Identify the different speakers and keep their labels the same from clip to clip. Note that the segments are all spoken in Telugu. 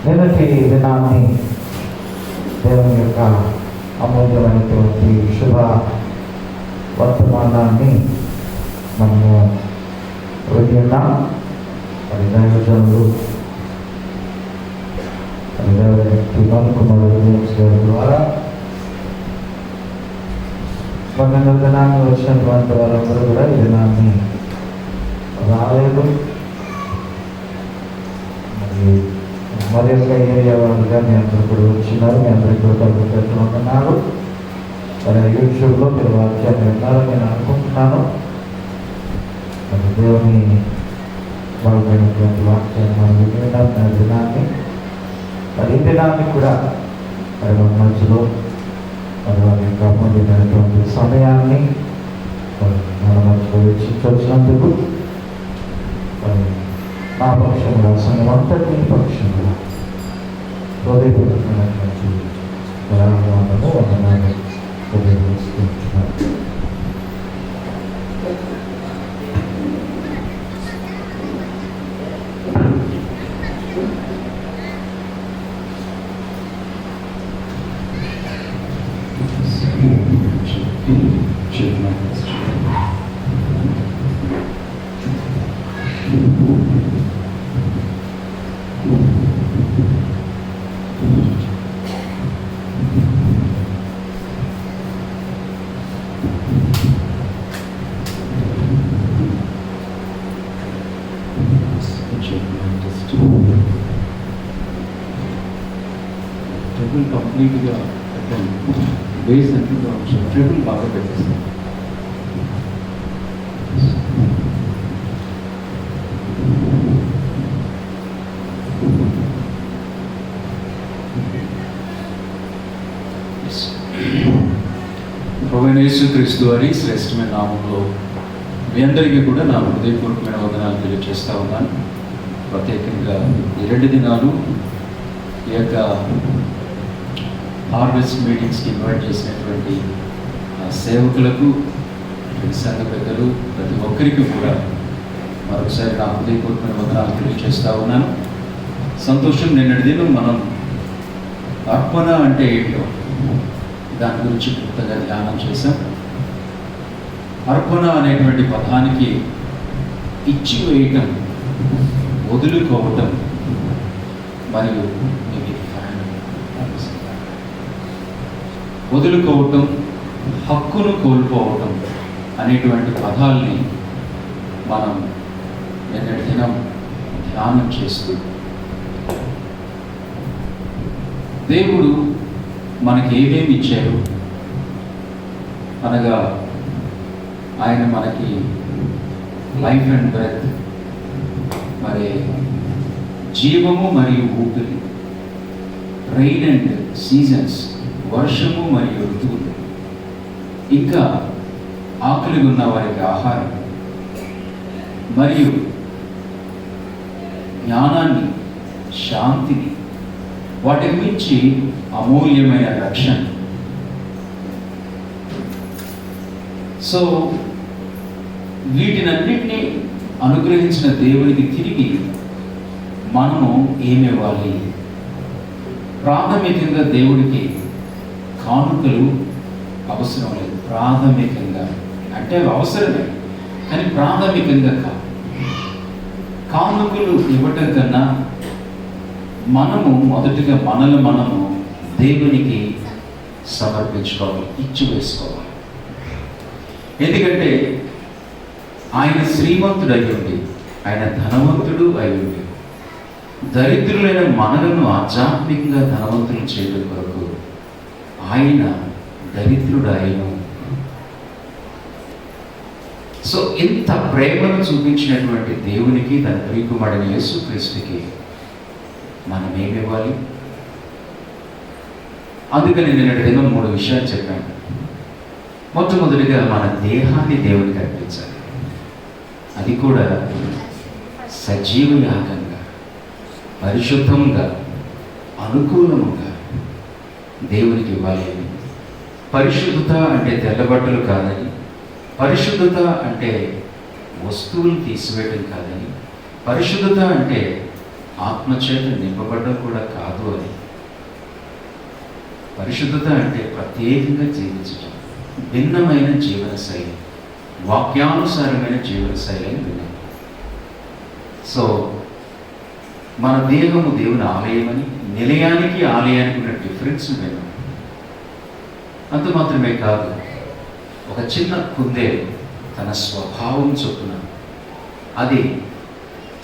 Speaker 1: నిన్నటి దినాన్ని దేవుని యొక్క అమూల్యమైనటువంటి శుభ వర్తమానాన్ని మనము విన్నాం. మరి దైవజనులు ద్వారా పన్నెండు దినాన్ని వచ్చినటువంటి వారందరూ కూడా ఈ దినాన్ని రాలేదు. మరి యొక్క ఏరియా వాళ్ళుగా మీ అందరూ కూడా వచ్చినారు. మీ అందరికీ కూడా ఉంటున్నారు. మరి యూట్యూబ్లో మీరు వాక్యాన్ని విన్నారని నేను అనుకుంటున్నాను. మరి దేవుని బలమైనటువంటి వాక్యాన్ని మనం వినడం దినాన్ని, మరి ఈ దినాన్ని కూడా మరి మన మధ్యలో మరి వారి యొక్క అమూల్యమైనటువంటి సమయాన్ని మన మధ్యలో వెచ్చించొచ్చినందుకు మరి నా పక్షంగా సంఘం అంతటి పక్షంగా హృదయపూర్వకమైనటువంటి వందనాలు హృదయపూర్వకుంటున్నాను.
Speaker 2: ట్రిపుల్ కంప్లీట్గా బేస్ అంతా ట్రిపుల్ బాగా పెట్టేస్తాం. ప్రభువైన యేసుక్రీస్తు వారి శ్రేష్టమైన నామంలో మీ అందరికీ కూడా నా హృదయపూర్వకమైన వందనాలు తెలియజేస్తూ ఉన్నాను. ప్రత్యేకంగా ఈ 2 దినాలు ఈ యొక్క హార్వెస్ట్ మీటింగ్స్కి ఇన్వైట్ చేసినటువంటి సేవకులకు, సంఘ పెద్దలు, ప్రతి ఒక్కరికి కూడా మరొకసారి నా హృదయపూర్వకమైన వందనాలు తెలియజేస్తూ ఉన్నాను. సంతోషం. నిన్నటి దినం మనం అర్పణ అంటే ఏంటో దాని గురించి క్లుప్తంగా ధ్యానం చేశాం. అర్పణ అనేటువంటి పదానికి ఇచ్చి వేయటం, వదులుకోవటం మరియు వదులుకోవటం, హక్కును కోల్పోవటం అనేటువంటి పదాలని మనం నిన్నటి దినం ధ్యానం చేస్తూ, దేవుడు మనకి ఏమేమి ఇచ్చారు అనగా ఆయన మనకి లైఫ్ అండ్ బ్రెత్, మరి జీవము మరియు ఊపిరి, రెయిన్ అండ్ సీజన్స్, వర్షము మరియు ఋతువులు, ఇంకా ఆకలి ఉన్న వారికి ఆహారం, మరియు జ్ఞానాన్ని, శాంతిని, వాటి మించి అమూల్యమైన రక్షణ. సో వీటినన్నింటినీ అనుగ్రహించిన దేవునికి తిరిగి మనము ఏమివ్వాలి? ప్రాథమికంగా దేవుడికి కానుకలు అవసరం లేదు. ప్రాథమికంగా అంటే అవి అవసరమే, కానీ ప్రాథమికంగా కాదు. కానుకలు ఇవ్వటం కన్నా మనము మొదటిగా మనము దేవునికి సమర్పించుకోవాలి, ఇచ్చి వేసుకోవాలి. ఎందుకంటే ఆయన శ్రీమంతుడు అయి ఉండి, ఆయన ధనవంతుడు అయి ఉండి, దరిద్రులైన మనలను ఆధ్యాత్మికంగా ధనవంతులు చేయడం కొరకు ఆయన దరిద్రుడు ఆయన. సో ఇంత ప్రేమను చూపించినటువంటి దేవునికి, తన ప్రియకుమారుడైన యేసుక్రీస్తుకి మనం ఏమివ్వాలి? అందుకని నిన్నటి దినం 3 విషయాలు చెప్పాను. మొట్టమొదటిగా మన దేహాన్ని దేవునికి అర్పించాలి. అది కూడా సజీవ యాగంగా, పరిశుద్ధంగా, అనుకూలముగా దేవునికి ఇవ్వాలి. పరిశుద్ధత అంటే తెల్లబట్టలు కాదని, పరిశుద్ధత అంటే వస్తువులు తీసివేయడం కాదని, పరిశుద్ధత అంటే ఆత్మచేత నింపబడ్డం కూడా కాదు అని. పరిశుద్ధత అంటే ప్రత్యేకంగా జీవించడం, భిన్నమైన జీవన శైలి, వాక్యానుసారమైన జీవన శైలి అని విన్నాం. సో మన దేహము దేవుని ఆలయమని, నిలయానికి ఆలయానికి ఉన్న డిఫరెన్స్ విన్నాం. అంత మాత్రమే కాదు, ఒక చిన్న కుందేలు తన స్వభావం చొప్పున అది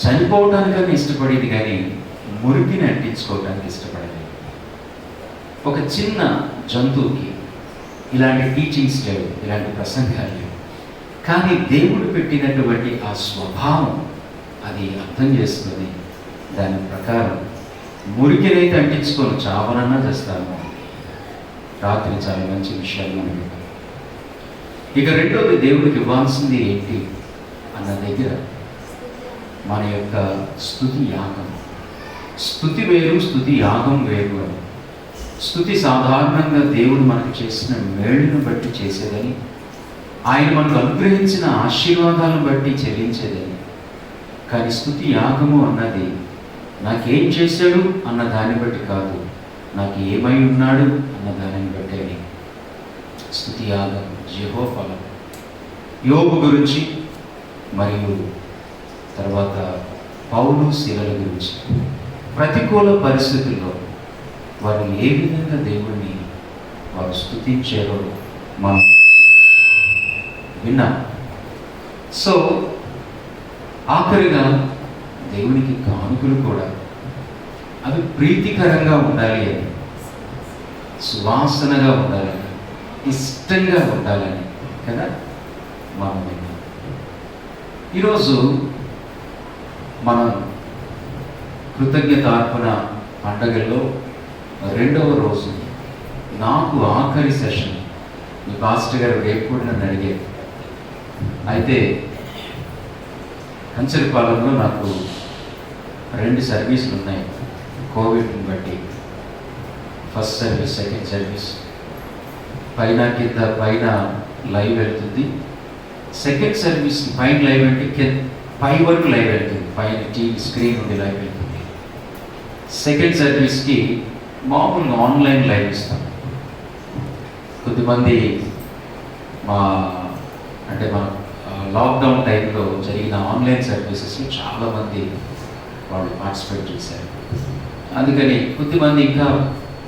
Speaker 2: చనిపోవడానికని ఇష్టపడేది కానీ మురికిని అంటించుకోవడానికి ఇష్టపడేది. ఒక చిన్న జంతువుకి ఇలాంటి టీచింగ్స్ లేవు, ఇలాంటి ప్రసంగాలు లేవు. కానీ దేవుడు పెట్టినటువంటి ఆ స్వభావం అది అర్థం చేసుకొని దాని ప్రకారం మురికినైతే అంటించుకొని చావనన్నా చేస్తాను. రాత్రి చాలా మంచి విషయాలు మనం విన్నాం. ఇక రెండోది, దేవుడికి ఇవ్వాల్సింది ఏంటి అన్న దగ్గర మన యొక్క స్తుతి యాగం. స్తుతి వేరు, స్తుతి యాగం వేరు అని. స్తుతి సాధారణంగా దేవుడు మనకు చేసిన మేలును బట్టి చేసేదని, ఆయన మనకు అనుగ్రహించిన ఆశీర్వాదాలను బట్టి చెల్లించేదని. కానీ స్తుతి యాగము అన్నది నాకేం చేశాడు అన్న దాన్ని బట్టి కాదు, నాకు ఏమై ఉన్నాడు అన్న దానిని బట్టి అని. స్తుతి యాగం యెహోవా. యోబు గురించి మరియు తర్వాత పౌలు శీలల గురించి ప్రతికూల పరిస్థితుల్లో వారు ఏ విధంగా దేవుణ్ణి వారు స్తుతించారో మనం విన్నాం. సో ఆఖరిగా దేవునికి కానుకలు కూడా అవి ప్రీతికరంగా ఉండాలి అని, సువాసనగా ఉండాలని, ఇష్టంగా ఉండాలని కదా మనం విన్నాం. ఈరోజు మనం కృతజ్ఞతార్పణ పండగల్లో రెండవ రోజు, నాకు ఆఖరి సెషన్. మీ పాస్టర్ గారు రేపు కూడా నన్ను అడిగారు. అయితే కంచరపాలెంలో నాకు 2 సర్వీసులు ఉన్నాయి కోవిడ్ని బట్టి. First service, second service. పైన కింద, పైన లైవ్ వెళ్తుంది. సెకండ్ సర్వీస్ పైన లైవ్ అంటే పై వరకు లైవ్ వెళ్తుంది, పైన టీవీ స్క్రీన్ నుండి లైవ్ వెళ్తుంది. సెకండ్ సర్వీస్కి మామూలుగా ఆన్లైన్ లైవ్ ఇస్తాం. కొద్దిమంది మా లాక్డౌన్ టైంలో జరిగిన ఆన్లైన్ సర్వీసెస్లో చాలామంది వాళ్ళు పార్టిసిపేట్ చేశారు. అందుకని కొద్దిమంది ఇంకా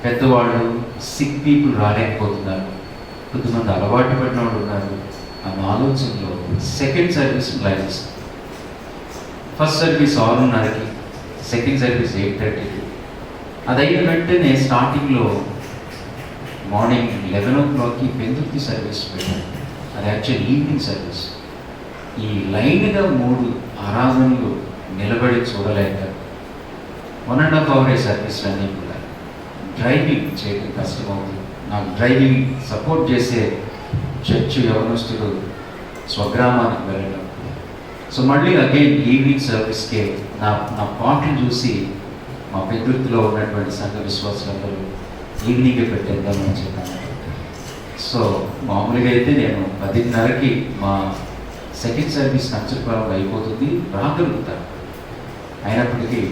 Speaker 2: పెద్దవాళ్ళు, సిక్ పీపుల్ రాలేకపోతున్నారు, కొద్దిమంది అలవాటు పడిన వాళ్ళు ఉన్నారు అన్న ఆలోచనలో సెకండ్ సర్వీస్ లైవ్ ఇస్తాం. ఫస్ట్ సర్వీస్ 6:30కి, సెకండ్ సర్వీస్ 8:30కి. అది అయిన వెంటనే స్టార్టింగ్లో మార్నింగ్ 11 o'clockకి పెందుర్తి సర్వీస్ పెట్టారు. అది యాక్చువల్ ఈవినింగ్ సర్వీస్. ఈ లైన్గా 3 ఆరాధనలు నిలబడి చూడలేక 1.5 hour సర్వీస్లు అన్నీ కూడా డ్రైవింగ్ చేయడం కష్టమవుతుంది. నాకు డ్రైవింగ్ సపోర్ట్ చేసే చర్చ్ యవనస్తుడు స్వగ్రామానికి వెళ్ళడం. సో మళ్ళీ అగైన్ ఈవినింగ్ సర్వీస్కే నా పాటలు చూసి మా పెద్దృతిలో ఉన్నటువంటి సంఘ విశ్వాసులందరూ ఈవినింగే పెట్టేద్దామని చెప్పాను. సో మామూలుగా అయితే నేను 10:30కి మా సెకండ్ సర్వీస్ కంచరపాలెంలో అయిపోతుంది, రాగలుగుతాను. అయినప్పటికీ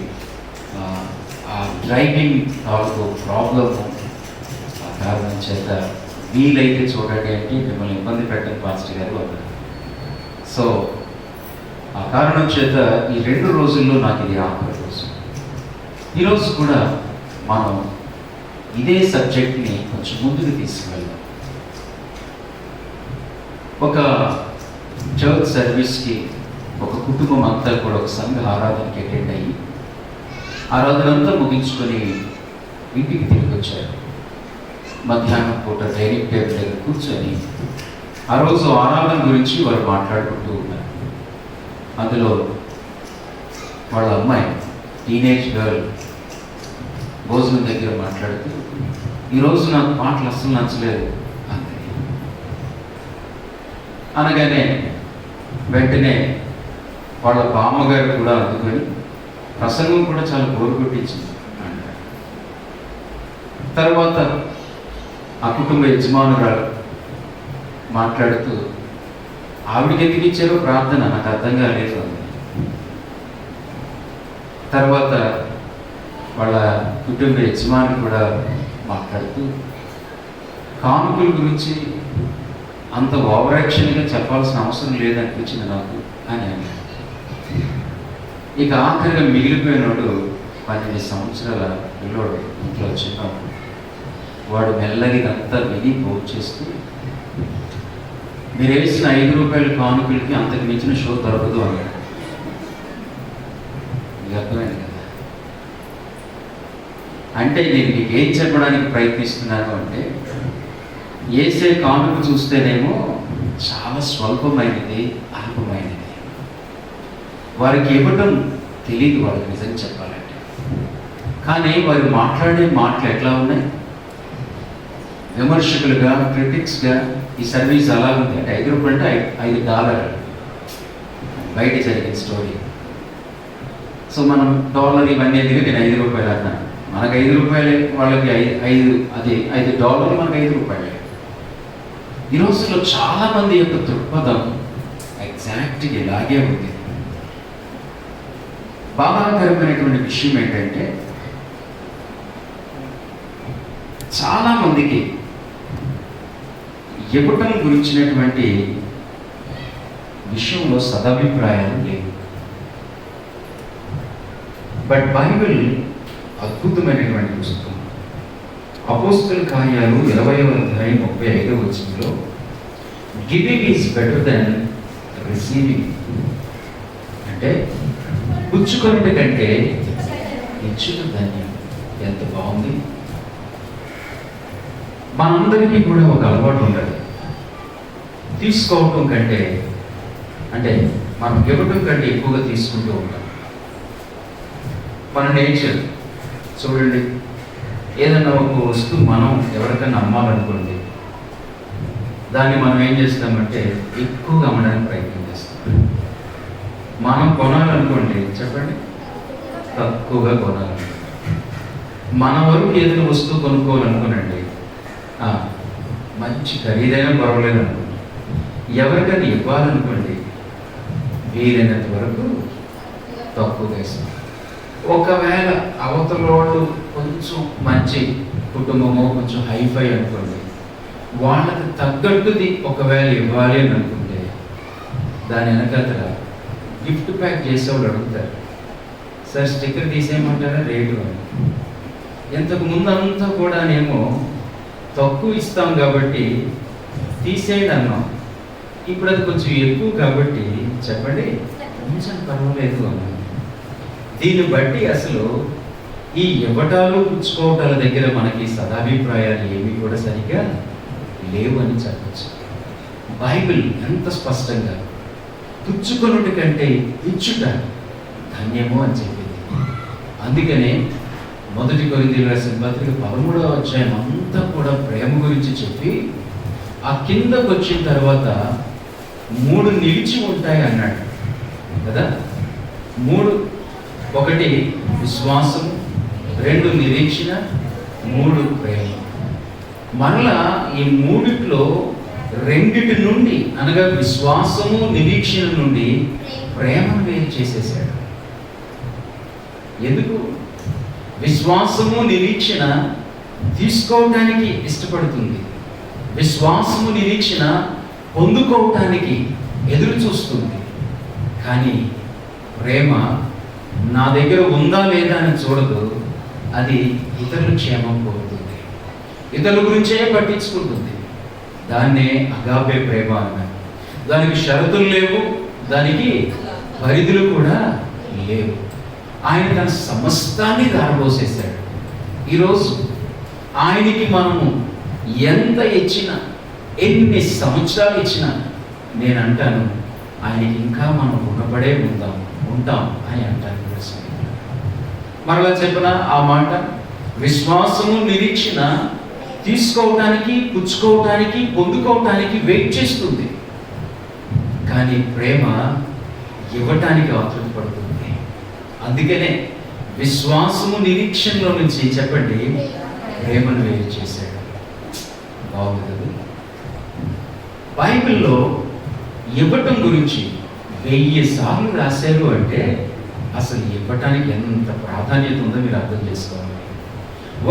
Speaker 2: ఆ డ్రైవింగ్ తాలూకు ప్రాబ్లము ఆ కారణం చేత వీలైతే చూడండి అంటే మిమ్మల్ని ఇబ్బంది పెట్టని పాస్టర్ గారు అన్నారు. సో ఆ కారణం చేత ఈ 2 రోజుల్లో నాకు ఇది ఆఖరి రోజు. ఈరోజు కూడా మనం ఇదే సబ్జెక్ట్ని కొంచెం ముందుకు తీసుకువెళ్దాం. ఒక చర్చ్ సర్వీస్కి ఒక కుటుంబం అంతా కూడా ఒక సంఘ ఆరాధనకి అటెండ్ అయ్యి ఆరాధన అంతా ముగించుకొని ఇంటికి తిరిగి వచ్చారు. మధ్యాహ్నం పూట డైనింగ్ టేబుల్ దగ్గర కూర్చొని ఆ రోజు ఆరాధన గురించి వారు మాట్లాడుకుంటూ ఉన్నారు. అందులో వాళ్ళ అమ్మాయి, టీనేజ్ గర్ల్, భోజనం దగ్గర మాట్లాడుతూ, ఈరోజు నాకు పాటలు అస్సలు నచ్చలేదు అంతే. అనగానే వెంటనే వాళ్ళ బామ్మగారు కూడా అందుకొని ప్రసంగం కూడా చాలా బోరు కొట్టించింది అంటారు. తర్వాత ఆ కుటుంబ యజమానురాలు మాట్లాడుతూ, ఆవిడకి ఎందుకు ఇచ్చారో ప్రార్థన నాకు అర్థం కాలేదు అంది. తర్వాత వాళ్ళ కుటుంబ యజమాని కూడా మాట్లాడుతూ కానుకల గురించి అంత ఓవర్ యాక్షన్గా చెప్పాల్సిన అవసరం లేదనిపించింది నాకు అని అన్నాడు. ఇక ఆఖరిగా మిగిలిపోయినోడు 12 సంవత్సరాల పిల్లోడు ఇంట్లో చిన్నప్పుడు. వాడు మెల్లగా ఇదంతా విని భోజనం చేస్తూ, మీరు వేసిన 5 రూపాయల కానుకలకి అంతకు మించిన షో దొరకదు అన్నాడు. మీకు అర్థమైంది కదా? అంటే నేను మీకు ఏం చెప్పడానికి ప్రయత్నిస్తున్నాను అంటే, వేసే కానుక చూస్తేనేమో చాలా స్వల్పమైనది, అల్పమైనది. వారికి ఇవ్వటం తెలియదు వాళ్ళకి నిజంగా చెప్పాలంటే. కానీ వారు మాట్లాడే మాటలు ఎట్లా ఉన్నాయి? విమర్శకులుగా, క్రిటిక్స్గా ఈ సర్వీస్ అలా ఉంది. అంటే 5 రూపాయలు అంటే $5 బయట జరిగిన స్టోరీ. సో మనం డాలర్ ఇవన్నీ ఎదిగి నేను 5 రూపాయలు అన్నాను. మనకు 5 రూపాయలే, వాళ్ళకి $5 మనకు 5 రూపాయలే. ఈ రోజుల్లో చాలామంది యొక్క దృక్పథం ఎగ్జాక్ట్గా ఇలాగే ఉంది. బాధాకరమైనటువంటి విషయం ఏంటంటే, చాలామందికి ఇవ్వటం గురించినటువంటి విషయంలో సదభిప్రాయాలు లేవు. బట్ బైబిల్ అద్భుతమైనటువంటి పుస్తకం. అపోస్తల కార్యాలు 20వ అధ్యాయం 35వ వచనంలో giving is better than receiving అంటే పుచ్చుకొనుట కంటే ఇచ్చుట ధన్యం. ఎంత బాగుంది! మనందరికీ కూడా ఒక అలవాటు ఉండాలి. తీసుకోవటం కంటే, అంటే మనం ఇవ్వటం కంటే ఎక్కువగా తీసుకుంటూ ఉంటాం. మన నేచర్ చూడండి, ఏదన్నా ఒక వస్తువు మనం ఎవరికైనా అమ్మాలనుకోండి, దాన్ని మనం ఏం చేస్తామంటే ఎక్కువగా అమ్మడానికి ప్రయత్నం చేస్తాం. మనం కొనాలనుకోండి, చెప్పండి, తక్కువగా కొనాలి. మన వరకు ఏదైనా వస్తువు కొనుక్కోవాలనుకోనండి, మంచి ఖరీదైనా పర్వాలేదు అనుకోండి. ఎవరికైనా ఇవ్వాలనుకోండి, వీలైనంత వరకు తక్కువగా ఇస్తాం. ఒకవేళ అవతల వాళ్ళు కొంచెం మంచి కుటుంబమో కొంచెం హైఫై అనుకోండి, వాళ్ళకి తగ్గట్టుది ఒకవేళ ఇవ్వాలి అని అనుకుంటే దాని వెనకాల గిఫ్ట్ ప్యాక్ చేసేవాళ్ళు అడుగుతారు, సార్ స్టిక్కర్ తీసేయమంటారా రేటు అని. ఇంతకు ముందు అంతా కూడానేమో తక్కువ ఇస్తాం కాబట్టి తీసేయండి అన్నాం. ఇప్పుడు అది కొంచెం ఎక్కువ కాబట్టి చెప్పండి కొంచెం పర్వాలేదు అన్నాం. దీన్ని బట్టి అసలు ఈ ఇవ్వటాలు పుచ్చుకోవటాల దగ్గర మనకి సదాభిప్రాయాలు ఏమీ కూడా సరిగ్గా లేవు అని చెప్పచ్చు. బైబిల్ ఎంత స్పష్టంగా పుచ్చుకొనుట కంటే ఇచ్చుట ధన్యము అని చెప్పింది. అందుకనే 1 కొరింథీయులకు రాసిన పత్రిక 13వ అధ్యాయం అంతా కూడా ప్రేమ గురించి చెప్పి, ఆ కిందకు వచ్చిన తర్వాత 3 నిలిచి ఉంటాయి అన్నాడు కదా. 1 విశ్వాసం, 2 నిరీక్షణ, 3 ప్రేమ. మరలా ఈ 3 2 నుండి, అనగా విశ్వాసము నిరీక్షణ నుండి ప్రేమను వేరు చేసేసాడు. ఎందుకు? విశ్వాసము నిరీక్షణ తీసుకోవటానికి ఇష్టపడుతుంది, విశ్వాసము నిరీక్షణ పొందుకోవటానికి ఎదురు చూస్తుంది. కానీ ప్రేమ నా దగ్గర ఉందా లేదా అని చూడదు, అది ఇతరుల క్షేమం కోరుతుంది, ఇతరుల గురించే పట్టించుకుంటుంది. దాన్నే అగాపే ప్రేమ అన్నారు. దానికి షరతులు లేవు, దానికి పరిధులు కూడా లేవు. ఆయన తన సమస్తాన్ని దారబోసేశాడు. ఈరోజు ఆయనకి మనము ఎంత ఇచ్చినా, ఎన్ని సంవత్సరాలు ఇచ్చినా, నేను అంటాను ఆయనకి ఇంకా మనం రుణపడే ఉంటాం అని అంటాను. మరలా చెప్పిన ఆ మాట, విశ్వాసము నిరీక్షణ తీసుకోవటానికి, పుచ్చుకోవటానికి, పొందుకోవటానికి వెయిట్ చేస్తుంది. కానీ ప్రేమ ఇవ్వటానికి ఆతృత పడుతుంది. అందుకనే విశ్వాసము నిరీక్షణలో నుంచి చెప్పండి ప్రేమను వేరు చేశాడు. బాగుంది కదా. బైబిల్లో ఇవ్వటం గురించి 1000 సార్లు రాశారు అంటే అసలు ఇవ్వటానికి ఎంత ప్రాధాన్యత ఉందో మీరు అర్థం చేసుకోవాలి.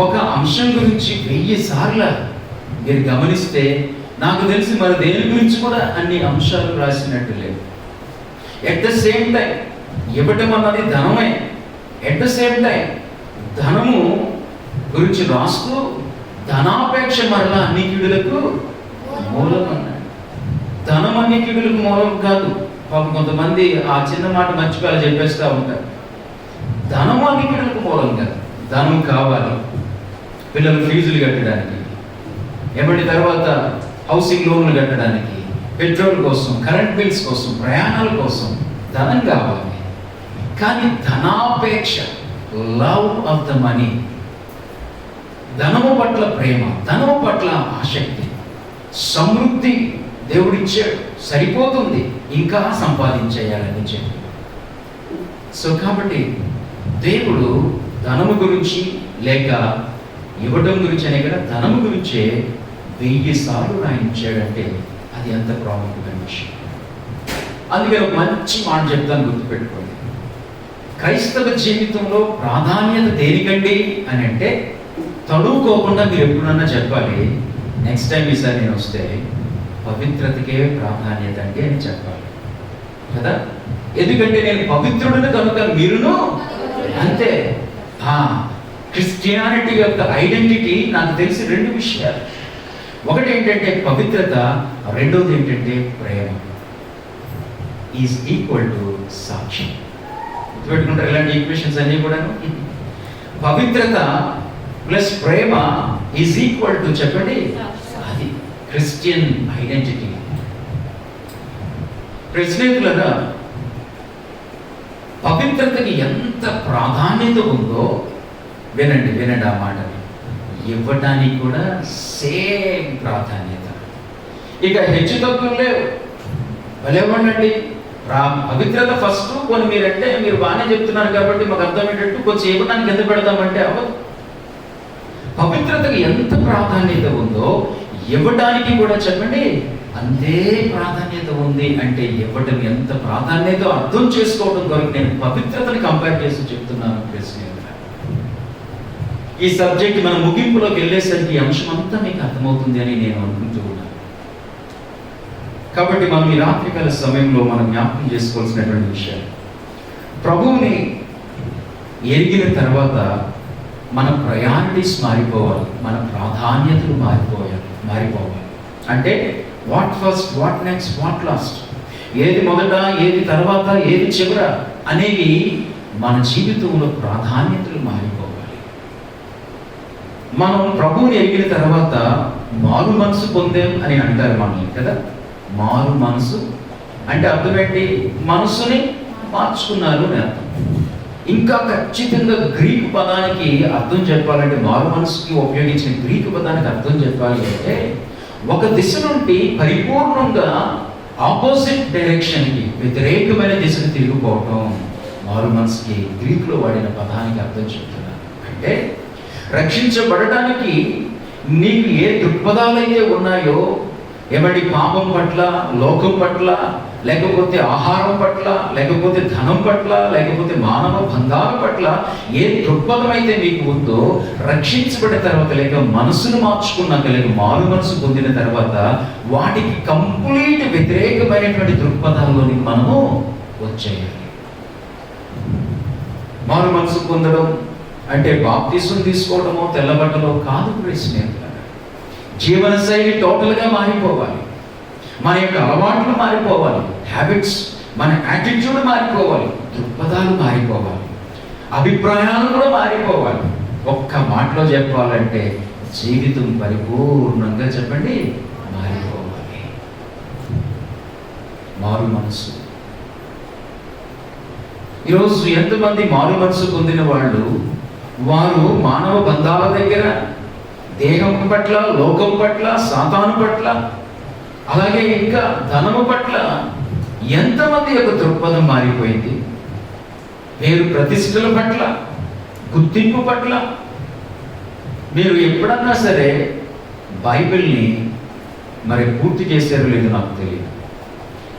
Speaker 2: ఒక అంశం గురించి 1000 సార్లు మీరు గమనిస్తే నాకు తెలిసి మరి దేని గురించి కూడా అన్ని అంశాలు రాసినట్టు లేవు. ఎట్ ద సేమ్ టైం ఇవ్వటం అన్నది ధనమే. ఎట్ ద సేమ్ టైం ధనము గురించి రాస్తూ ధనాపేక్ష మరలా అన్ని కీడులకు మూలం అన్నాడు. ధనం అన్ని కీడులకు మూలం కాదు. పాపం కొంతమంది ఆ చిన్న మాట మర్చిపోయి చెప్పేస్తూ ఉంటారు. ధనం అన్ని కీడులకు మూలం కాదు. ధనం కావాలి పిల్లలు ఫీజులు కట్టడానికి, ఏమంటే తర్వాత హౌసింగ్ లోన్లు కట్టడానికి, పెట్రోల్ కోసం, కరెంట్ బిల్స్ కోసం, ప్రయాణాల కోసం ధనం కావాలి. కానీ ధనాపేక్ష, లవ్ ఆఫ్ ద మనీ, ధనము పట్ల ప్రేమ, ధనము పట్ల ఆసక్తి, సమృద్ధి దేవుడిచ్చాడు, సరిపోతుంది, ఇంకా సంపాదించేయాలని చెప్పి. సో కాబట్టి దేవుడు ధనము గురించి లేక ఇవ్వడం గురించి అనే కదా, ధనము గురించే 1000 సార్లు రాయించాడంటే అది ఎంత ప్రాముఖ్యమైన విషయం. అందుకే ఒక మంచి మాట చెప్తాను, గుర్తుపెట్టుకోండి. క్రైస్తవ జీవితంలో ప్రాధాన్యత దేనికండి అని అంటే, తడువుకోకుండా మీరు ఎప్పుడన్నా చెప్పాలి, నెక్స్ట్ టైం ఈసారి నేను వస్తే పవిత్రతకే ప్రాధాన్యత అండి అని చెప్పాలి కదా. ఎందుకంటే నేను పవిత్రుడిని కనుక మీరును అంతే. క్రిస్టియానిటీ యొక్క ఐడెంటిటీ నాకు తెలిసి 2 విషయాలు. ఒకటి ఏంటంటే పవిత్రత, రెండోది ఏంటంటే ప్రేమ ఈజ్ ఈక్వల్ టు సాక్ష్యం. గుర్తుపెట్టుకుంటారు ఇలాంటి ఈక్వేషన్స్ అన్నీ కూడా. పవిత్రత plus Prema is equal to చెప్పండి, అది క్రిస్టియన్ ఐడెంటిటీ. ప్రెసిడెంట్లుగా పవిత్రతకి ఎంత ప్రాధాన్యత ఉందో వినండి ఆ మాటని. ఇవ్వటానికి కూడా సేమ్ ప్రాధాన్యత. ఇక హెచ్చు తగ్గులు లేవు. భలేవండి, పవిత్రత ఫస్ట్. కొన్ని మీరంటే మీరు బాగానే చెప్తున్నారు కాబట్టి మాకు అర్థం ఏంటంటే కొంచెం ఇవ్వడానికి ఎంత పెడతామంటే అవ్వదు. పవిత్రతకి ఎంత ప్రాధాన్యత ఉందో ఇవ్వడానికి కూడా చెప్పండి అంతే ప్రాధాన్యత ఉంది. అంటే ఇవ్వటం ఎంత ప్రాధాన్యత అర్థం చేసుకోవడం కొరకు నేను పవిత్రతని కంపేర్ చేసి చెప్తున్నాను. ఈ సబ్జెక్ట్ మన ముగింపులోకి వెళ్ళేసరికి ఈ అంశం అంతా మీకు అర్థమవుతుంది అని నేను అనుకుంటూ ఉన్నాను. కాబట్టి మనం ఈ రాత్రికాల సమయంలో మనం జ్ఞాపకం చేసుకోవాల్సినటువంటి విషయాలు, ప్రభువుని ఎరిగిన తర్వాత మన ప్రయారిటీస్ మారిపోవాలి, మన ప్రాధాన్యతలు మారిపోవాలి. అంటే what first, what next, what last, ఏది మొదట, ఏది తర్వాత, ఏది చివర అనేవి మన జీవితంలో ప్రాధాన్యతలు మారిపోవాలి. మనం ప్రభువుని ఎరిగిన తర్వాత మారు మనసు పొందాం అని అంటారు మనల్ని కదా. మారు మనసు అంటే అర్థం ఏంటి? మనసుని మార్చుకున్నారు అని అర్థం. ఇంకా ఖచ్చితంగా గ్రీకు పదానికి అర్థం చెప్పాలంటే, మారు మనసుకి ఉపయోగించిన గ్రీకు పదానికి అర్థం చెప్పాలి అంటే, ఒక దిశ నుండి పరిపూర్ణంగా ఆపోజిట్ డైరెక్షన్కి, వ్యతిరేకమైన దిశకు తిరిగిపోవటం మారు మనసుకి గ్రీకులో వాడిన పదానికి అర్థం చెప్తున్నారు. అంటే రక్షించబడటానికి నీకు ఏ దృక్పథాలైతే ఉన్నాయో, ఏమండి, పాపం పట్ల, లోకం పట్ల, లేకపోతే ఆహారం పట్ల, లేకపోతే ధనం పట్ల, లేకపోతే మానవ బంధాల పట్ల ఏ దృక్పథం అయితే మీకు ఉందో, రక్షించబడిన తర్వాత లేక మనసును మార్చుకున్నాక, లేక మారు మనసు పొందిన తర్వాత వాటికి కంప్లీట్ వ్యతిరేకమైనటువంటి దృక్పథాల్లోని మనము వచ్చేయాలి. మారు మనసు పొందడం అంటే బాప్తిసం తీసుకోవడమో, తెల్లబట్టలో కాదు స్నేహితులారా. జీవనశైలి టోటల్గా మారిపోవాలి. మన యొక్క అలవాట్లు మారిపోవాలి, హ్యాబిట్స్, మన యాటిట్యూడ్ మారిపోవాలి, దృక్పథాలు మారిపోవాలి, అభిప్రాయాలు కూడా మారిపోవాలి. ఒక్క మాటలో చెప్పాలంటే జీవితం పరిపూర్ణంగా చెప్పండి మారిపోవాలి. మారు మనసు. ఈరోజు ఎంతమంది మారు మనసు పొందిన వాళ్ళు, వారు మానవ బంధాల దగ్గర, దేహం పట్ల, లోకం పట్ల, సాతాను పట్ల, అలాగే ఇంకా ధనము పట్ల ఎంతమంది యొక్క దృక్పథం మారిపోయింది. పేరు ప్రతిష్టల పట్ల, గుర్తింపు పట్ల. మీరు ఎప్పుడన్నా సరే బైబిల్ని మరి పూర్తి చేశారో లేదో నాకు తెలియదు.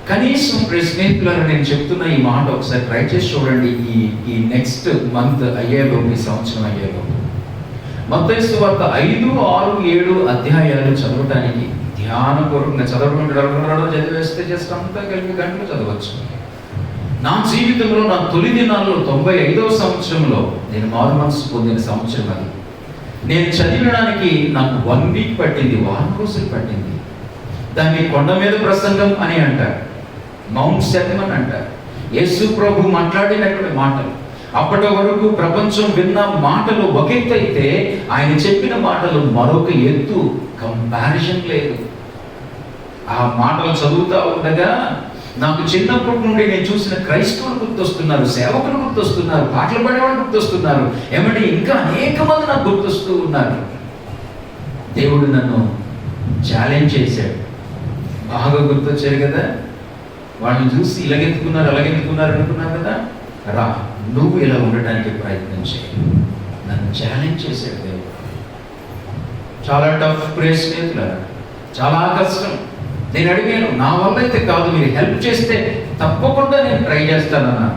Speaker 2: కనీసం స్నేహితులను నేను చెప్తున్న ఈ మాట ఒకసారి ట్రై చేసి చూడండి. ఈ నెక్స్ట్ మంత్ అయ్యేలోపు, ఈ సంవత్సరం అయ్యేలోపు మత్తయి సువార్త 5, 6, 7 అధ్యాయాలు చదవటానికి ధ్యానపూర్వకంగా చదవకుండా చదివేస్తే జస్ట్ అంతా కలిపి గంటలు చదవచ్చు. నా జీవితంలో నా తొలి దినాల్లో 95వ సంవత్సరంలో నేను మారు మనసు పొందిన సంవత్సరం అది. నేను చదివడానికి నాకు 1 వీక్ పట్టింది, 1 వారం రోజులు పట్టింది. దాన్ని కొండ మీద ప్రసంగం అని అంటారు, మౌంట్ సెర్మన్ అంటారు. యేసు ప్రభు మాట్లాడినటువంటి మాటలు, అప్పటి వరకు ప్రపంచం విన్న మాటలు ఒక ఎత్తు అయితే ఆయన చెప్పిన మాటలు మరొక ఎత్తు, కంపారిజన్ లేదు. ఆ మాటలు చదువుతా ఉండగా నాకు చిన్నప్పటి నుండి నేను చూసిన క్రైస్తవులు గుర్తొస్తున్నారు, సేవకులు గుర్తొస్తున్నారు, పాటలు పాడేవాళ్ళు గుర్తొస్తున్నారు, ఏమంటే ఇంకా అనేక మంది నాకు గుర్తొస్తూ ఉన్నారు. దేవుడు నన్ను ఛాలెంజ్ చేశాడు. బాగా గుర్తొచ్చారు కదా, వాళ్ళని చూసి ఇలాగెత్తుకున్నారు అలాగెత్తుకున్నారు అనుకున్నారు కదా, రా నువ్వు ఇలా ఉండటానికి ప్రయత్నం చేయి. నన్ను ఛాలెంజ్ చేశాడు దేవుడు. చాలా టఫ్ ప్రేస్ స్నేహితులారా, చాలా కష్టం. నేను అడిగాను, నా వల్ల అయితే కాదు, మీరు హెల్ప్ చేస్తే తప్పకుండా నేను ట్రై చేస్తానన్నా.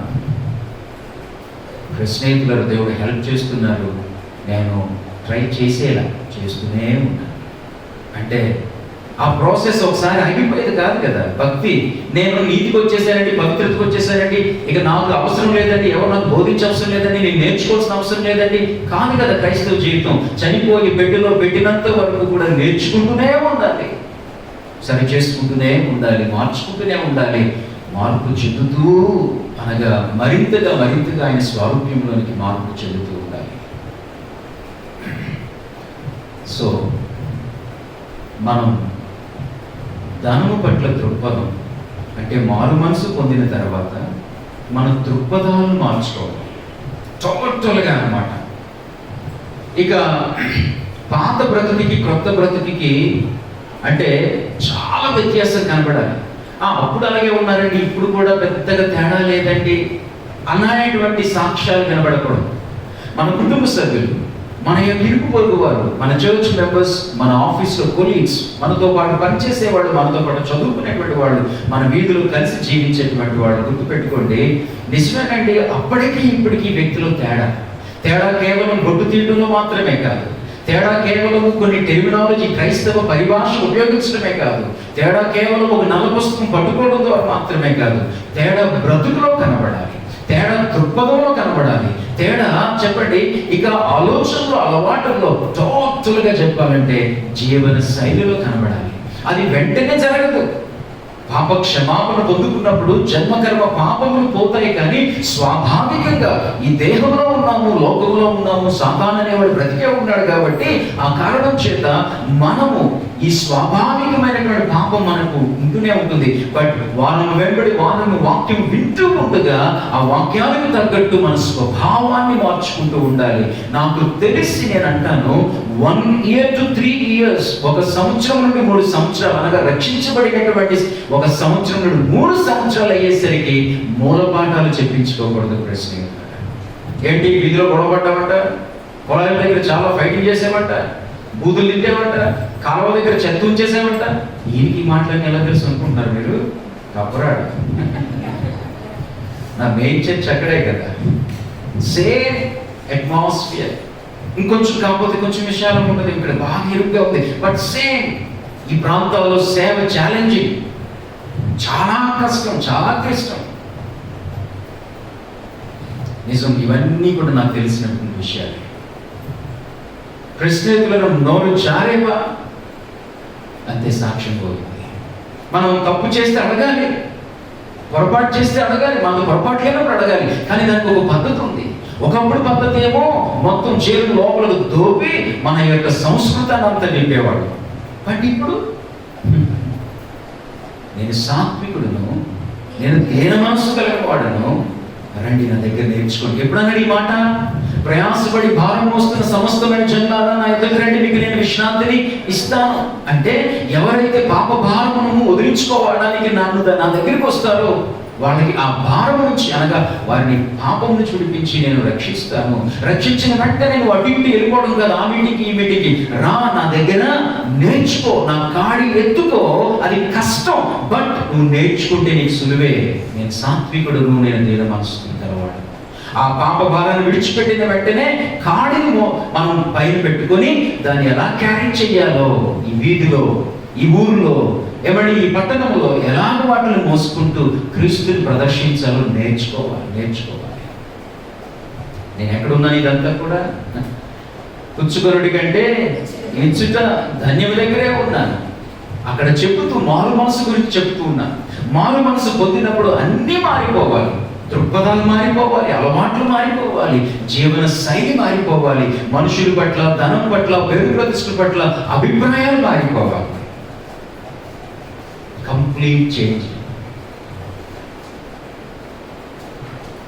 Speaker 2: స్నేహితులారు, దేవుడు హెల్ప్ చేస్తున్నారు, నేను ట్రై చేసేలా చేస్తూనే ఉన్నాను. అంటే ఆ ప్రాసెస్ ఒకసారి ఆగిపోయేది కాదు కదా. భక్తి, నేను నీతికి వచ్చేసానండి, పవిత్రతకు వచ్చేసానండి, ఇక నాకు అవసరం లేదండి, ఎవరు నాకు బోధించే అవసరం లేదండి, నేను నేర్చుకోవాల్సిన అవసరం లేదండి కాదు కదా క్రైస్తవ జీవితం. చనిపోయి బెడ్డులో పెట్టినంత వరకు కూడా నేర్చుకుంటూనే ఉండాలి, సరి చేసుకుంటూనే ఉండాలి, మార్చుకుంటూనే ఉండాలి, మార్పు చెందుతూ అనగా మరింతగా ఆయన స్వారూప్యంలోనికి మార్పు చెందుతూ ఉండాలి. సో మనం ధనము పట్ల దృక్పథం అంటే మారు మనసు పొందిన తర్వాత మన దృక్పథాలను మార్చుకోవాలి టోటల్గా అన్నమాట. ఇక పాత బ్రతుకి క్రొత్త బ్రతుకి అంటే చాలా వ్యత్యాసం కనబడాలి. అప్పుడు అలాగే ఉన్నారండి, ఇప్పుడు కూడా పెద్దగా తేడా లేదండి అనేటువంటి సాక్ష్యాలు కనబడకూడదు. మన కుటుంబ సభ్యులు, మన ఇరుగు పొరుగు వారు, మన చర్చ్ మెంబర్స్, మన ఆఫీస్లో కొలీగ్స్, మనతో పాటు పనిచేసేవాళ్ళు, మనతో పాటు చదువుకునేటువంటి వాళ్ళు, మన వీధిలో కలిసి జీవించేటువంటి వాళ్ళు, గుర్తుపెట్టుకోండి, నిజమేనండి అప్పటికి ఇప్పటికీ వ్యక్తిలో తేడా కేవలం బొట్టు తీయడంలో మాత్రమే కాదు, తేడా కేవలం కొన్ని టెర్మినాలజీ క్రైస్తవ పరిభాష ఉపయోగించడమే కాదు, తేడా కేవలం ఒక నల్ల పుస్తకం పట్టుకోవడం ద్వారా మాత్రమే కాదు, తేడా బ్రతుకులో కనబడాలి, తేడా దృక్పథంలో కనబడాలి, తేడా చెప్పండి ఇక ఆలోచనలో అలవాటుల్లో టోటల్గా చెప్పాలంటే జీవన శైలిలో కనబడాలి. అది వెంటనే జరగదు. పాప క్షమాపణ పొందుకున్నప్పుడు జన్మకర్మ పాపములు పోతాయి, కానీ స్వాభావికంగా ఈ దేహంలో ఉన్నాము, లోకంలో ఉన్నాము, సాతాను అనేవాడు బ్రతికే ఉన్నాడు కాబట్టి ఆ కారణం చేత మనము ఈ స్వాభావికమైనటువంటి పాపం మనకు ఉంటూనే ఉంటుంది. బట్ వారం వెంబడి వారం వాక్యం వింటూ ఉండగా ఆ వాక్యానికి తగ్గట్టు మన స్వభావాన్ని మార్చుకుంటూ ఉండాలి. నాకు తెలిసి నేను అంటాను 1 year to 3 years, 1 సంవత్సరం నుండి 3 సంవత్సరాలు అనగా రక్షించబడినటువంటి 1 సంవత్సరం నుండి 3 సంవత్సరాలు అయ్యేసరికి మూలపాఠాలు చెప్పించుకోకూడదు. ప్రశ్న ఏంటి, వీధిలో గొడవపడ్డామంట, పొలాల దగ్గర చాలా ఫైటింగ్ చేసామంట, బూతులు తింటామంట, కాలువ దగ్గర చెత్త ఉంచేసామంట. ఈయనకి మాట్లాడిన ఎలా తెలుసు అనుకుంటున్నారు మీరు? కప్పురాడు. నా మెయిన్ చర్చ్ అక్కడే కదా, సేమ్ అట్మాస్ఫియర్. ఇంకొంచెం కాకపోతే కొంచెం విషయాలు ఉంటుంది, ఇక్కడ బాగా ఇరుగ్గా ఉంది, బట్ సేమ్. ఈ ప్రాంతాల్లో సేవ ఛాలెంజింగ్, చాలా కష్టం, చాలా క్లిష్టం. నిజం, ఇవన్నీ కూడా నాకు తెలిసినటువంటి విషయాలు. ప్రశ్నేతులను నోరు జారేవా అంతే సాక్ష్యం పోయింది. మనం తప్పు చేస్తే అడగాలి, పొరపాటు చేస్తే అడగాలి, మనకు పొరపాటు లేనప్పుడు అడగాలి, కానీ దానికి ఒక పద్ధతి ఉంది. ఒకప్పుడు పద్ధతి ఏమో మొత్తం చేరు లోపలకు దోపి మన యొక్క సంస్కృతాన్ని అంతా నింపేవాడు. బట్ ఇప్పుడు నేను సాత్వికుడును, నేను దేన మనసు కలిగిన వాడును, రండి నా దగ్గర నేర్చుకోండి. ఎప్పుడన్నాడు ఈ మాట? ప్రయాసపడి భారం మోస్తున్న సమస్తమైన జనులారా నా దగ్గర రండి, మీకు నేను విశ్రాంతిని ఇస్తాను. అంటే ఎవరైతే పాప భారమును వదిలించుకోవడానికి నా దగ్గరికి వస్తారో వాళ్ళకి ఆ భారం నుంచి, అనగా వారిని పాపం నుంచి విడిపించి నేను రక్షిస్తాను. రక్షించిన వెంటనే నువ్వు అటు ఇటు వెళ్ళిపోవడం కదా, ఆ మీటింగ్కి ఈ మీటింగ్కి రా, నా దగ్గర నేర్చుకో, నా కాడి ఎత్తుకో. అది కష్టం, బట్ నువ్వు నేర్చుకుంటే నీకు సులువే. నేను సాత్వికుడును, నేను దీన మనసుకు గలవాడు. ఆ పాప భారాన్ని విడిచిపెట్టిన వెంటనే కాడిని మనం పైన పెట్టుకొని దాన్ని ఎలా క్యారీ చెయ్యాలో, ఈ వీధిలో, ఈ ఊరిలో, ఈ పట్టణంలో ఎలాగ వాటిని మోసుకుంటూ క్రీస్తుని ప్రదర్శించాలో నేర్చుకోవాలి. నేను ఎక్కడున్నాను? ఇదంతా కూడా పుచ్చుకొనుడి కంటే ఇచ్చుట ధన్యము దగ్గరే ఉన్నాను. అక్కడ చెబుతూ మారు మనసు గురించి చెప్తూ ఉన్నాను. మారు మనసు పొందినప్పుడు అన్నీ మారిపోవాలి. దృక్పథాలు మారిపోవాలి, అలవాట్లు మారిపోవాలి, జీవన శైలి మారిపోవాలి, మనుషుల పట్ల, ధనం పట్ల, పేరు ప్రతిష్ఠ పట్ల అభిప్రాయాలు మారిపోవాలి. Complete change.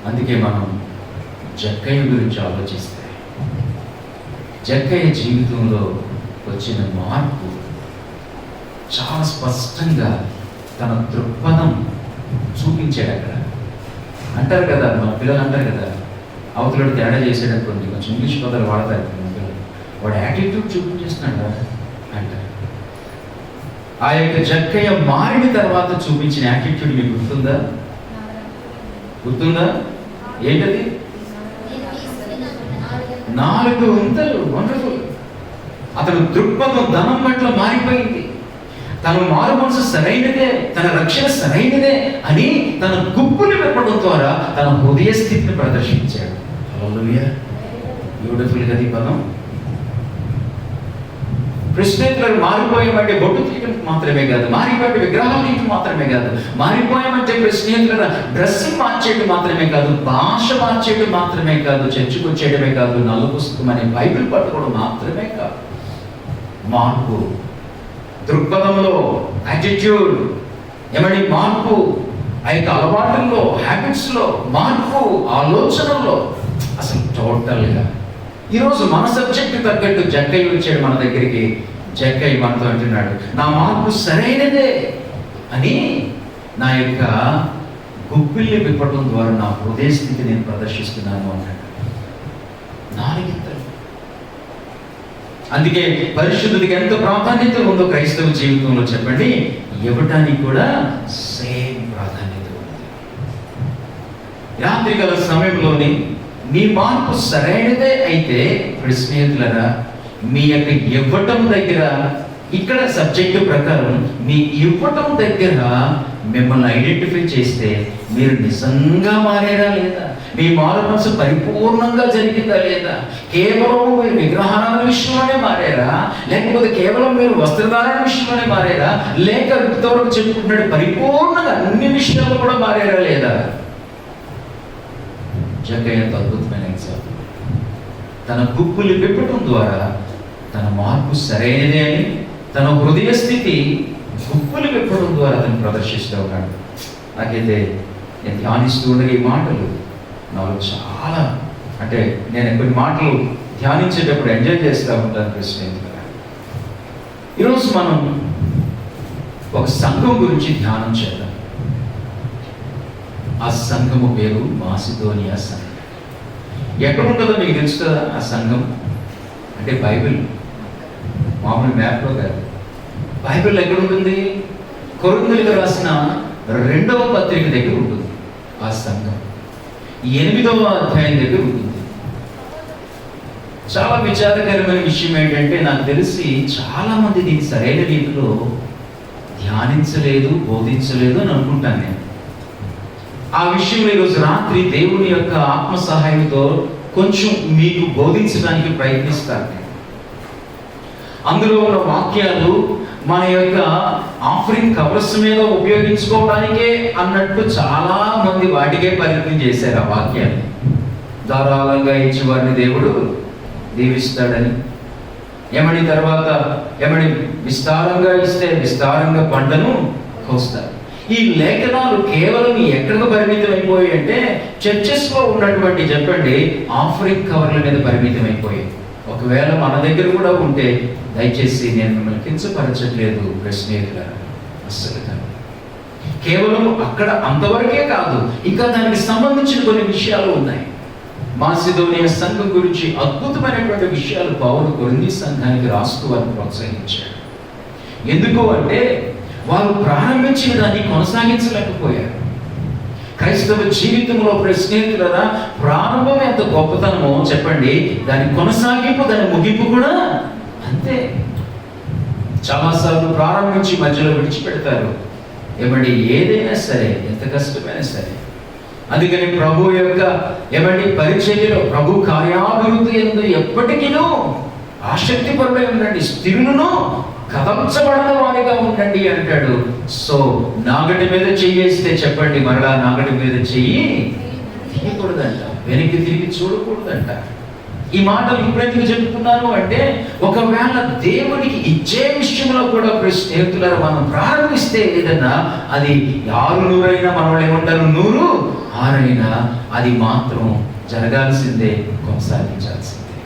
Speaker 2: అందుకే మనం జక్కయ్య గురించి ఆలోచిస్తే, జక్కయ్య జీవితంలో వచ్చిన మార్పు చాలా స్పష్టంగా తన దృక్పథం చూపించాడు. అక్కడ అంటారు కదా, మన పిల్లలు అంటారు కదా, అవతలడు తేడా చేసాడు అనుకోండి, కొంచెం ఇంగ్లీష్ పదాలు వాడతారు మన పిల్లలు, వాడు యాటిట్యూడ్ చూపించేస్తున్నాడు అంటారు. ఆ యొక్క జక్కయ్య మారిన తర్వాత చూపించిన యాటిట్యూడ్ మీకు గుర్తుందా? ఏంటది? 4 వింతలు. వండర్ఫుల్. అతను దృక్పథం ధనం పట్ల మారిపోయింది. తన మారు మనసు సరైనదే, తన రక్షణ సరైనదే అని తన గుప్పులు పెట్టడం ద్వారా తన హృదయ స్థితిని ప్రదర్శించాడు. హల్లెలూయా. బ్యూటిఫుల్ గా ఈ పదం. క్రిస్టియన్లు మారిపోయామంటే బొట్టు తీయడం మాత్రమే కాదు, మారిపోయే విగ్రహాలు తీయడం మాత్రమే కాదు, మారిపోయామంటే క్రిస్టియన్ల డ్రెస్సింగ్ మార్చేయడం మాత్రమే కాదు, భాష మార్చేయడం మాత్రమే కాదు, చర్చికి వచ్చేయడమే కాదు, నల్ల పుస్తకం అనే బైబిల్ పట్టుకోవడం మాత్రమే కాదు. మార్పు దృక్పథంలో, యాటిట్యూడ్, మార్పు, ఆ యొక్క అలవాటుల్లో, హ్యాబిట్స్లో మార్పు, ఆలోచనల్లో, అసలు టోటల్గా. ఈరోజు మన సబ్జెక్ట్ తగ్గట్టు జక్కయ్య వచ్చాడు మన దగ్గరికి. జక్కయ్య మనతో అంటున్నాడు, నా మార్పు సరైనదే అని నా యొక్క గుప్పిల్ని విప్పటం ద్వారా నా హృదయ స్థితి నేను ప్రదర్శిస్తున్నాను అన్నాడు. 4 వింతలు. అందుకే పరిశుద్ధుడికి ఎంత ప్రాధాన్యత ఉందో క్రైస్తవ జీవితంలో చెప్పండి, ఇవ్వటానికి కూడా సేమ్ ప్రాధాన్యత ఉంది. రాత్రికాల సమయంలోని మీ మార్పు సరైనదే అయితే స్నేహితులరా, మీ యొక్క ఇవ్వటం దగ్గర, ఇక్కడ సబ్జెక్టు ప్రకారం మీ ఇవ్వటం దగ్గర మిమ్మల్ని ఐడెంటిఫై చేస్తే మీరు నిజంగా మారేరా లేదా, మీ మారు మనసు పరిపూర్ణంగా జరిగిందా లేదా, కేవలం మీరు విగ్రహారాధన విషయంలోనే మారారా, లేకపోతే కేవలం మీరు వస్త్రధారణ విషయంలోనే మారారా, లేక ఇంతవరకు చెప్పుకుంటున్నాడు పరిపూర్ణంగా అన్ని విషయాలు కూడా మారారా లేదా. జక్కయ్య అద్భుతమైన ఎగ్జాంపుల్. తన గుప్పులు విప్పటం ద్వారా తన మార్పు సరైనదే అని తన హృదయ స్థితి గుప్పులు విప్పడం ద్వారా అతను ప్రదర్శిస్తూ ఉన్నాడు. నాకైతే నేను ధ్యానిస్తూ ఉండగా ఈ మాటలు నాలో చాలా, అంటే నేను కొన్ని మాటలు ధ్యానించేటప్పుడు ఎంజాయ్ చేస్తూ ఉంటాను కృష్ణ. ఈరోజు మనం ఒక సంఘం గురించి ధ్యానం చేద్దాం. ఆ సంఘము పేరు మాసిదోనియా సంఘం. ఎక్కడ ఉంటుందో మీకు తెలుస్తుందా ఆ సంఘం? అంటే బైబిల్, మామూలు మ్యాప్లో కాదు. బైబిల్ ఎక్కడ ఉంటుంది? కొరింథీయులకు రాసిన 2వ పత్రిక దగ్గర ఉంటుంది ఆ సంఘం. 8వ అధ్యాయం దగ్గర ఉంటుంది. చాలా విచారకరమైన విషయం ఏంటంటే, నాకు తెలిసి చాలా మంది దీన్ని సరైన రీతిలో ధ్యానించలేదు, బోధించలేదు అని అనుకుంటాను నేను. ఆ విషయంలో ఈరోజు రాత్రి దేవుని యొక్క ఆత్మ సహాయంతో కొంచెం మీకు బోధించడానికి ప్రయత్నిస్తాను. అందులో ఉన్న వాక్యాలు మన యొక్క ఆఫరింగ్ కవర్స్ మీద ఉపయోగించుకోవడానికే అన్నట్టు చాలా మంది వాటికే పరిమితం చేశారు. ఆ వాక్యాన్ని ధారాళంగా ఇచ్చి వారిని దేవుడు దీవిస్తాడని, తర్వాత విస్తారంగా ఇస్తే విస్తారంగా పంటను కోస్తారు. ఈ లేఖనాలు కేవలం ఎక్కడికి పరిమితం అయిపోయాయి అంటే, చర్చెస్లో ఉన్నటువంటి చెప్పండి ఆఫరింగ్ కవర్ల మీద పరిమితం అయిపోయాయి. ఒకవేళ మన దగ్గర కూడా ఉంటే దయచేసి నేను మిమ్మల్ని కించపరచట్లేదు స్నేహితులారా, అస్సలు కాదు. కేవలం అక్కడ అంతవరకే కాదు, ఇంకా దానికి సంబంధించిన కొన్ని విషయాలు ఉన్నాయి. మాసిదోనియ సంఘం గురించి అద్భుతమైనటువంటి విషయాలు పౌలు కొరింథీ సంఘానికి రాస్తూ వారిని ప్రోత్సహించాడు. ఎందుకు అంటే వారు ప్రారంభించిన దాన్ని కొనసాగించలేకపోయారు. క్రైస్తవ జీవితంలో స్నేహితులారా, ప్రారంభం ఎంత గొప్పతనమో చెప్పండి, దాని కొనసాగింపు, దాని ముగింపు కూడా అంతే. చాలాసార్లు ప్రారంభించి మధ్యలో విడిచిపెడతారు. ఏమండి, ఏదైనా సరే, ఎంత కష్టమైనా సరే. అందుకని ప్రభు యొక్క పరిచర్యలో, ప్రభు కార్యాభివృద్ధి ఎందు ఎప్పటికీనూ ఆసక్తి పరులై ఉండండి, స్థిరులను కదల్చబడిన వారిగా ఉండండి అంటాడు. సో నాగటి మీద చెయ్యేస్తే చెప్పండి, మరలా నాగటి మీద చెయ్యి తీయకూడదంట, వెనక్కి తిరిగి చూడకూడదంట. ఈ మాటలు ఇప్పుడెందుకు చెప్తున్నాను అంటే, ఒకవేళ దేవునికి ఇచ్చే విషయంలో కూడా స్నేహితులారా, మనం ప్రారంభిస్తే ఏదన్నా అది 600 మనవాళ్ళు ఏమంటారు, 100 అది మాత్రం జరగాల్సిందే, కొనసాగించాల్సిందే.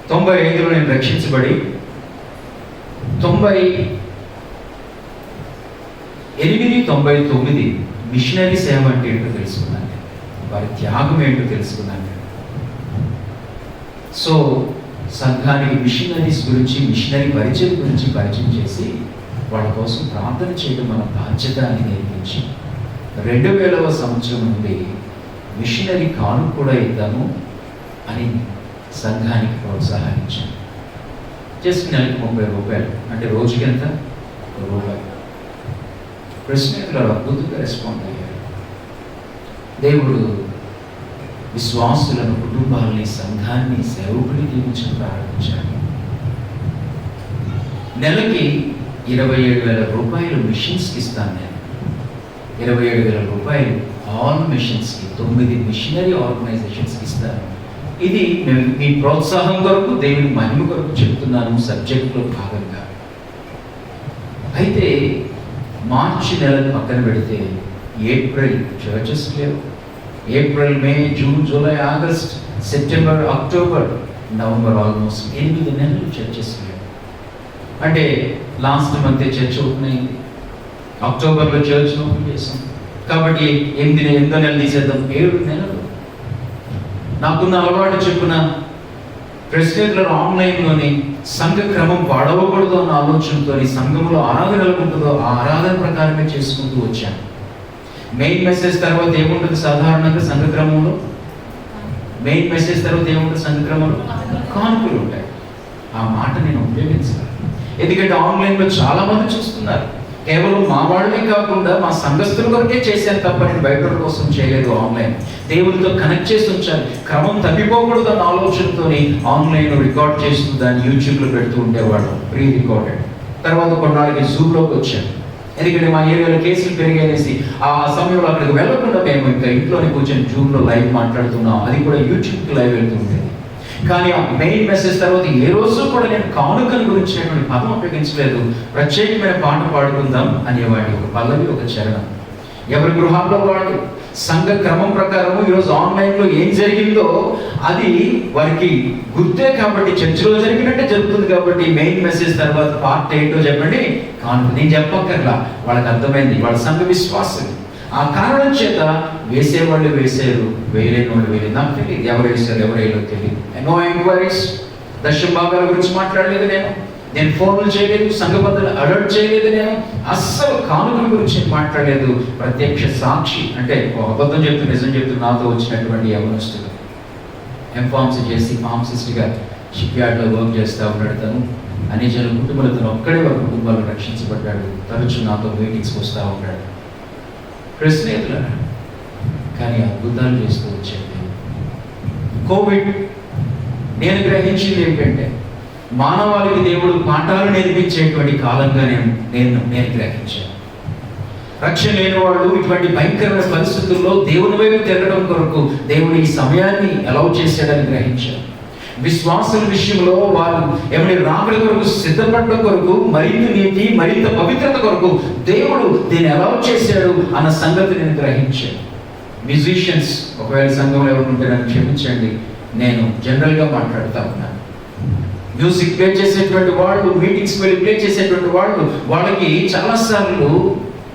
Speaker 2: 95లో నేను రక్షించబడి 98-99 మిషనరీ సేవ అంటే ఏంటో తెలుసుకున్నాను, వారి త్యాగం ఏంటో తెలుసుకున్నాను. సో సంఘానికి మిషనరీస్ గురించి, మిషనరీ పరిచయం గురించి పరిచయం చేసి వాళ్ళ కోసం ప్రార్థన చేయడం మన బాధ్యత అని నేర్పించి 2000వ సంవత్సరం నుండి మిషనరీ కాను కూడా ఇద్దాము అని సంఘానికి ప్రోత్సాహించాను. జస్ట్ నెలకు 30 రూపాయలు, అంటే రోజుకి ఎంత, ₹1. ప్రశ్నలు అద్భుతంగా రెస్పాండ్ అయ్యారు. దేవుడు విశ్వాసులను, కుటుంబాలని, సంఘాన్ని, సేవకుని దీవించడం ప్రారంభించాడు. నెలకి ₹27,000 మిషన్స్కి ఇస్తాను నేను. ₹27,000 ఆల్ మిషన్స్కి, 9 మిషనరీ ఆర్గనైజేషన్స్కి ఇస్తాను. ఇది మీ ప్రోత్సాహం కొరకు, దేవుని మహిమ కొరకు చెప్తున్నాను, సబ్జెక్టులో భాగంగా. అయితే మార్చి నెలను పక్కన పెడితే ఏప్రిల్ చర్చెస్ లేవు. April, May, June, July, August, September, October, November, almost 8 నెలలు చర్చెస్ లేవు. అంటే లాస్ట్ మంత్ చర్చ్ ఓపెన్ అయింది, అక్టోబర్లో చర్చ్ ఓపెన్ చేసాం. కాబట్టి 8 నెలలు తీసేద్దాం, 7 నెలలు. నాకున్న అలవాటు చెప్పున ప్రెసిడెంట్లో ఆన్లైన్లోని సంఘ క్రమం పాడవకూడదు అన్న ఆలోచనతో సంఘంలో ఆరాధన ఎలా ఉంటుందో ఆ ఆరాధన ప్రకారమే చేసుకుంటూ వచ్చాను. మెయిన్ మెసేజ్ తర్వాత ఏముంటుంది సాధారణంగా సంఘ క్రమంలో? మెయిన్ మెసేజ్ తర్వాత ఏముంటుంది సంఘ క్రమంలో? కానుకలు ఉంటాయి. ఆ మాట నేను ఉపయోగించాను, ఎందుకంటే ఆన్లైన్లో చాలా మంది చూస్తున్నారు. కేవలం మా వాళ్ళే కాకుండా మా సంఘస్థుల కొరకే చేశాను తప్ప నేను బయట కోసం చేయలేదు. ఆన్లైన్ దేవుడితో కనెక్ట్ చేసి ఉంచాను, క్రమం తప్పిపోకూడదు అన్న ఆలోచనతో ఆన్లైన్ రికార్డ్ చేస్తూ దాన్ని యూట్యూబ్లో పెడుతూ ఉండేవాడు, ప్రీ రికార్డెడ్. తర్వాత కొన్నాళ్ళకి జూమ్లోకి వచ్చాను, ఎందుకంటే మా ఏరియాలో కేసులు పెరిగేసి ఆ సమయంలో అక్కడికి వెళ్ళకుండా మేము ఇంకా ఇంట్లోనే కూర్చొని జూమ్లో లైవ్ మాట్లాడుతున్నాం. అది కూడా యూట్యూబ్కి లైవ్ వెళ్తుండేది. కానీ ఆ మెయిన్ మెసేజ్ తర్వాత ఏ రోజు కూడా నేను కానుకల గురించినటువంటి పదం ఉపయోగించలేదు. ప్రత్యేకమైన పాట పాడుకుందాం అనేవాడి, ఒక పల్లవి, ఒక చరణం. ఎవరి గృహాల్లో వాళ్ళు సంఘ క్రమం ప్రకారము ఈరోజు ఆన్లైన్లో ఏం జరిగిందో అది వారికి గుర్తే. కాబట్టి చర్చిలో జరిగినట్టే జరుగుతుంది. కాబట్టి మెయిన్ మెసేజ్ తర్వాత పార్ట్ ఏంటో చెప్పండి, కానుక. నేను చెప్పక్కర్లా, వాళ్ళకి అర్థమైంది, వాళ్ళ సంఘ విశ్వాసం. ఆ కారణం చేత వేసేవాళ్ళు వేసారు, వేయలేని వాళ్ళు వేయలేదు. నాకు తెలియదు ఎవరు వేసారు, ఎవరు వేయలేదు తెలియదు. నో ఎంక్వైరీస్, దశమ భాగాల గురించి మాట్లాడలేదు నేను ఫోన్లు చేయలేదు, సంఘ పద్ధతులు అలర్ట్ చేయలేదు, నేను అస్సలు కానుకల గురించి మాట్లాడలేదు. ప్రత్యక్ష సాక్షి అంటే అబద్ధం చెప్తూ నిజం చెప్తూ నాతో వచ్చినటువంటి యవనస్తులు ఎంఫార్మసీ చేసి ఫార్మసిస్ట్గా షిప్ యార్డ్లో వర్క్ చేస్తూ ఉన్నాడు. తను అన్ని జన కుటుంబాలతో ఒక్కడే వారి కుటుంబాలు రక్షించబడ్డాడు. తరచు నాతో మీటింగ్స్కి వస్తూ ఉంటాడు. స్నేహితులరా, కానీ అద్భుతాలు చేస్తూ వచ్చేది. కోవిడ్ నేను గ్రహించింది ఏంటంటే, మానవాళికి దేవుడు పాఠాలు నేర్పించేటువంటి కాలంగా నేను గ్రహించాను. రక్షణ లేని వాళ్ళు ఇటువంటి భయంకరమైన పరిస్థితుల్లో దేవుని వైపు తిరగడం కొరకు దేవుడు ఈ సమయాన్ని అలౌ చేశాడని గ్రహించారు. విశ్వాసుల విషయంలో వారు రాకడ కొరకు సిద్ధపడడం కొరకు, మరింత నీతి, మరింత పవిత్రత కొరకు దేవుడు దీన్ని అలౌ చేశాడు అన్న సంగతి నేను గ్రహించాను. మ్యూజిషియన్స్ ఒకవేళ సంఘంలో ఎవరు ఉంటే నన్ను క్షమించండి, నేను జనరల్గా మాట్లాడుతూ ఉన్నాను. మ్యూజిక్ ప్లే చేసేటువంటి వాళ్ళు, మీటింగ్స్కి వెళ్ళి ప్లే చేసేటువంటి వాళ్ళు, వాళ్ళకి చాలాసార్లు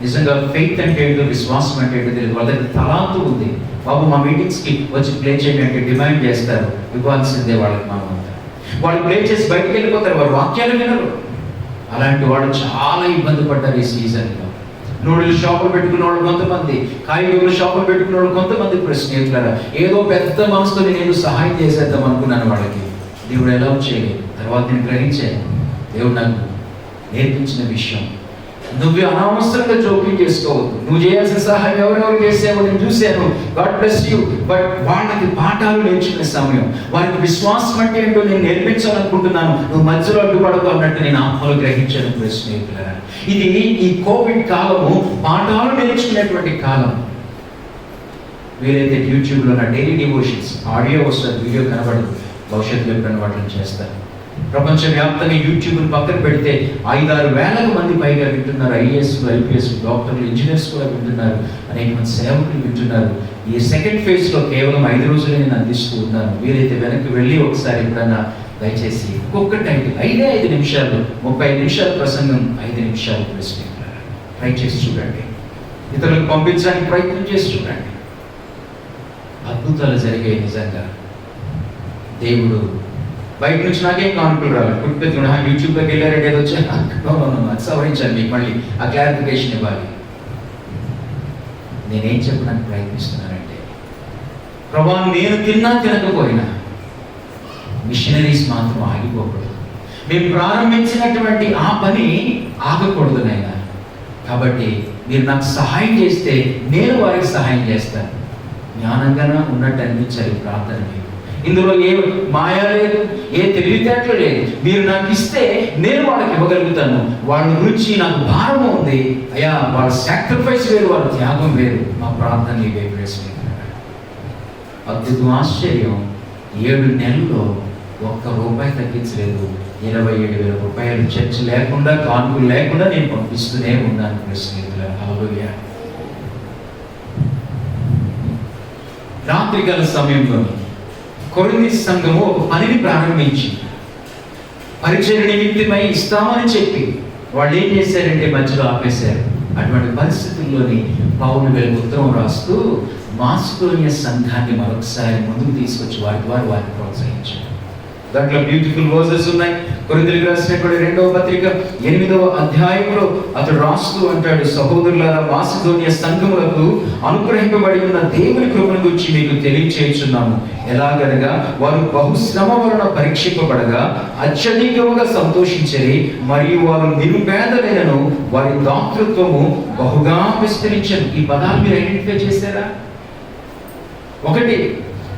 Speaker 2: నిజంగా ఫెయిత్ అంటే ఏంటో, విశ్వాసం అంటే ఏంటో తెలియదు. వాళ్ళ దగ్గర తలాంతు ఉంది. బాబు మా మీటింగ్స్కి వచ్చి ప్లే చేయండి అంటే డిమాండ్ చేస్తారు. ఇవ్వాల్సిందే వాళ్ళకి మనం అంతా. వాళ్ళు ప్లే చేసి బయటకు వెళ్ళిపోతారు, వారు వాక్యాలు వినరు. అలాంటి వాళ్ళు చాలా ఇబ్బంది పడ్డారు ఈ సీజన్లో. నూడిల్ షాపులు పెట్టుకున్న వాళ్ళు కొంతమంది, కాయగూరల షాపులు పెట్టుకున్న వాళ్ళు కొంతమంది. స్నేహితులారా, ఏదో పెద్ద మనసుతో నేను సహాయం చేసేద్దాం అనుకున్నాను వాళ్ళకి. దేవుడు ఎలా చేయలేదు. తర్వాత నేను గ్రహించాను, దేవుడు నాకు నేర్పించిన విషయం, నువ్వు అనవసరంగా జోక్యం చేసుకోవద్దు. నువ్వు చేయాల్సిన సహాయం ఎవరెవరు చేసావో నేను చూశాను, గాడ్ బ్లెస్ యూ. బట్ వాళ్ళకి పాఠాలు నేర్చుకునే సమయం, వారికి విశ్వాసం అంటే ఏంటో నేను నేర్పించాలనుకుంటున్నాను. నువ్వు మధ్యలో అడ్డుపడకు అన్నట్టు నేను ఆత్మలో గ్రహించాను. స్నేహితులారా, ఇది ఈ కోవిడ్ కాలము పాఠాలు నేర్చుకునేటువంటి కాలం. వీలైతే యూట్యూబ్లో నా డైలీ డివోషన్స్ ఆడియో వస్తుంది, వీడియో కనబడదు. భవిష్యత్తులో ఎప్పుడైనా వాటిని చేస్తాను. ప్రపంచవ్యాప్తంగా యూట్యూబ్ని పక్కన పెడితే 5-6 వేల మంది పైగా వింటున్నారు. ఐఏఎస్లు, ఐపీఎస్, డాక్టర్లు, ఇంజనీర్స్ కూడా వింటున్నారు. అనేక మంది సేవకులు వింటున్నారు. ఈ సెకండ్ ఫేజ్లో కేవలం 5 రోజులు నేను అందిస్తూ ఉన్నాను. వీలైతే వెనక్కి వెళ్ళి ఒకసారి ఎప్పుడన్నా దయచేసి ఒక్కొక్క టైటిల్ 5 నిమిషాలు, 35 నిమిషాల ప్రసంగం, 5 నిమిషాలు ప్రశ్న ట్రై చేసి చూడండి. ఇతరులకు పంపించడానికి ప్రయత్నం చేసి చూడండి. అద్భుతాలు జరిగాయి. నిజంగా దేవుడు బయట నుంచి నాకేం కానుకలు రాలేదు. పుట్టిన యూట్యూబ్లోకి వెళ్ళారంటే ఏదో వచ్చి అది సవరించాలి, మీకు మళ్ళీ ఆ క్లారిఫికేషన్ ఇవ్వాలి. నేనేం చెప్పడానికి ప్రయత్నిస్తున్నానంటే, ప్రభా నేను తిన్నా తినకపోయినా మిషనరీస్ మాత్రం ఆగిపోకూడదు. మేము ప్రారంభించినటువంటి ఆ పని ఆగకూడదు నాయనా. కాబట్టి మీరు నాకు సహాయం చేస్తే నేను వారికి సహాయం చేస్తాను. జ్ఞానంగా ఉన్నట్టు అనిపించాలి ప్రార్థన. ఇందులో ఏ మాయ లేదు, ఏ తెలివితేటలు లేదు. మీరు నాకు ఇస్తే నేను వాళ్ళకి ఇవ్వగలుగుతాను. వాళ్ళ గురించి నాకు భారం ఉంది అయ్యా. వాళ్ళ సాక్రిఫైస్ వేరు, వాళ్ళ త్యాగం వేరు. మా ప్రార్థన ఇవే వేసుకుంటున్నాడు. అద్భుతం, ఆశ్చర్యం. 7 నెలల్లో ₹1 తగ్గించలేదు. 27,000 రూపాయలు చర్చ లేకుండా, కానుకలు లేకుండా నేను పంపిస్తూనే ఉన్నాను. స్నేహితులు, హల్లెలూయా. రాత్రికాల సమయంలో కొరింథీ సంఘము ఒక పనిని ప్రారంభించి పరిచయ నిమిత్తమై ఇస్తామని చెప్పి వాళ్ళు ఏం చేశారంటే మధ్యలో ఆపేశారు. అటువంటి పరిస్థితుల్లోని పౌలు వీళ్ళకి ఉత్తరం రాస్తూ మాసిదోనియా సంఘాన్ని మరొకసారి ముందుకు తీసుకొచ్చి వారి ద్వారా వారిని ప్రోత్సహించారు. దాంట్లో బ్యూటిఫుల్ వర్సెస్ ఉన్నాయి. కొరింథీయులకు రాసినటువంటి 2వ పత్రిక 8వ అధ్యాయంలో అతడు రాస్తూ అంటాడు, సహోదరులారా, మాసిదోనియా సంఘములకు అనుగ్రహింపబడి ఉన్న దేవుని కృపను గురించి మీకు తెలియచేయుచున్నాము. ఎలాగనగా వారు బహుశ్రమ వలన పరీక్షింపబడగా అత్యధికముగా సంతోషించరి, మరియు వారు నిరుపేదలైనను వారి దాతృత్వము బహుగా విస్తరించరు. ఈ పదాలు మీరు ఐడెంటిఫై చేశారా? ఒకటి,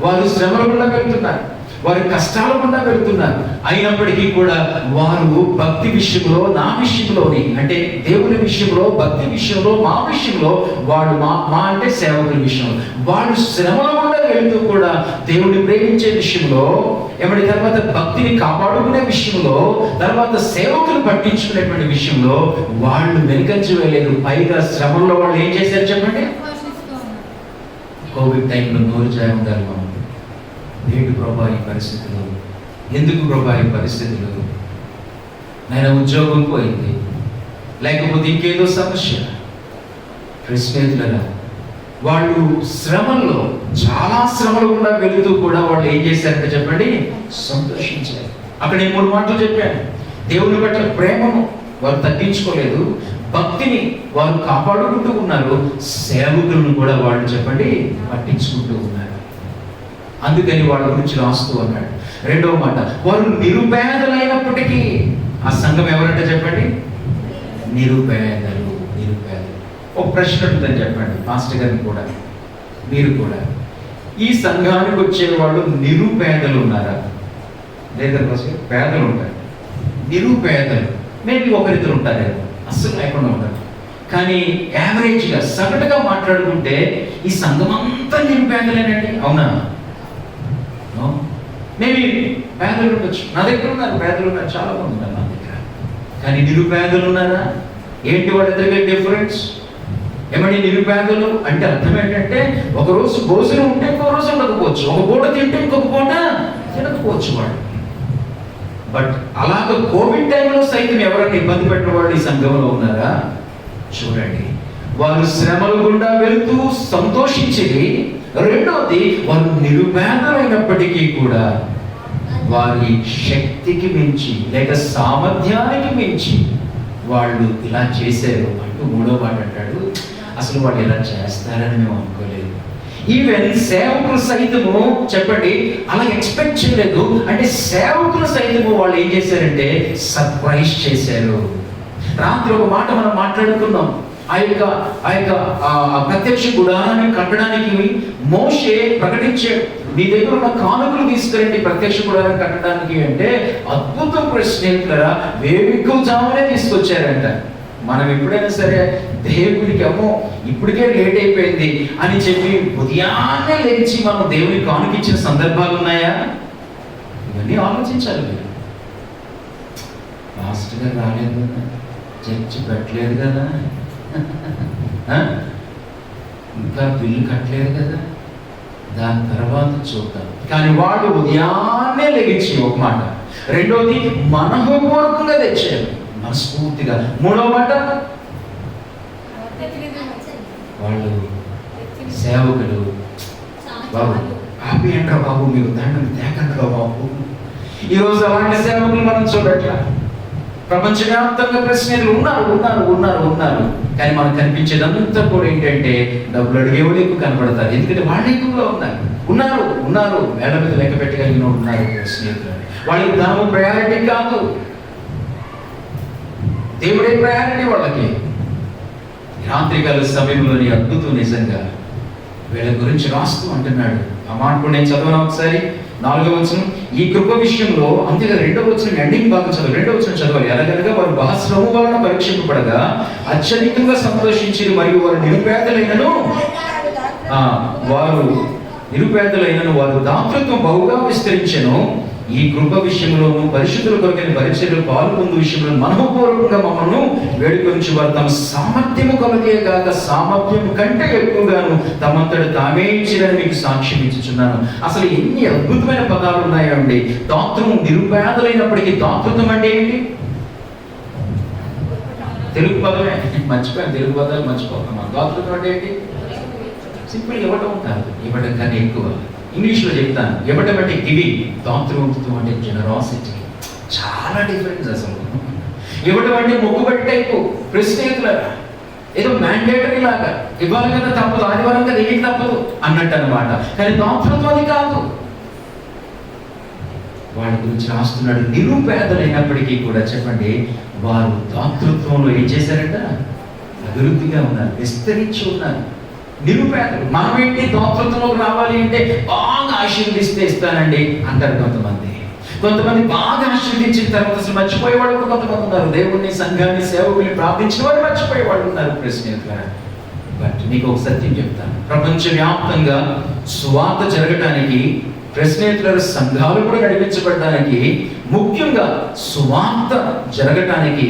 Speaker 2: వారు శ్రమల గుండా వెళ్తున్నారు, వారి కష్టాల గుండా వెళ్తున్నారు. అయినప్పటికీ కూడా వారు భక్తి విషయంలో, నా విషయంలోని అంటే దేవుని విషయంలో, భక్తి విషయంలో, మా విషయంలో, వాళ్ళు మా అంటే సేవకుల విషయంలో వాళ్ళు శ్రమల గుండా వెళ్తూ కూడా దేవుడిని ప్రేమించే విషయంలో, ఎవరి తర్వాత భక్తిని కాపాడుకునే విషయంలో, తర్వాత సేవకులు పట్టించుకునేటువంటి విషయంలో వాళ్ళు వెనుకంచి వెళ్ళలేదు. పైగా శ్రమల్లో వాళ్ళు ఏం చేశారు చెప్పండి? కోవిడ్ టైంలో నోరు జాయ ఉండాలి. మనం ఏంటి ప్రభా ఈ పరిస్థితులు, ఎందుకు ప్రభా ఈ పరిస్థితులు? ఆయన ఉద్యోగం పోయింది, లేకపోతే ఇంకేదో సమస్య. స్నేహితులరా, వాళ్ళు శ్రమల్లో, చాలా శ్రమలు గుండా వెళుతూ కూడా వాళ్ళు ఏం చేశారంటే చెప్పండి? సంతోషించారు. అక్కడ నేను 3 మాటలు చెప్పాను. దేవుని పట్ల ప్రేమను వారు తగ్గించుకోలేదు, భక్తిని వారు కాపాడుకుంటూ ఉన్నారు, సేవకులను కూడా వాళ్ళు చెప్పండి పట్టించుకుంటూ ఉన్నారు. అందుకని వాళ్ళ గురించి రాస్తూ అన్నాడు. 2వ మాట, వారు నిరుపేదలైనప్పటికీ, ఆ సంఘం ఎవరంటే చెప్పండి? నిరుపేదలు. ఒక ప్రశ్న ఉంటుందని చెప్పండి మాస్టర్ గారిని కూడా, మీరు కూడా. ఈ సంఘానికి వచ్చే వాళ్ళు నిరుపేదలు ఉన్నారా? లేదా పేదలు ఉంటారు. నిరుపేదలు మేబీ ఒకరిద్దరు ఉంటారేమో, అస్సలు లేకుండా ఉంటారు. కానీ యావరేజ్గా, సగటుగా మాట్లాడుకుంటే ఈ సంఘం అంతా నిరుపేదలేనండి. అవునా? మేబీ పేదలు ఉండొచ్చు. నా దగ్గర ఉన్నారు పేదలు, ఉన్నారు, చాలా మంది ఉన్నారు నా దగ్గర. కానీ నిరుపేదలు ఉన్నారా? ఏంటి వాళ్ళిద్దరికీ డిఫరెన్స్? ఏమంటే నిరుపేదలు అంటే అర్థం ఏంటంటే, ఒకరోజు భోజనం ఉంటే ఇంకో రోజు ఉండకపోవచ్చు, ఒక పూట తింటే ఇంకొక పూట తినకపోవచ్చు. వాళ్ళు బట్ అలాగ కోవిడ్ టైంలో సైతం ఎవరైనా ఇబ్బంది పెట్టిన వాళ్ళు ఈ సంఘంలో ఉన్నారా? చూడండి, వారు శ్రమల గుండా వెళ్తూ సంతోషించేది. రెండవది, వారు నిరుపేదలైనప్పటికీ కూడా వారి శక్తికి మించి లేక సామర్థ్యానికి మించి వాళ్ళు ఇలా చేశారు అంటూ మూడో మాట అంటాడు, అసలు వాళ్ళు ఇలా చేస్తారని మేము అనుకోలేదు. ఈవెన్ సేవకులు సైతము చెప్పండి అలా ఎక్స్పెక్ట్ చేయలేదు. అంటే సేవకులు సైతము వాళ్ళు ఏం చేశారంటే సర్ప్రైజ్ చేశారు. రాత్రి ఒక మాట మనం మాట్లాడుకున్నాం. ఆ యొక్క ప్రత్యక్ష గుడారాన్ని కట్టడానికి మోషే ప్రకటించాడు, నీ దగ్గర ఉన్న కానుకలు తీసుకురండి ప్రత్యక్ష గుడారం కట్టడానికి అంటే. అద్భుతం ప్రశ్నేంట్లరా, వేవిక్కువజామునే తీసుకొచ్చారంట. మనం ఎప్పుడైనా సరే దేవుడికి అమ్మో ఇప్పటికే లేట్ అయిపోయింది అని చెప్పి ఉదయాన్నే లేచి మనం దేవుని కానుకిచ్చిన సందర్భాలు ఉన్నాయా? ఇవన్నీ ఆలోచించాలి మీరు. ఫాస్ట్గా రాలేదు కదా, చర్చి పెట్టలేదు కదా, ఇంకా బిల్లు కట్టలేదు కదా, దాని తర్వాత చూద్దాం. కానీ వాళ్ళు ఉదయాన్నే లెగించి ఒక మాట, రెండోది మనఃపూర్వకంగా తెచ్చారు, మనస్ఫూర్తిగా. మూడో మాట, వాళ్ళు సేవకులు బాబు హ్యాపీ అంటారు, బాబు మీరు దండం తేకంటారు బాబు. ఈరోజు అలాంటి సేవకులు మనం చూడట్లా. ప్రపంచవ్యాప్తంగా ప్రశ్నలు ఉన్నారు కానీ మనకు కనిపించేదంతా కూడా ఏంటంటే డబ్బులు అడిగేవాళ్ళు ఎక్కువ కనపడతారు. ఎందుకంటే వాళ్ళు ఎక్కువగా ఉన్నారు వేల మీద లెక్క పెట్టగలిగిన ఉన్నారు స్నేహితులు. వాళ్ళకి ధనము ప్రయారిటీ కాదు, దేవుడే ప్రయారిటీ వాళ్ళకి. రాత్రికాల సమయంలోని అద్భుతం నిజంగా వీళ్ళ గురించి రాస్తూ అంటున్నాడు. ఆ మాట కూడా నేను చదవను ఒకసారి. 4వ వచనం, ఈ కృప విషయంలో అంతేగా 2వ వచనం ఎండింగ్ బాగా చదవాలి. 2వ వచనం చదవాలి. ఎలాగనగా వారు బహశ్రమం వలన పరీక్షింపబడగా అత్యధికంగా సంతోషించి మరియు వారు నిరుపేదలైనను వారు దాతృత్వం బహుగా విస్తరించెను. ఈ కృప విషయంలోను పరిశుద్ధుల కొరకైన పరిచర్యలు పాల్గొందు విషయంలో మనఃపూర్వకంగా మమ్మల్ని వేడుకొంచి వారు తమ సామర్థ్యము కొలగే కాక సామర్థ్యం కంటే ఎక్కువగాను తమంతట తామే ఇచ్చిరని మీకు సాక్ష్యం ఇచ్చుచున్నాను. అసలు ఎన్ని అద్భుతమైన పదాలు ఉన్నాయండి. దాతృం నిరుపేదలైనప్పటికీ దాతృత్వం అంటే ఏంటి? తెలుగు పదమే మర్చిపోయాను, తెలుగు పదాలు మర్చిపోతున్నాం. దాతృత్వం అంటే ఏంటి? సింపుల్ ఇవ్వటం కాదు, ఇవ్వటం కానీ ఎక్కువ. ఇంగ్లీష్లో చెప్తాను, ఇవ్వటం అంటే గివింగ్, దాతృత్వం అంటే జనరాసిటీ. చాలా డిఫరెన్స్ అసలు. ఇవ్వటం అంటే మొక్కుబడి టైపు, ప్రశ్నేతుల ఏదో మ్యాండేటరీ లాగా ఇవ్వాలి కదా, తప్పదు, ఆదివారం కదా ఏం తప్పదు అన్నట్టు అనమాట. కానీ దాతృత్వం అది కాదు. వాళ్ళ గురించి రాస్తున్నాడు, నిరుపేదలైనప్పటికీ కూడా చెప్పండి వారు దాతృత్వంలో ఏం చేశారంట? అభివృద్ధిగా ఉన్నారు, విస్తరించి ఉన్నారు. నిరుపేదలు. మనం ఏంటి దాతృత్వంలోకి రావాలి అంటే బాగా ఆశీర్వదిస్తే ఇస్తానండి అంటారు కొంతమంది బాగా ఆశీర్వదించిన తర్వాత అసలు మర్చిపోయేవాళ్ళు కూడా కొంతమంది ఉన్నారు. దేవుణ్ణి, సంఘాన్ని, సేవకుల్ని ప్రార్థించిన వారు మర్చిపోయేవాళ్ళు ఉన్నారు. ప్రశ్న బట్ నీకు ఒక సత్యం చెప్తాను, ప్రపంచవ్యాప్తంగా సువార్త జరగటానికి, ప్రశ్నేతుల సంఘాలు కూడా నడిపించబడటానికి, ముఖ్యంగా సువార్త జరగటానికి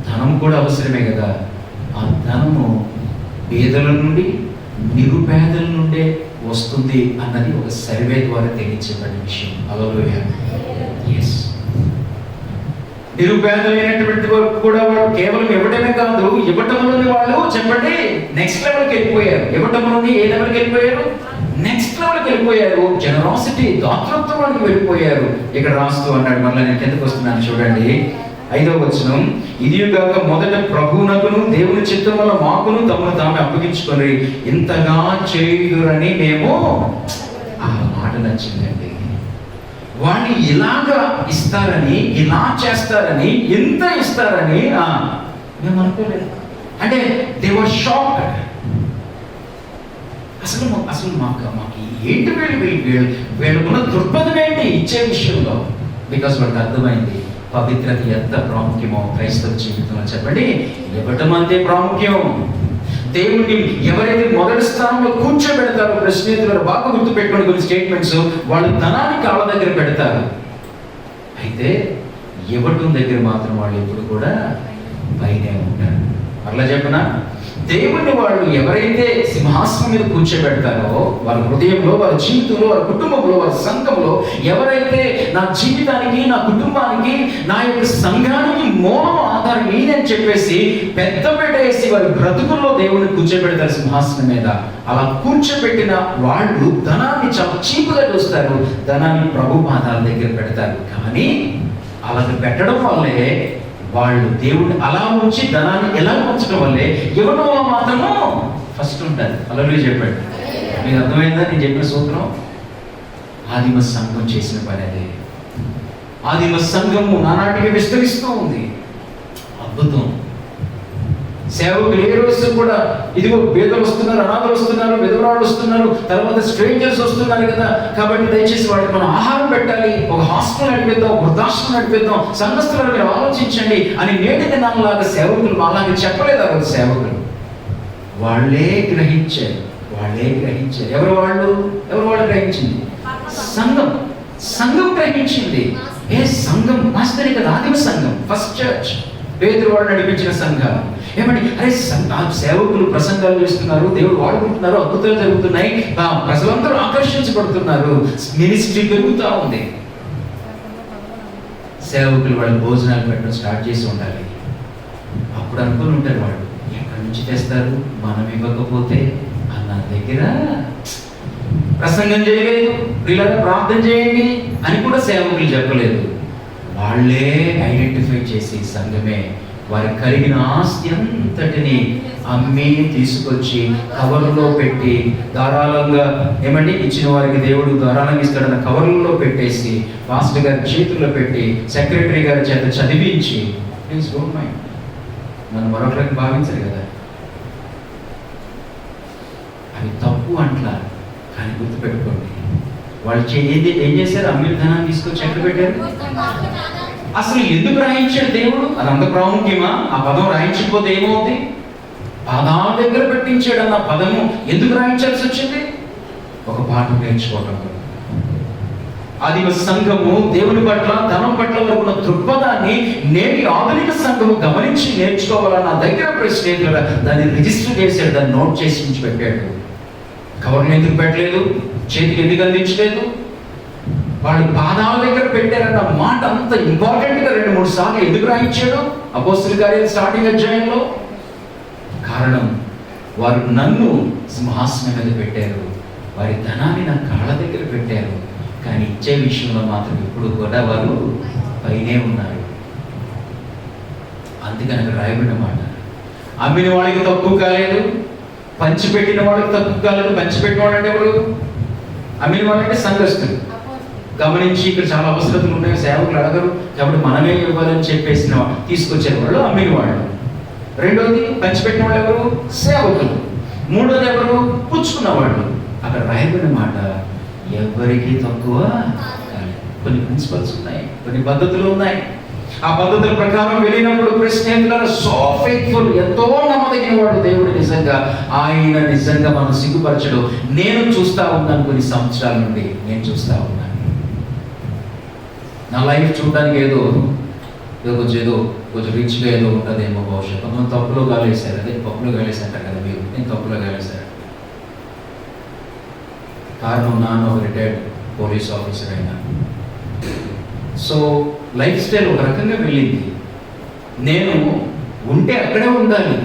Speaker 2: ధనం కూడా అవసరమే కదా. ఆ ధనము పేదల నుండి, నిరుపేదల నుండే వస్తుంది అన్నది ఒక సర్వే ద్వారా తెలియచేయబడిన విషయం. హల్లెలూయా. yes. నిరుపేదలైనటువంటి వారు కూడా వాళ్ళు కేవలం ఇవ్వటమే కాదు, ఇవ్వటంలోని వాళ్ళు చెప్పండి నెక్స్ట్ లెవెల్కి వెళ్ళిపోయారు. ఇవ్వటంలోని ఏ లెవెల్కి వెళ్ళిపోయారు? నెక్స్ట్ లెవెల్కి వెళ్ళిపోయారు. జనరాసిటీ, దాతృత్వానికి వెళ్ళిపోయారు. ఇక్కడ రాస్తూ అన్నాడు, మళ్ళీ నేను కిందకు వస్తున్నాను చూడండి. 5వ వచనం, ఇదిగాక మొదట ప్రభువునకును దేవుని చిత్తం వల్ల మాకును తమను తామే అప్పగించుకొని ఇంతగా చేయుదురని మేము. ఆ మాట నచ్చిందండి. వాడిని ఇలాగా ఇస్తారని, ఇలా చేస్తారని, ఇంత ఇస్తారని మేము అనుకోలేదు. అంటే దే వర్ షాక్డ్. అసలు మాకు ఏంటి వీళ్ళకున్న దృక్పథం ఏంటి ఇచ్చే విషయంలో? బికాస్ వాళ్ళకి అర్థమైంది పవిత్రత ఎంత ప్రాముఖ్యమో క్రైస్తవ జీవితంలో. చెప్పండి, ఇవ్వటం అంతే ప్రాముఖ్యం. దేవుణ్ణి ఎవరైతే మొదటి స్థానంలో కూర్చోబెడతారో, ప్రశ్నేతులు బాగా గుర్తుపెట్టుకుని కొన్ని స్టేట్మెంట్స్, వాళ్ళు ధనాన్ని కాళ్ళ దగ్గర పెడతారు. అయితే ఇవ్వటం దగ్గర మాత్రం వాళ్ళు ఎప్పుడు కూడా పైనే ఉంటారు. అట్లా చెప్పనా? దేవుని వాళ్ళు ఎవరైతే సింహాసనం మీద కూర్చోబెడతారో వారి హృదయంలో, వారి జీవితంలో, వారి కుటుంబంలో, వారి సంఘంలో ఎవరైతే నా జీవితానికి, నా కుటుంబానికి, నా యొక్క సంఘానికి మూలం ఆధారం నేనని చెప్పేసి పెద్ద వేసి వారి బ్రతుకుల్లో దేవుని కూర్చోబెడతారు సింహాసనం మీద. అలా కూర్చోబెట్టిన వాళ్ళు ధనాన్ని చాలా చీపుగా చూస్తారు, ధనాన్ని ప్రభు పాదాల దగ్గర పెడతారు. కానీ అలా పెట్టడం వల్లే వాళ్ళు దేవుడిని అలా ఉంచి ధనాన్ని ఎలా ఉంచడం వల్లే ఎవరిలో మాత్రమో ఫస్ట్ ఉంటారు. అలా చెప్పాడు. మీకు అర్థమైందా నేను చెప్పిన సూత్రం? ఆదిమ సంఘం చేసిన పని అదే. ఆదిమ సంఘము నానాటికి విస్తరిస్తూ ఉంది. అద్భుతం. సేవకులు ఏ రోజు కూడా ఇదిగో పేదలు వస్తున్నారు, అనాథలు వస్తున్నారు, విధవరాళ్ళు వస్తున్నారు, తర్వాత స్ట్రేంజర్స్ వస్తున్నారు కదా, కాబట్టి దయచేసి వాళ్ళకి మనం ఆహారం పెట్టాలి, ఒక హాస్టల్ నడిపిద్దాం, వృద్ధాశ్రమం నడిపిద్దాం, సంఘస్థులను మీరు ఆలోచించండి అని నేటి దినాలలాగా సేవకులు అలాగే చెప్పలేదు. ఆ రోజు సేవకులు వాళ్ళే గ్రహించారు. ఎవరు వాళ్ళు గ్రహించింది? సంఘం గ్రహించింది. ఏ సంఘం? వాస్తవిక ఆదిమ సంఘం, ఫస్ట్ చర్చ్, పేతురు వాళ్ళు నడిపించిన సంఘం. ఏమండి, అరే సేవకులు ప్రసంగాలు చేస్తున్నారు, దేవుడు వాడుకుంటున్నారు, అద్భుతాలు జరుగుతున్నాయి, ప్రజలందరూ ఆకర్షించబడుతున్నారు, మినిస్ట్రీ పెరుగుతూ ఉంది. సేవకులు వాళ్ళు భోజనాలు పెట్టడం స్టార్ట్ చేసి ఉండాలి. అప్పుడు అనుకుని ఉంటారు వాళ్ళు, ఎక్కడి నుంచి తెస్తారు, మనం ఇవ్వకపోతే అన్న దగ్గర ప్రసంగం చేయలేదు, పిల్లలు ప్రార్థన చేయండి అని కూడా సేవకులు చెప్పలేదు. వాళ్ళే ఐడెంటిఫై చేసి సంఘమే వారి కలిగిన ఆస్తి అంతటిని అమ్మి తీసుకొచ్చి కవర్లో పెట్టి ధారాళంగా ఏమండి ఇచ్చిన వారికి దేవుడు ధారాళంగా ఇస్తాడన్న కవర్లలో పెట్టేసి మాస్టర్ గారి చేతుల్లో పెట్టి సెక్రటరీ గారి చేత చదివించి, ప్లీజ్ డోంట్ మైండ్, నన్ను మరొకరికి భావించరు కదా, అవి తప్పు అంటారు. కానీ గుర్తుపెట్టుకోండి, వాళ్ళు ఏం చేశారు? అమ్మిన ధనాన్ని తీసుకొచ్చి ఎక్కడ పెట్టారు? అసలు ఎందుకు రాయించాడు దేవుడు? అది అంత ప్రాముఖ్యమా? ఆ పదం రాయించకపోతే ఏమవుతుంది? పాదాల దగ్గర పెట్టించాడు అన్న పదము ఎందుకు రాయించాల్సి వచ్చింది? ఒక పాఠం నేర్చుకోవటం. ఆదిమ సంఘము దేవుని పట్ల, ధనం పట్ల ఉన్న దృక్పథాన్ని నేటి ఆధునిక సంఘము గమనించి నేర్చుకోవాలన్న దగ్గర ప్రెసిడెంట్ దాన్ని రిజిస్టర్ చేశాడు, దాన్ని నోట్ చేసి ఉంచి పెట్టాడు. కవర్ని ఎందుకు పెట్టలేదు? చేతికి ఎందుకు అందించలేదు? వాళ్ళు పాదాల దగ్గర పెట్టారన్న మాట అంత ఇంపార్టెంట్ గా 2-3 సార్లు ఎందుకు రాయించాడు అపోస్తలుల కార్యాలు స్టార్టింగ్ అధ్యాయంలో? కారణం, వారు నన్ను సింహాసనం మీద పెట్టారు, వారి ధనాన్ని నా కాళ్ళ దగ్గర పెట్టారు, కానీ ఇచ్చే విషయంలో మాత్రం ఇప్పుడు కూడా వారు పైనే ఉన్నారు. అందుకని అక్కడ రాయబడిన మాట, అమ్మిన వాళ్ళకి తక్కువ కాలేదు, పంచిపెట్టిన వాళ్ళకి తక్కువ కాలేదు. పంచిపెట్టిన వాళ్ళు అంటే ఎవరు? అమ్మిన వాళ్ళంటే సంఘస్థులు. గమనించి ఇక్కడ చాలా అవసరతలు ఉన్నాయి, సేవకులు అడగరు కాబట్టి మనమే ఇవ్వాలని చెప్పేసిన తీసుకొచ్చిన వాళ్ళు అమ్మిన వాళ్ళు. రెండోది పంచిపెట్టిన వాళ్ళు ఎవరు? సేవకులు. మూడోది ఎవరు? పుచ్చుకున్న వాళ్ళు. అక్కడ రాయబడిన మాట, ఎవరికి తక్కువ. కొన్ని ప్రిన్సిపల్స్ ఉన్నాయి, కొన్ని పద్ధతులు ఉన్నాయి. ఆ పద్ధతుల ప్రకారం వెళ్ళినప్పుడు ప్రెసిడెంట్ సో ఫెయిత్ఫుల్, ఎంతో నమ్మదగిన వాడు దేవుడు. నిజంగా ఆయన నిజంగా మనం సిగ్గుపరచడు. నేను చూస్తా ఉన్నాను, కొన్ని సంవత్సరాల నుండి నేను చూస్తా ఉన్నాను. నా లైఫ్ చూడడానికి ఏదో కొంచెం రిచ్గా ఏదో ఉంటుందేమో బహుశా. కొంతమంది తప్పులో గాలేశారు, అదే పప్పులో గాలేసారు కదా మీరు, నేను తప్పులో గాలేశాను. కారణం, నాన్న ఒక రిటైర్డ్ పోలీస్ ఆఫీసర్ అయినా. సో లైఫ్ స్టైల్ ఒక రకంగా వెళ్ళింది. నేను ఉంటే అక్కడే ఉండాలి,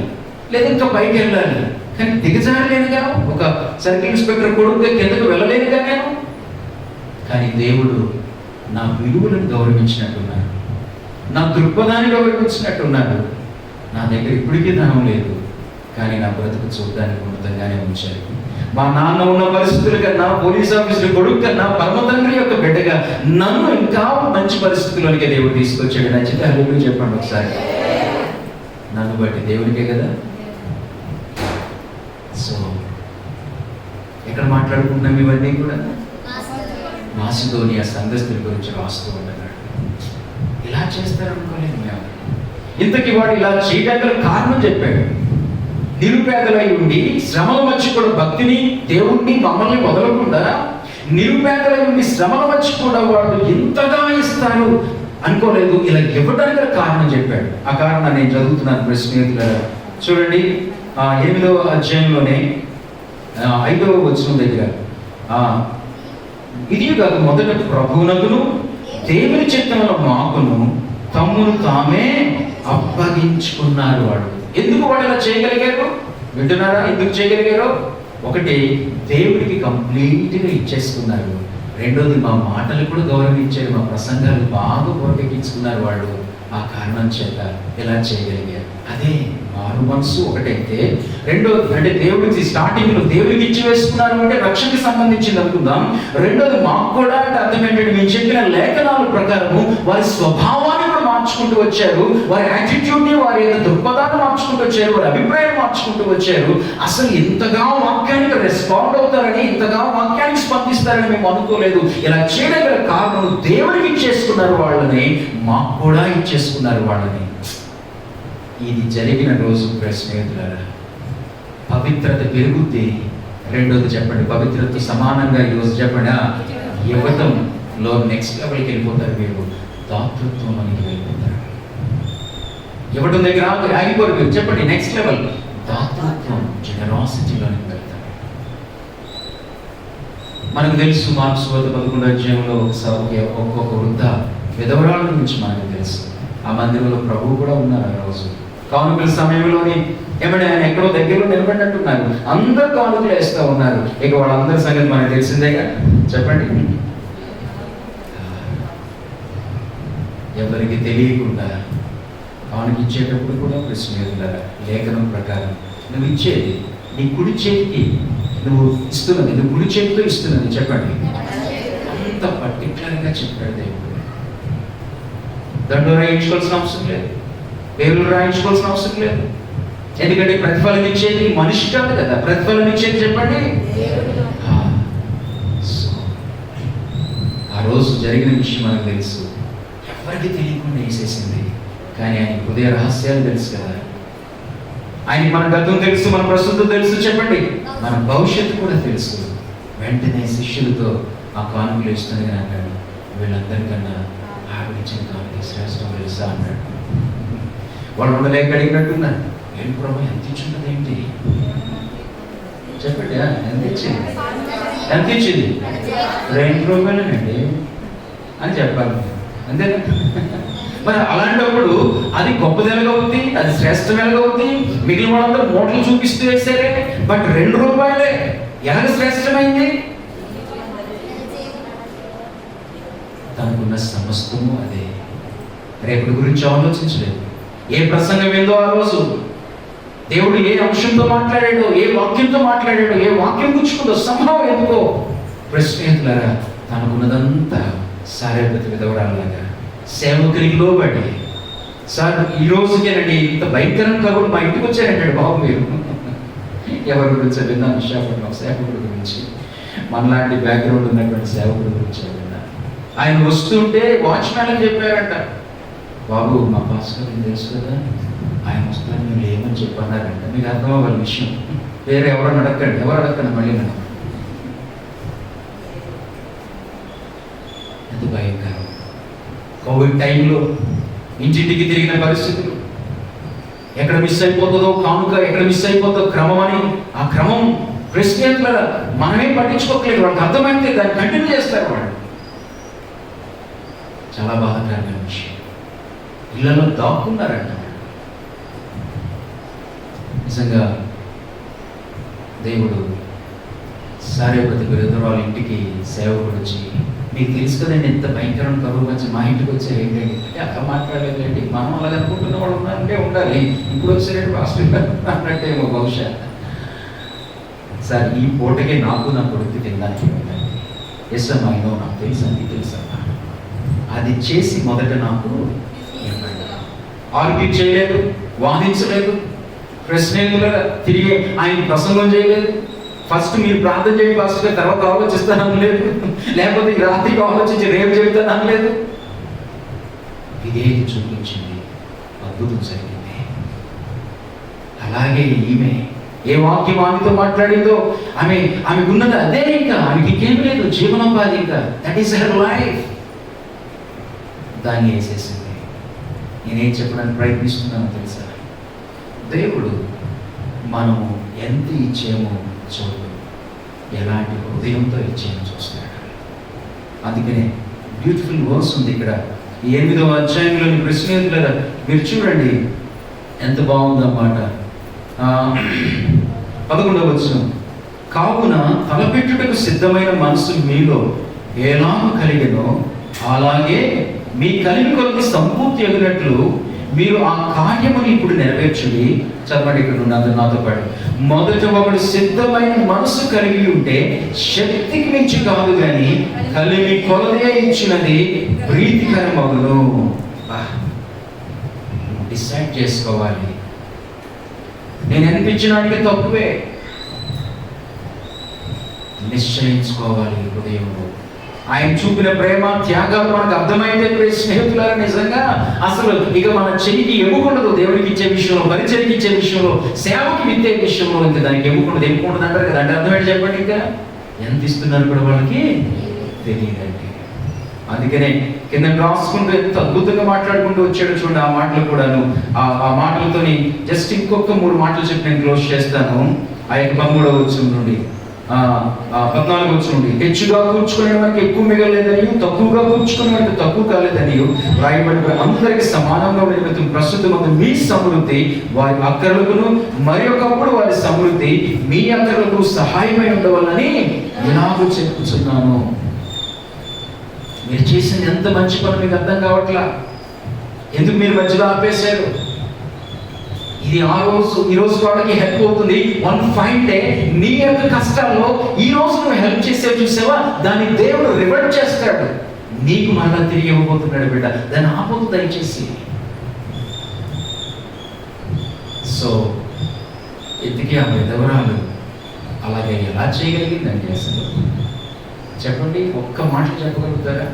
Speaker 2: లేదా ఇంకా పైకి వెళ్ళాలి, కానీ దిగజారలేనుగా. ఒక సర్కిల్ ఇన్స్పెక్టర్ కొడుకు కిందకు వెళ్ళలేనుగా నేను. కానీ దేవుడు నా విలువలను గౌరవించినట్టున్నాడు, నా దృక్పథాన్ని గౌరవించినట్టున్నాడు. నా దగ్గర ఇప్పటికీ ధనం లేదు, కానీ నా బ్రతుకు చూడడానికి ఉన్నతంగానే ఉంచాడు. మా నాన్న ఉన్న పరిస్థితులు కన్నా, పోలీస్ ఆఫీసర్ కొడుకు కన్నా, పరమ తండ్రి యొక్క బిడ్డగా నన్ను ఇంకా మంచి పరిస్థితుల్లోనికి దేవుడు తీసుకొచ్చాడు. నచ్చితే హల్లెలూయా చెప్పండి ఒకసారి. నన్ను బట్టి దేవుడికే కదా. సో ఎక్కడ మాట్లాడుకుంటున్నాం ఇవన్నీ కూడా? మాసిదోనియా సంఘస్థుల గురించి రాస్తూ ఉన్నాడు. ఇలా చేస్తారనుకోలేదు మేము. ఇంతకీ వాడు ఇలా చేయడానికి కారణం చెప్పాడు. నిరుపేదలై ఉండి శ్రమల మధ్య కూడా భక్తిని, దేవుణ్ణి, మమ్మల్ని వదలకుండా నిరుపేదలై ఉండి శ్రమల మధ్య కూడా వాడు ఎంతగా ఇస్తారు అనుకోలేదు. ఇలా ఇవ్వడానికి కారణం చెప్పాడు. ఆ కారణం నేను చదువుతున్నాను స్నేహితులారా. చూడండి, 8వ అధ్యాయంలోనే 5వ వచనం దగ్గర ఇది కాదు, మొదట ప్రభువునకును దేవుని చిత్తమున మాకును తమ్మును తామే అప్పగించుకున్నారు. వాడు ఎందుకు వాడు ఇలా చేయగలిగారు? వింటున్నారా? ఎందుకు చేయగలిగారు? ఒకటి, దేవుడికి కంప్లీట్గా ఇచ్చేసుకున్నారు. రెండోది, మా మాటలు కూడా గౌరవించారు, మా ప్రసంగాలు బాగా పోటెక్కించుకున్నారు వాళ్ళు. ఆ కారణం చేత ఇలా చేయగలిగారు. అదే మారు మనసు ఒకటైతే, రెండోది అంటే దేవుడికి స్టార్టింగ్ లో దేవుడికి ఇచ్చి వేసుకున్నారు అంటే రక్షణకి సంబంధించింది అనుకుందాం. రెండోది మాకు కూడా అంటే అర్థం ఏంటంటే, మేము చెప్పిన లేఖనాల ప్రకారము వారి స్వభావాన్ని కూడా మార్చుకుంటూ వచ్చారు, వారి యాటిట్యూడ్ ని, వారి యొక్క దృక్పథాన్ని మార్చుకుంటూ వచ్చారు, వారి అభిప్రాయం మార్చుకుంటూ వచ్చారు. అసలు ఇంతగా వాక్యానికి రెస్పాండ్ అవుతారని, ఇంతగా వాక్యానికి స్పందిస్తారని మేము అనుకోలేదు. ఇలా చేయడం గల కారణం దేవుడికి ఇచ్చేసుకున్నారు వాళ్ళని, మాకు కూడా ఇచ్చేసుకున్నారు వాళ్ళని. ఇది జరిగిన రోజు స్నేహితులారా, పవిత్రత పెరుగుద్ది. రెండోది చెప్పండి, పవిత్రతతో సమానంగా ఈరోజు చెప్పండి, ఇవ్వటంలో నెక్స్ట్ లెవెల్కి వెళ్ళిపోతారు. మీరు దాతృత్వం అనేది వెళ్ళిపోతారు. ఇవ్వటం దగ్గర ఆగిపోరు మీరు. చెప్పండి, నెక్స్ట్ లెవెల్ దాతృత్వం, జనరాసిటీలోనికి వెళ్తారు. మనకు తెలుసు, మార్క్స్ 11వ అధ్యాయంలో ఒక్కొక్క వృద్ధ విధవరాల గురించి మనకు తెలుసు. ఆ మందిరంలో ప్రభువు కూడా ఉన్నారు. ఆ రోజు కానుకల సమయంలోని ఏమంటే ఆయన ఎక్కడో దగ్గరలో నిలబడినట్టున్నారు. అందరూ కానుకలు వేస్తూ ఉన్నారు. ఇక వాళ్ళందరి సంగతి మనకు తెలిసిందేగా. చెప్పండి, ఎవరికి తెలియకుండా కానుక ఇచ్చేటప్పుడు కూడా స్నేహితులారా, లేఖనం ప్రకారం నువ్వు ఇచ్చేది నీ కుడి చేతికి నువ్వు ఇస్తున్నది, నువ్వు కుడి చేతితో ఇస్తున్నది. చెప్పండి, అంత పర్టికులర్గా చెప్పాడు దేవుడు. దండో రాయించుకోవాల్సిన అవసరం లేదు, పేర్లు రాయించుకోవాల్సిన అవసరం లేదు. ఎందుకంటే ప్రతిఫలం ఇచ్చేది మనిషి కాదు కదా, ప్రతిఫలం ఇచ్చేది చెప్పండి. ఆ రోజు జరిగిన విషయం మనకు తెలుసు. ఎవరికి తెలియకుండా వేసేసింది. కానీ ఆయన హృదయ రహస్యాలు తెలుసు కదా. ఆయనకి మన గతం తెలుసు, మన ప్రస్తుతం తెలుసు. చెప్పండి, మన భవిష్యత్తు కూడా తెలుసు. వెంటనే శిష్యులతో ఆ కానుకలు ఇస్తుంది కానీ అన్నాడు, వీళ్ళందరికన్నా ఆవిడిచ్చిన కానుక శ్రేష్టం తెలుసా అన్నాడు. వాళ్ళు ఉండలేక అడిగినట్టున్నారు, ఏంటి ప్రభు ఎంత ఇచ్చున్నది ఏంటి? చెప్పండి, ఎంత ఇచ్చింది? ఎంత ఇచ్చింది? 2 రూపాయలేనండి అని చెప్పాలి. అంతేనా? మరి అలాంటప్పుడు అది గొప్పది ఎలాగవుతుంది, అది శ్రేష్టం ఎలాగవుతుంది? మిగిలిన వాళ్ళందరూ మూటలు చూపిస్తూ వేసారే, బట్ 2 రూపాయలే ఎలాగ శ్రేష్టమైంది? తనకున్న సమస్తము అదే. రేపటి గురించి ఆలోచించలేదు. ఏ ప్రసంగం ఏందో ఆ రోజు దేవుడు ఏ అంశంతో మాట్లాడాడో, ఏ వాక్యంతో మాట్లాడాడో, ఏ వాక్యం గుచ్చుకుందో సంభవం ఎందుకో స్నేహితులారా, తనకున్నదంతా సారేపతి విధవరాలాగా సేవకునికి లోబడి, సార్ ఈ రోజుకేనండి ఇంత భయంకరం కబురు మా ఇంటికి వచ్చారంటాడు. బాబు మీరు ఎవరి గురించి విన్నాను? విశాఖపట్నం సేవకుడి గురించి, మనలాంటి బ్యాక్గ్రౌండ్ ఉన్నటువంటి సేవకుడి గురించి విన్నాను. ఆయన వస్తుంటే వాచ్మ్యాన్ అని చెప్పారంట, బాబు మా పాస్టర్ తెలుసు కదా, ఆయన వస్తాను మీరు ఏమని చెప్పన్నారంట. మీకు అర్థం అవ్వాలి విషయం. వేరే ఎవరన్నా అడగండి, ఎవరు అడగండి మళ్ళీ నన్ను. ఎంత భయంకరం. కోవిడ్ టైంలో ఇంటింటికి తిరిగిన పరిస్థితులు, ఎక్కడ మిస్ అయిపోతుందో కానుక, ఎక్కడ మిస్ అయిపోతుందో క్రమం అని, ఆ క్రమం ప్రెసిడెంట్ల మనమే పట్టించుకోకలేదు. వాళ్ళకి అర్థమైతే దాన్ని కంటిన్యూ చేస్తారు వాళ్ళు. చాలా బాధాకరమైన విషయం. ఇళ్లలో దాక్కున్నారంట. నిజంగా దేవుడు సారేపతి విధవరాల ఇంటికి సేవకుడు వచ్చి, మీకు తెలుసు కదండి ఎంత భయంకరం కరువు వచ్చి మా ఇంటికి వచ్చారు ఏంటండి అంటే, అక్కడ మాట్లాడలేదండి, మనం అలా అనుకుంటున్న వాళ్ళు ఉన్నారంటే ఉండాలి, ఇప్పుడు వచ్చారంటే హాస్పిటల్ అన్నట్టేమో బహుశా. సార్ ఈ పూటకే నాకు నా కొడుకు తినడానికి ఉందండి. ఎస్ అమ్మా, అయినో నాకు తెలుసమ్మా. అది చేసి మొదట నాకు ఆర్గ్యూ చేయలేదు, వాదించలేదు, ప్రశ్నలు తిరిగి ఆయన ప్రసంగం చేయలేదు. ఫస్ట్ మీరు ప్రార్థన చేయండి ఫస్ట్, తర్వాత ఆలోచిస్తాను లేదు, లేకపోతే ఈ రాత్రికి ఆలోచించి రేపు చెబుతాను లేదు. ఇదేది చూపించింది, అద్భుతం జరిగింది. అలాగే ఈమె ఏ వాక్యం ఆమెతో మాట్లాడిందో ఆమెకున్నది అదే. ఇంకా ఆమెకి ఇంకేం లేదు, జీవనోపాధి. ఇంకా దట్ ఈస్ హర్ లైఫ్. దాన్ని వేసేసింది. నేనేం చెప్పడానికి ప్రయత్నిస్తున్నానో తెలుసా? దేవుడు మనము ఎంత ఇచ్చేమో చూడు, ఎలాంటి హృదయంతో ఇచ్చేమో చూస్తాడు. అందుకనే బ్యూటిఫుల్ వర్స్ ఉంది ఇక్కడ ఈ 8వ అధ్యాయంలోని ప్రశ్నేతులారా, మీరు చూడండి ఎంత బాగుందన్నమాట. 11వ వచనం, కావున తలపెట్టుటకు సిద్ధమైన మనసు మీలో ఎలాగ కలిగెనో అలాగే మీ కలిమి కొరకు సంపూర్తి ఎగినట్లు మీరు ఆ కార్యముని ఇప్పుడు నెరవేర్చుడి. చదవండి, ఇక్కడ ఉన్నది నాతో పాటు. మొదట ఒకడు సిద్ధమైన మనసు కలిగి ఉంటే శక్తికి మించి కాదు కానీ కలిమి కొలదే ఇచ్చినది ప్రీతికరమగును. డిసైడ్ చేసుకోవాలి, నేను అనిపించడానికి తక్కువే, నిశ్చయించుకోవాలి హృదయంలో. ఆయన చూపిన ప్రేమ త్యాగాలు మనకు అర్థమైతే స్నేహితులారా, నిజంగా అసలు ఇక మన చెయ్యికి ఎముకుండదు. దేవుడికి ఇచ్చే విషయంలో, పరిచయకి ఇచ్చే విషయంలో, సేవకి విత్తే విషయంలో ఇంకా దానికి ఎముకుండదు. ఎముకుండదు అంటారు కదా, అంటే అర్థమేంటి చెప్పండి. ఇంకా ఎంత ఇస్తున్నారు కూడా వాళ్ళకి తెలియదండి. అందుకనే కింద రాసుకుంటూ ఎంత అద్భుతంగా మాట్లాడుకుంటూ వచ్చాడు చూడండి. ఆ మాటలు కూడాను, ఆ మాటలతోని జస్ట్ ఇంకొక 3 మాటలు చెప్పి నేను క్లోజ్ చేస్తాను. ఆ యొక్క 13వ వచనం నుండి 14వ వచనం నుండి, హెచ్చుగా కూర్చుకునే వారికి ఎక్కువ మిగలేదని, తక్కువగా కూర్చుకునే వారికి తక్కువ కాలేదని రాయబడి అందరికి సమానంగా నిమిత్తం ప్రస్తుతం మీ సమృద్ధి వారి అక్కర్లకును మరి ఒకప్పుడు వారి సమృద్ధి మీ అక్కర్లకు సహాయమై ఉండవాలని ఇలాగూ చెప్పుచున్నాను. మీరు చేసింది ఎంత మంచి పని మీకు అర్థం కావట్లా, ఎందుకు మీరు మధ్యలో ఆపేశారు? ఇది ఈ రోజు వాళ్ళకి హెల్ప్ అవుతుంది. వన్ ఫైన్ డే నీ యొక్క కష్టాల్లో ఈ రోజు నువ్వు హెల్ప్ చేసేవి చూసావా, దాన్ని దేవుడు రివర్ట్ చేస్తాడు, నీకు మళ్ళా తిరిగి ఇవ్వబోతున్నాడు బిడ్డ. దాన్ని ఆపొద్దు దయచేసి. సో ఎందుకే ఆ విధవరాలు అలాగే ఎలా చేయగలిగిందండి అసలు? చెప్పండి, ఒక్క మాట చెప్పగలుగుతారా?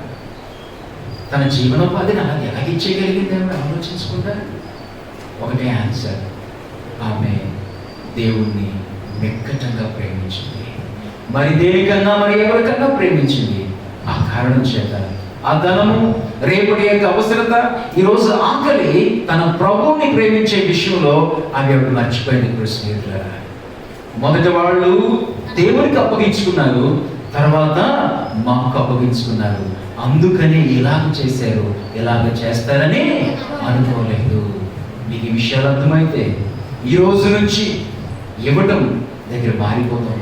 Speaker 2: తన జీవనోపాధిని అలా ఎలాగిచ్చేయగలిగింది ఆమె ఆలోచించుకుంటా? ఒకటే ఆన్సర్, ఆమె దేవుణ్ణి నిక్కటంగా ప్రేమించింది. మరి దేనికన్నా మరి ఎవరికన్నా ప్రేమించింది. ఆ కారణం చేత ఆ ధనము, రేపటి యొక్క అవసరత, ఈరోజు ఆకలి, తన ప్రభువుని ప్రేమించే విషయంలో ఆమె ఎవరు మర్చిపోయింది. స్నేహితులారా, మొదట వాళ్ళు దేవునికి అప్పగించుకున్నారు, తర్వాత మాకు అప్పగించుకున్నారు. అందుకని ఇలాగ చేశారు, ఇలాగ చేస్తారని అనుకోలేదు. మీకు ఈ విషయాలు అర్థమైతే ఈ రోజు నుంచి ఇవ్వటం దగ్గర మారిపోతాం.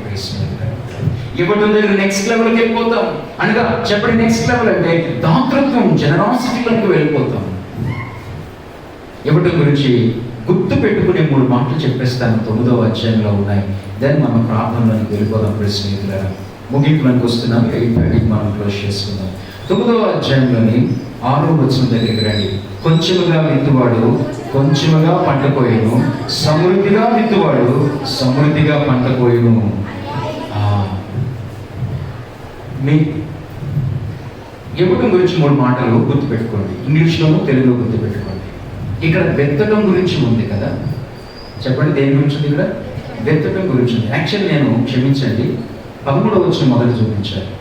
Speaker 2: ఇవ్వటం దగ్గర నెక్స్ట్ లెవెల్కి వెళ్ళిపోతాం. అనగా చెప్పండి, నెక్స్ట్ లెవెల్ అంటే దాతృత్వం, జనరాసిటీలోకి వెళ్ళిపోతాం. ఇవ్వటం గురించి గుర్తు పెట్టుకునే 3 మాటలు చెప్పేస్తాను, 9వ అధ్యాయంలో ఉన్నాయి. దాన్ని మనం ప్రార్థనలోకి వెళ్ళిపోదాం. స్నేహితులారా, ముగింపులోకి వస్తున్నాం. 8:30 మనం క్లోజ్ చేసుకుందాం. 9వ అధ్యాయంలోని 6వ వచనం దగ్గరికి రండి. కొంచెముగా విత్తువాడు కొంచెముగా పంట కోయును, సమృద్ధిగా విత్తువాడు సమృద్ధిగా పంట కోయును. మీ ఇవ్వటం గురించి 3 మాటలు గుర్తుపెట్టుకోండి. ఇంగ్లీష్లోనూ తెలుగులో గుర్తుపెట్టుకోండి. ఇక్కడ వెత్తటం గురించి ఉంది కదా, చెప్పండి దేని గురించి ఉంది? ఇక్కడ వెత్తటం గురించి ఉంది. యాక్చువల్లీ నేను క్షమించండి, 13వ వచనం మొదలు చూపించాలి.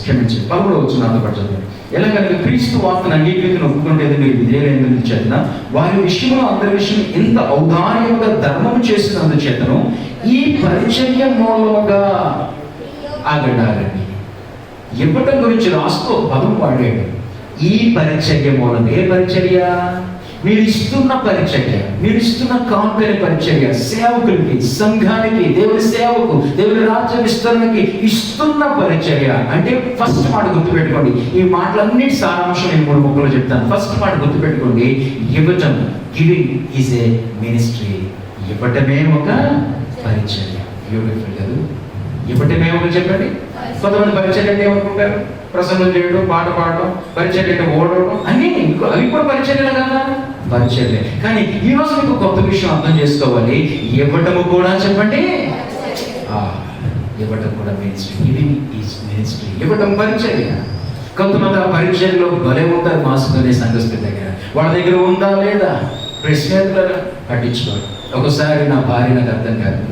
Speaker 2: క్షమించండి, 13వ వచనం నాతో పాటు చదవండి. ఎలాగనగా క్రీస్తు వార్తను అంగీకరించి ఒప్పుకునేది మీరు విధేయులైనందుకు చేతన వారి విషయంలో అందరి విషయం ఇంత ఔదార్యముగా ధర్మము చేసినందుచేతను ఈ పరిచర్య మూలముగా ఆగండి. ఇవ్వటం గురించి రాస్తూ పదం వాడాడు. ఈ పరిచర్య మూలం. ఏ పరిచర్య? మీరు ఇస్తున్న పరిచర్య, మీరు ఇస్తున్న కాంపెని పరిచర్య, సేవకులకి, సంఘానికి, దేవుని సేవకు, దేవుని రాజ్య విస్తరణకి ఇస్తున్న పరిచర్య. అంటే ఫస్ట్ మాట గుర్తుపెట్టుకోండి. ఈ మాటలన్నిటి సారాంశం నేను 3 ముక్కలు చెప్తాను. ఫస్ట్ మాట గుర్తుపెట్టుకోండి, ఇవ్వటం. Giving is a ministry. ఇవ్వటమే ఒక పరిచర్య. బ్యూటిఫుల్ కదా? ఇవ్వటమే ఒక, చెప్పండి. కొంతమంది పరిచర్య అంటే ఏమనుకుంటారు? ప్రసంగం చేయడం, పాట పాడడం, పరిచర్య అంటే ఓడవడం, అన్నీ అవి కూడా పరిచర్యలు కదా, పరిచర్య. కానీ ఈరోజు మీకు కొత్త విషయం అర్థం చేసుకోవాలి. ఇవ్వటము కూడా, చెప్పండి, ఇవ్వటం కూడా మినిస్ట్రీ. Giving is ministry. ఇవ్వటం పరిచర్య. కొంతమంది ఆ పరిచర్యలో భలే ఉంటారు. మాసుకునే సంఘస్థుల దగ్గర, వాళ్ళ దగ్గర ఉందా లేదా ప్రశ్నేతులను పట్టించుకోరు. ఒకసారి నా భార్య నాకు అర్థం కాదు,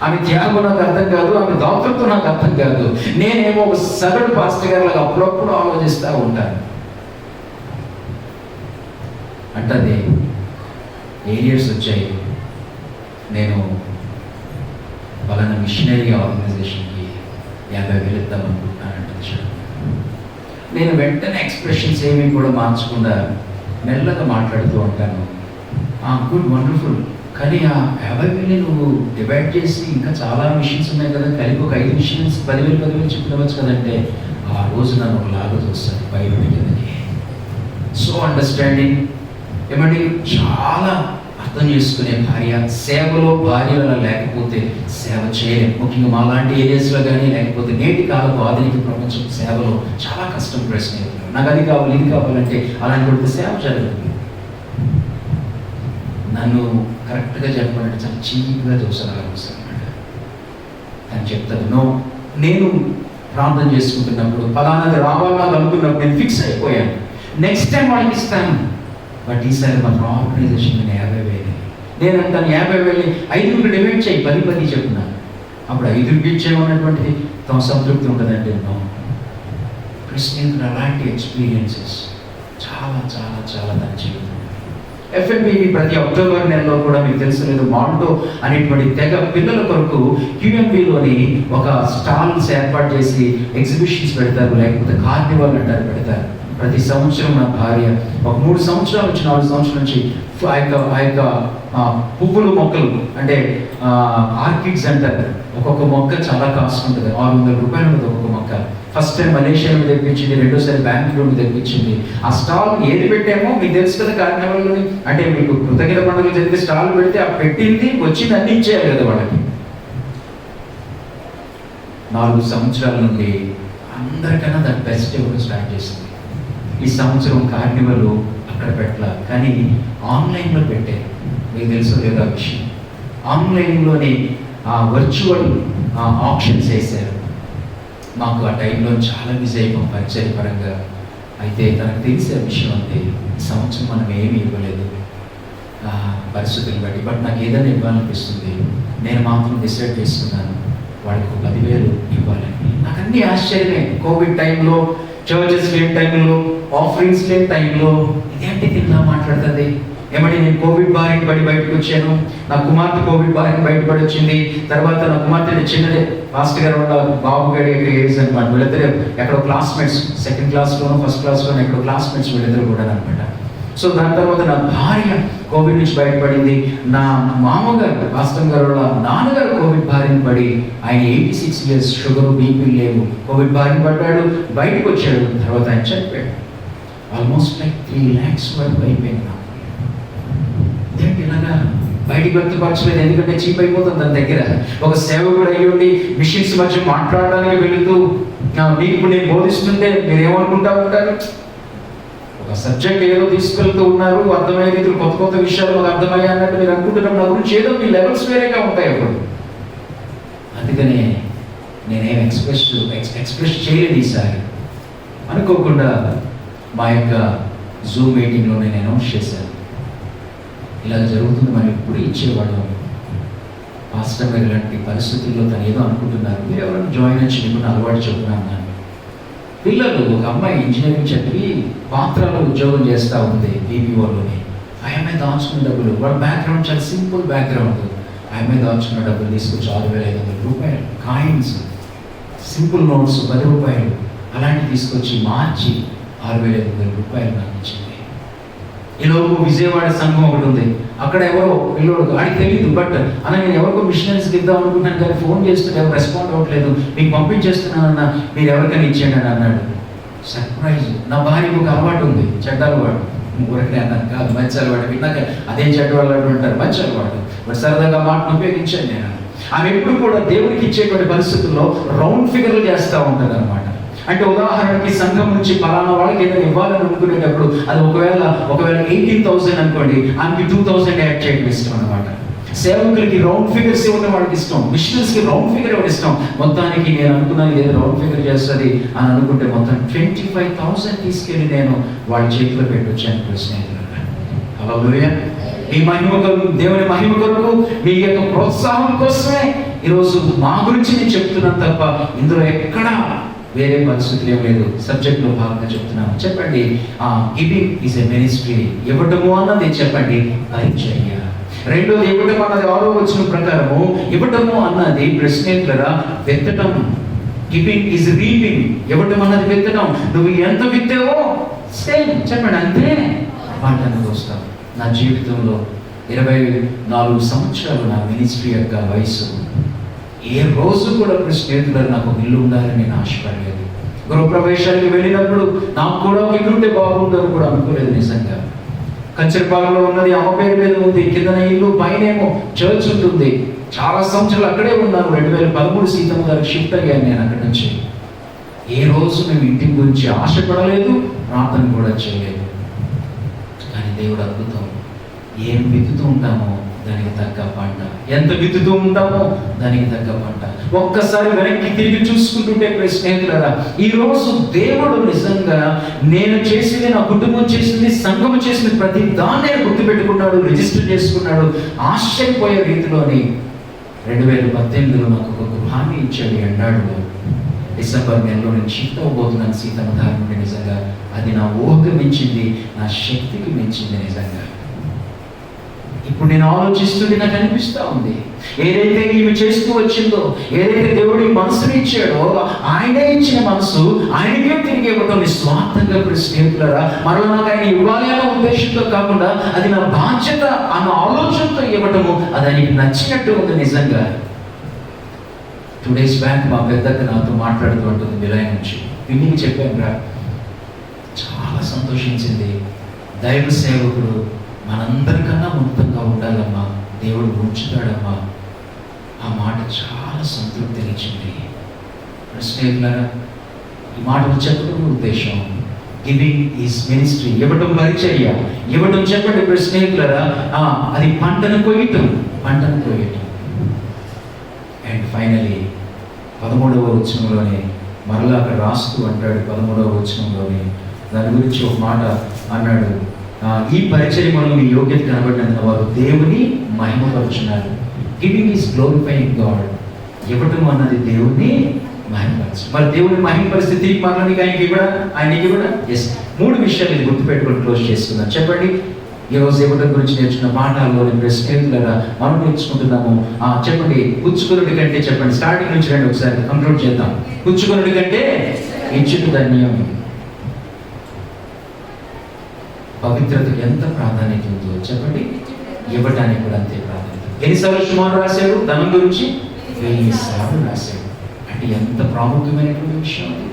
Speaker 2: ఆమె త్యాగం నాకు అర్థం కాదు, ఆమె దాతృత్వం నాకు అర్థం కాదు. నేనేమో ఒక సగటు పాస్టర్ గారు లాగా అప్పుడప్పుడు ఆలోచిస్తూ ఉంటాను. అంటే 8 years వచ్చాయి, నేను పలానా మిషనరీ ఆర్గనైజేషన్కి 50,000 ఇద్దాం అనుకుంటున్నానంటే నేను వెంటనే ఎక్స్ప్రెషన్స్ ఏమీ కూడా మార్చకుండా మెల్లగా మాట్లాడుతూ ఉంటాను. గుడ్, వండర్ఫుల్, కానీ ఆ 50,000 నువ్వు డివైడ్ చేసి ఇంకా చాలా మిషన్స్ ఉన్నాయి కదా, కలిపి ఒక 5 మిషన్స్ 10,000 చెప్పవచ్చు కదంటే ఆ రోజు నన్ను ఒక లాగా చూస్తాను బయట కిందకి. సో అండర్స్టాండింగ్, ఏమండి, చాలా అర్థం చేసుకునే భార్య. సేవలో భార్యలు లేకపోతే సేవ చేయలేము. ముఖ్యంగా మా లాంటి ఏరియాస్లో కానీ, లేకపోతే నేటి కాలపు ఆధునిక ప్రపంచం సేవలో చాలా కష్టం. ప్రశ్న నాకు అది కావాలి, ఇది కావాలంటే అలాంటి సేవ జరగదు. నన్ను కరెక్ట్గా చెప్పాలంటే చాలా చీప్గా చూసాను. అని చెప్తాను, నో, నేను ప్రార్థన చేసుకుంటున్నప్పుడు ఫలానాది రావాలని అనుకున్నప్పుడు నేను ఫిక్స్ అయిపోయాను, నెక్స్ట్ టైం వాళ్ళకి ఇస్తాను. బట్ ఈసారి మా ఆర్గనైజేషన్ నేను 50,000 నేను అంటాను 50,000 5కి డివైడ్ చేయి, 10 చెప్తున్నాను. అప్పుడు 5కి ఇచ్చేమన్నటువంటిది తమ సంతృప్తి ఉంటుందంటే నో. క్రిస్టియన్ అలాంటి ఎక్స్పీరియన్సెస్ చాలా చాలా చాలా తన జీవితం. FMBB ప్రతి అక్టోబర్ నెలలో కూడా మీకు తెలుసు లేదు, మాంటో అనేటువంటి తెగ పిల్లల కొరకు QMBలోని ఒక స్టాల్స్ ఏర్పాటు చేసి ఎగ్జిబిషన్స్ పెడతారు, లేకపోతే కార్నివల్ అంటారు, పెడతారు. ప్రతి సంవత్సరం నా భార్య ఒక 3 సంవత్సరాల నుంచి 4 సంవత్సరాల నుంచి ఆ యొక్క పువ్వులు మొక్కలు అంటే ఆర్కిడ్స్ అంటారు. ఒక్కొక్క మొక్క చాలా కాస్ట్ ఉంటుంది, 600 రూపాయలు ఉంటుంది ఒక్కొక్క మొక్క. ఫస్ట్ టైం మలేషియాలో తెప్పించింది, రెండోసారి బెంగళూరు తెప్పించింది. ఆ స్టాల్ ఏది పెట్టామో మీకు తెలుసు కదా, కార్నివల్లోని అంటే మీకు కృతజ్ఞత పండుగలు జరిగితే స్టాల్ పెడితే ఆ పెట్టింది వచ్చింది అన్ని ఇచ్చేయాలి కదా వాళ్ళకి. 4 సంవత్సరాల నుండి అందరికన్నా దాని బెస్ట్ ఎవరు స్టార్ట్ చేసింది. ఈ సంవత్సరం కార్నివల్ అక్కడ పెట్టాల, కానీ ఆన్లైన్లో పెట్టారు. మీకు తెలుసు లేదా విషయం, ఆన్లైన్లోని వర్చువల్ ఆప్షన్స్ వేశారు. మాకు ఆ టైంలో చాలా బిజీ అయిపోయాం పరిచయ పరంగా. అయితే తనకు తెలిసే విషయం అంటే ఈ సంవత్సరం మనం ఏమీ ఇవ్వలేదు పరిస్థితులు బట్టి, బట్ నాకు ఏదైనా ఇవ్వాలనిపిస్తుంది. నేను మాత్రం డిసైడ్ చేసుకున్నాను వాడికి 10,000 ఇవ్వాలని. నాకు అన్ని ఆశ్చర్యమే. కోవిడ్ టైంలో, చర్చెస్ లేని టైంలో, ఆఫరింగ్స్ లేని టైంలో ఇదేంటి తిన్నా మాట్లాడుతుంది. ఏమంటే నేను కోవిడ్ బారిన పడి బయటకు వచ్చాను, నా కుమార్తె కోవిడ్ బారిన బయటపడి వచ్చింది. తర్వాత నా కుమార్తె చిన్నదే, మాస్టర్ గారు వాళ్ళ బాబు గారి ఏజ్ అనమాట. వీళ్ళిద్దరు ఎక్కడో క్లాస్మేట్స్, 2nd క్లాస్లోనో 1st క్లాస్లోనో ఎక్కడో క్లాస్మేట్స్ వీళ్ళిద్దరు కూడా అనమాట. సో దాని తర్వాత నా భార్య కోవిడ్ నుంచి బయటపడింది. నా మామగారు మాస్టర్ గారు వాళ్ళ నాన్నగారు కోవిడ్ బారిన పడి, ఆయన 86 years, షుగర్ బీపీ లేవు, కోవిడ్ బారిన పడ్డాడు, బయటకు వచ్చాడు. తర్వాత ఆయన చనిపోయాడు. ఆల్మోస్ట్ లైక్ 3 lakhs వరకు అయిపోయింది. ఏంటి ఇలాగా బయటికి వ్యక్తపరచలేదు, ఎందుకంటే చీప్ అయిపోతుంది దాని దగ్గర. ఒక సేవకుడు అయ్యుండి మిషన్స్ మధ్య మాట్లాడడానికి వెళుతూ మీకు నేను బోధిస్తుంటే మీరు ఏమనుకుంటా ఉంటారు, ఒక సబ్జెక్ట్ ఏదో తీసుకెళ్తూ ఉన్నారు, అర్థమయ్యే రీతిలో కొత్త కొత్త విషయాలు మాకు అర్థమయ్యా అన్నట్టు మీరు అనుకుంటున్నాం. నా గురించి ఏదో మీ లెవెల్స్ వేరేగా ఉంటాయి అప్పుడు. అందుకనే నేనేం ఎక్స్ప్రెస్ చేయలేదు ఈసారి. అనుకోకుండా మా యొక్క జూమ్ మీటింగ్లో నేను అనౌన్స్ చేశాను, ఇలా జరుగుతుంది, మనం ఎప్పుడు ఇచ్చేవాళ్ళం. పాస్టర్ గారు ఇలాంటి పరిస్థితుల్లో తను ఏదో అనుకుంటున్నారు, మీరు ఎవరైనా జాయిన్ వచ్చి మీకు అలవాటు చెప్తున్నాను. పిల్లలు, ఒక అమ్మాయి ఇంజనీరింగ్ చదివి పాత్రలో ఉద్యోగం చేస్తూ ఉంది BPOలోని. ఆ అమ్మాయి దాచుకున్న డబ్బులు, వాళ్ళ బ్యాక్గ్రౌండ్ చాలా సింపుల్ బ్యాక్గ్రౌండ్. ఆ అమ్మాయి దాచుకున్న డబ్బులు తీసుకొచ్చి 6,500 రూపాయలు కాయిన్స్, సింపుల్ నోట్స్ 10 రూపాయలు అలాంటివి తీసుకొచ్చి మార్చి 6,500 రూపాయలు నాకు ఇచ్చింది. ఈలోపు విజయవాడ సంఘం ఒకటి ఉంది, అక్కడ ఎవరో పిల్లోడు వాడికి తెలియదు, బట్ అన్న నేను ఎవరికో మిషనరీస్కి ఇద్దాం అనుకుంటున్నాను, కానీ ఫోన్ చేస్తుంటే ఎవరు రెస్పాండ్ అవ్వట్లేదు, మీకు పంపించేస్తున్నానన్న, మీరు ఎవరికైనా ఇచ్చేయండి అని అన్నాడు. సర్ప్రైజ్. నా భార్యకు ఒక అలవాటు ఉంది, చెడ్డ అలవాటు. ఊరికనే అన్నాను కాదు, మంచి అలవాటు. విన్నాక అదేం చెడ్డ అలవాటు అంటారు, మంచి అలవాటు. బట్ సరదాగా మాటను ఉపయోగించాను నేను. ఆమె ఎప్పుడు కూడా దేవుడికి ఇచ్చేటువంటి పరిస్థితుల్లో రౌండ్ ఫిగర్లు చేస్తూ ఉంటారు అనమాట. అంటే ఉదాహరణకి సంఘం నుంచి పలానా వాళ్ళకి ఏదైనా ఇవ్వాలని అనుకునేటప్పుడు అది ఒకవేళ 18,000 అనుకోండి, ఆమెకి 2,000 యాడ్ చేయడం ఇష్టం అనమాట. సేవకులకి రౌండ్ ఫిగర్స్ ఇవ్వడం వాళ్ళకి ఇష్టం, మిషనరీస్కి రౌండ్ ఫిగర్ ఇవ్వడం ఇష్టం. మొత్తానికి నేను అనుకున్నాను ఏదో రౌండ్ ఫిగర్ చేస్తుంది అని అనుకుంటే మొత్తం 25,000 తీసుకెళ్ళి నేను వాళ్ళ చేతిలో పెట్టొచ్చాను స్నేహితులుగా. హల్లెలూయా. మీ మహిమ కొరకు, దేవుని మహిమ కొరకు, మీ యొక్క ప్రోత్సాహం కోసమే ఈరోజు మా గురించి నేను చెప్తున్నాను తప్ప ఇందులో ఎక్కడా వేరే పరిస్థితులు ఏం లేదు. సబ్జెక్ట్లో భాగంగా చెప్తున్నాను. చెప్పండి, గివింగ్ ఈజ్ ఎ మినిస్ట్రీ. ఇవ్వటము అన్నది చెప్పండి పరిచర్య. రెండోది ఇవ్వటం అన్నది 6వ వచనం ప్రకారము, ఇవ్వటము అన్నది ప్రశ్నేతులరా విత్తటం. Giving is reaping. ఇవ్వటం అన్నది విత్తటం. నువ్వు ఎంత విత్తావో సేమ్ చెప్పండి అంతే పంటను కోస్తావు. నా జీవితంలో 24 సంవత్సరాలు నా మినిస్ట్రీ యొక్క వయసు, ఏ రోజు కూడా స్నేహితులు నాకు ఒక ఇల్లు ఉండాలని నేను ఆశపడలేదు. గృహప్రవేశానికి వెళ్ళినప్పుడు నాకు కూడా ఒక ఇల్లు ఉంటే బాగుండదు కూడా అనుకోలేదు. నిజంగా కంచరపాలెంలో ఉన్నది అమ్మ పేరు మీద ఉంది, కిందన ఇల్లు, పైనేమో చర్చ్ ఉంటుంది. చాలా సంవత్సరాలు అక్కడే ఉన్నాను. 2013 సీతమ్మ గారికి షిఫ్ట్ అయ్యాను నేను అక్కడి నుంచి. ఏ రోజు మేము ఇంటి గురించి ఆశపడలేదు, ప్రార్థన కూడా చేయలేదు. కానీ దేవుడు అద్భుతం. ఏం విత్తుతూ ఉంటామో దానికి తగ్గ పంట, ఎంత విత్తుతూ ఉంటామో దానికి తగ్గ పంట. ఒక్కసారి వెనక్కి తిరిగి చూసుకుంటుంటే స్నేహితులారా, ఈరోజు దేవుడు నిజంగా నేను చేసింది, నా కుటుంబం చేసింది, సంఘం చేసింది ప్రతి దాన్ని గుర్తుపెట్టుకున్నాడు, రిజిస్టర్ చేసుకున్నాడు. ఆశ్చర్యపోయే రీతిలోని 2018లో నాకు ఒక గృహాన్ని ఇచ్చాడు. ఎండాడులో డిసెంబర్ నెలలో నేను షిఫ్ట్ అవ్వబోతున్నాను సీతమ్మ గారి నుండి. నిజంగా అది నా ఊహకు మించింది, నా శక్తికి మించింది. నిజంగా ఇప్పుడు నేను ఆలోచిస్తుంటే నాకు అనిపిస్తూ ఉంది, ఏదైతే ఈమె చేస్తూ వచ్చిందో, ఏదైతే దేవుడి మనసుని ఇచ్చాడో, ఆయనే ఇచ్చిన మనసు ఆయనకే తిరిగి ఇవ్వటం నిస్వార్థంగా. స్నేహితులారా, మరలా నాకు ఆయన ఇవ్వాలి అన్న ఉద్దేశంతో కాకుండా అది నా బాధ్యత అన్న ఆలోచనతో ఇవ్వటము, అది ఆయనకి నచ్చినట్టు ఉంది. నిజంగా 2 days బ్యాక్ మా పెద్దక్క నాతో మాట్లాడుతూ ఉంటుంది విలయ నుంచి. పిన్నికి చెప్పాను రా, చాలా సంతోషించింది. దైవ సేవకుడు మనందరికన్నా ఉన్నతంగా ఉండాలమ్మా, దేవుడు ఉంచుతాడమ్మా. ఆ మాట చాలా సంతృప్తినిచ్చింది. స్నేహితులారా, ఈ మాటలు చెప్పడం ఉద్దేశం, గివింగ్ ఈజ్ మినిస్ట్రీ. ఇవ్వటం పరిచర్య. ఇవ్వటం చెప్పండి స్నేహితులారా, అది పంటను కొయ్యటం. అండ్ ఫైనలీ 13వ వచనంలోనే మరలా అక్కడ రాస్తూ అంటాడు, 13వ వచనంలోనే దాని గురించి ఒక మాట అన్నాడు, ఈ పరిచర్యలో మీ యోగ్యత కనబడినందున వారు దేవుని మహిమపరుచున్నారు. Giving is glorifying God. ఇవ్వటం అన్నది దేవుణ్ణి మహిమపరచు. మరి దేవుని మహిమపరిస్తే తిరిగి మరలా ఆయనకి ఇవ్వడా? ఎస్. 3 విషయాలు ఇది గుర్తుపెట్టుకొని క్లోజ్ చేసుకుందాం. చెప్పండి, ఈరోజు ఇవ్వటం గురించి నేర్చుకున్న పాఠాల్లో స్నేహితులారా మనం నేర్చుకుంటున్నాము. చెప్పండి, పుచ్చుకొనుడి కంటే, చెప్పండి స్టార్టింగ్ నుంచి రండి ఒకసారి కంక్లూడ్ చేద్దాం. పుచ్చుకొనుడి కంటే ఇచ్చుట ధన్యం. పవిత్రతకి ఎంత ప్రాధాన్యత ఉందో చెప్పండి, ఇవ్వటానికి కూడా అంతే ప్రాధాన్యత. ఎన్నిసార్లు సుమారు రాశాడు? ధనం గురించి 1000 సార్లు రాశాడు. అంటే ఎంత ప్రాముఖ్యమైనటువంటి విషయం అది.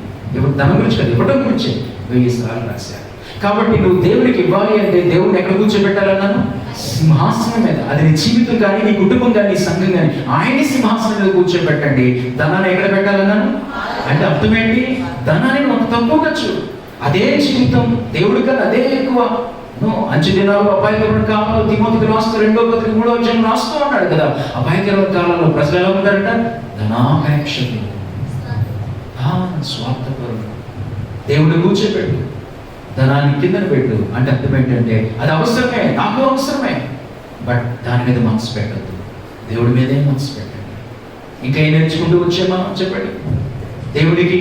Speaker 2: ధనం గురించి కాదు, ఇవ్వటం గురించి 1000 సార్లు రాశాడు. కాబట్టి నువ్వు దేవుడికి ఇవ్వాలి అంటే దేవుడిని ఎక్కడ కూర్చోబెట్టాలన్నాను? సింహాసనం మీద. అది నీ జీవితం కానీ, నీ కుటుంబం కానీ, నీ సంఘం కానీ, ఆయన్ని సింహాసనం మీద కూర్చోబెట్టండి. ధనాన్ని ఎక్కడ పెట్టాలన్నాను అంటే అర్థం ఏంటి? ధనాన్ని నువ్వు తక్కువగా చూడు. అదే జీవితం దేవుడి కన్నా అదే ఎక్కువ. అంచె దినాలు అపాయకరమైన కాలంలో తిమోతికి రాస్తూ 2వ పత్రిక 3వ అధ్యాయం రాస్తూ ఉన్నాడు కదా. అపాయకరమైన కాలంలో ప్రజలు ఎలా ఉంటారంట? ధనాపేక్షలు, స్వార్థపరులు. దేవుడిని కూర్చోబెట్టు, ధనాన్ని కిందన పెట్టు. అంటే అర్థం ఏంటంటే అది అవసరమే, నాకు అవసరమే, బట్ దాని మీద మనసు పెట్టద్దు, దేవుడి మీదే మనసు పెట్టండి. ఇంకా ఏం నేర్చుకుంటూ వచ్చామా చెప్పండి? దేవుడికి